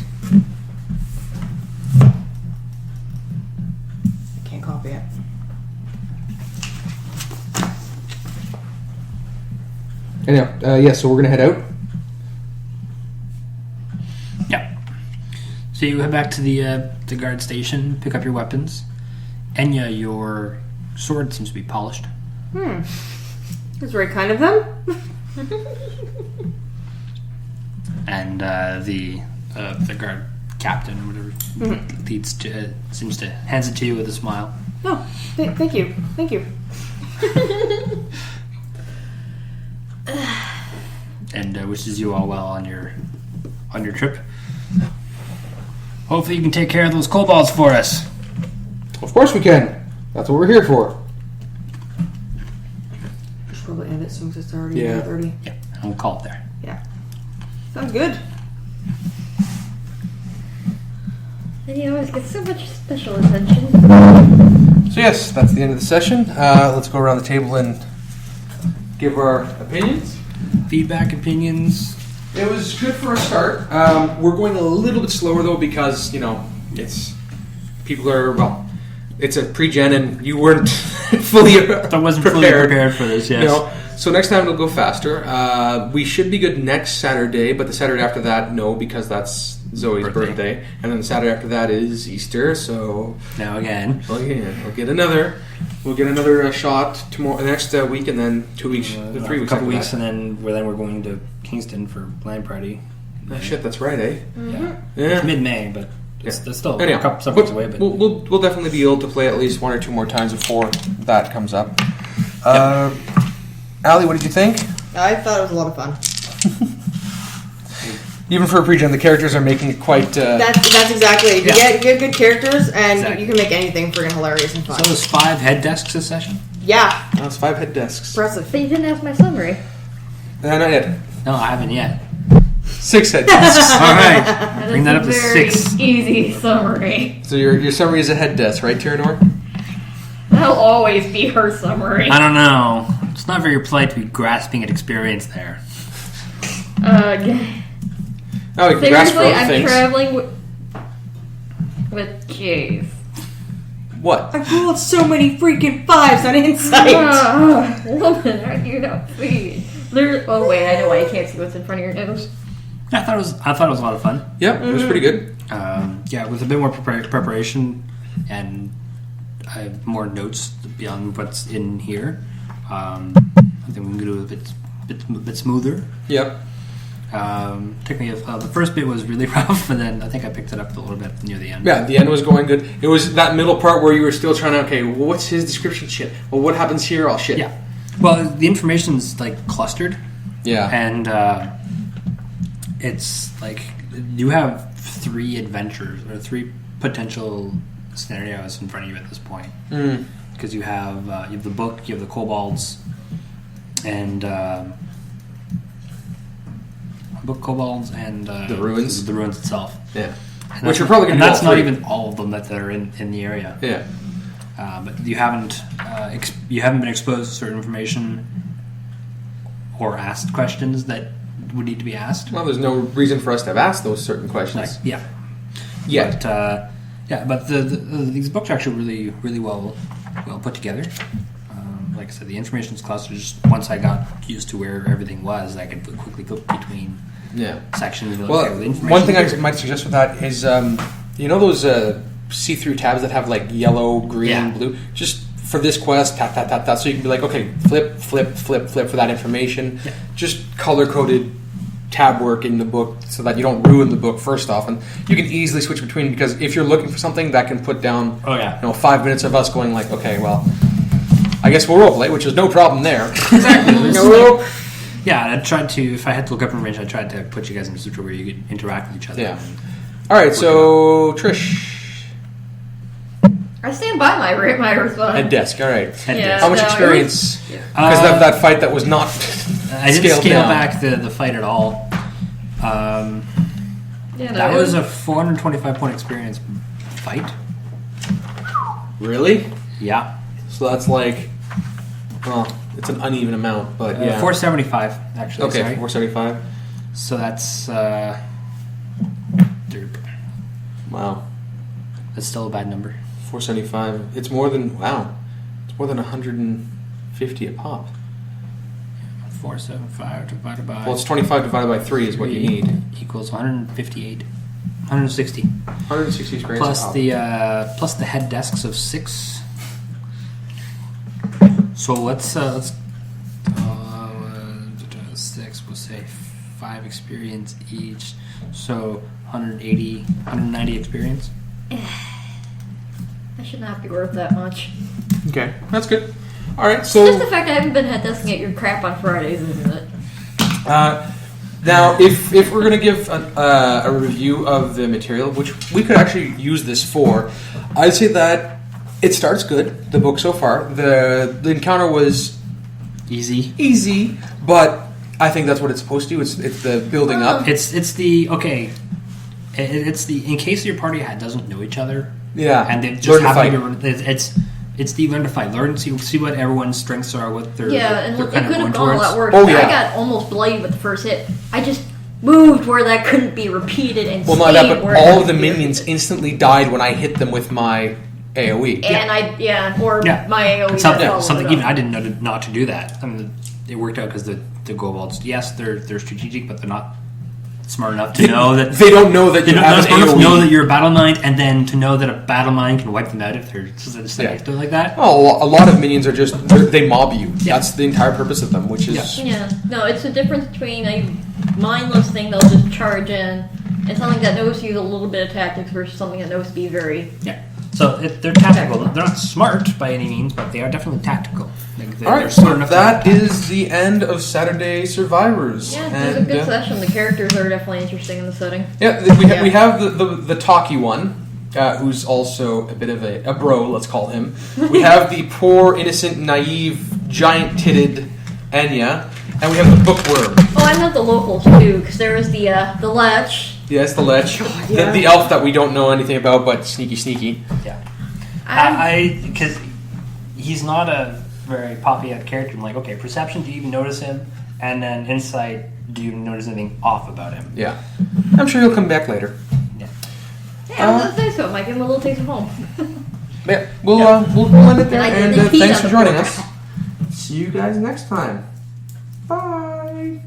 I can't copy it. Anyhow, so we're gonna head out. Yeah. So you head back to the guard station, pick up your weapons. Ennyah, your sword seems to be polished. That's very kind of them. And the guard captain, or whatever, seems to hands it to you with a smile. Oh, thank you. Thank you. And wishes you all well on your trip. Hopefully you can take care of those kobolds for us. Of course we can. That's what we're here for. I should probably end it since it's already Yeah. 30. Yeah, and we'll call it there. Yeah. Sounds good. And you always get so much special attention. So yes, that's the end of the session. Let's go around the table and give our opinions. Feedback, opinions. It was good for a start. We're going a little bit slower though because it's people are it's a pre-gen and you weren't fully prepared for this. Yes. So next time it'll go faster. We should be good next Saturday, but the Saturday after that, no, because that's Zoe's birthday. And then the Saturday after that is Easter. So Now again, we'll get another shot tomorrow, next week, and then 2 weeks, 3 weeks, a couple after weeks, that. and then we're going to Kingston for land party. Oh, shit, that's right, eh? Yeah. Yeah. It's mid-May, but it's still Anyhow, a couple some weeks away. But we'll definitely be able to play at least 1 or 2 more times before that comes up. Alli, what did you think? I thought it was a lot of fun. Even for a pre-gen, the characters are making it quite... That's exactly it. You get good characters, and Exactly. you can make anything friggin' hilarious and fun. so there's 5 head desks this session? Yeah. That's 5 head desks. Impressive. But you didn't ask my summary. Not yet. No, I haven't yet. 6 head desks. All right, That bring is that a up to very 6. easy summary. So your summary is a head desk, right, Tyrinore? That'll always be her summary. I don't know. It's not very polite to be grasping at experience there. Oh, you can grasp for Seriously, other I'm things. traveling with Jayce. What? I rolled so many freaking 5s on insight. Woman, how do you not see? Oh wait, I know why you can't see what's in front of your nose. I thought it was a lot of fun. Yep, it was pretty good. With a bit more preparation and I have more notes beyond what's in here. I think we can do it a bit smoother. Yep. Technically, the first bit was really rough, and then I think I picked it up a little bit near the end. Yeah, the end was going good. It was that middle part where you were still trying to, well, what's his description? Shit. Well, what happens here? All shit. Yeah. Well, the information's clustered. Yeah. And it's you have 3 adventures or 3 potential scenarios in front of you at this point. Because you have the book, you have the kobolds, and book kobolds and The ruins? The ruins itself. Yeah. And Which that's- you're probably going and to do that's all not three. even all of them that are in the area. Yeah. But you haven't been exposed to certain information or asked questions that would need to be asked. Well, there's no reason for us to have asked those certain questions. Like, yeah. Yet. But these books are actually really, really well put together. Like I said, the information's clustered. Just once I got used to where everything was, I could quickly flip between sections. And Well, okay, the information one thing I here. might suggest with that is, those see-through tabs that have like yellow, green, blue? Just for this quest, tap, tap, tap, tap. So you can be like, okay, flip, flip, flip, flip for that information. Yeah. Just color-coded tab work in the book so that you don't ruin the book first off. And you can easily switch between, because if you're looking for something, that can put down 5 minutes of us going like, okay, well, I guess we'll roleplay, which is no problem there. Exactly. Nope. Yeah, and I tried to, if I had to look up information, I tried to put you guys in a situation where you could interact with each other. Yeah. All right, so Trish. I stand by my response. At desk, all right. Yeah, How much no, experience? Because of that fight that was not I didn't scaled scale down. back the fight at all. That was a 425 point experience fight. Really? Yeah. So that's like, well, it's an uneven amount, but yeah. 475 actually. Okay, Sorry. 475. So that's derp. Wow. That's still a bad number. 475. It's more than 150 a pop. 475 divided by. Well, it's 25 divided by 3 is what you need. Equals 158, 160 160 experience. plus a pop. plus the head desks of 6. So let's 6. We'll say 5 experience each. So 180, 190 experience. That should not be worth that much. Okay, that's good. All right, Just the so fact I haven't been head desking at your crap on Fridays, isn't it? now if we're gonna give a review of the material, which we could actually use this for, I'd say that it starts good. The book so far, the encounter was Easy. but I think that's what it's supposed to do. It's the building up. It's the in case your party doesn't know each other. Yeah, And they just learn to happen fight. to it's the learn to fight. Learn to see what everyone's strengths are, what they're Yeah, and they're it kind could of have going gone a towards. lot worse. Oh, yeah. I got almost bloody with the first hit. I just moved where that couldn't be repeated and Well, not that, stayed but where it all couldn't of the be minions repeated. instantly died when I hit them with my AoE. And my AoE. Something got even followed I didn't know not to do that. I mean, it worked out because the kobolds, yes, they're strategic, but they're not smart enough to know that They don't know that they you don't have an smart enough to know AoE. that you're a battle mind, and then to know that a battle mind can wipe them out if they're just next to it like that. Oh, a lot of minions are just they mob you. That's the entire purpose of them, which is Yeah, no, it's the difference between a mindless thing that'll just charge in and something that knows to use a little bit of tactics versus something that knows to be very. Yeah. So they're tactical. They're not smart by any means, but they are definitely tactical. all right. So that is the end of Saturday Survivors. Yeah, it was a good session. The characters are definitely interesting in the setting. Yeah, we have the talky one, who's also a bit of a bro, let's call him. We have the poor, innocent, naive, giant-titted Ennyah, and we have the bookworm. Oh, I know the locals too, because there was the Lech. Yes, the Lech. The elf that we don't know anything about, but sneaky. Yeah. I- Because he's not a very poppy out character. I'm like, okay, perception, do you even notice him? And then insight, do you notice anything off about him? Yeah. I'm sure he'll come back later. Yeah, let's say so. It might give him a little taste of home. Yeah, we'll end it there, And I and didn't pee thanks on for the joining floor. us. See you guys next time. Bye.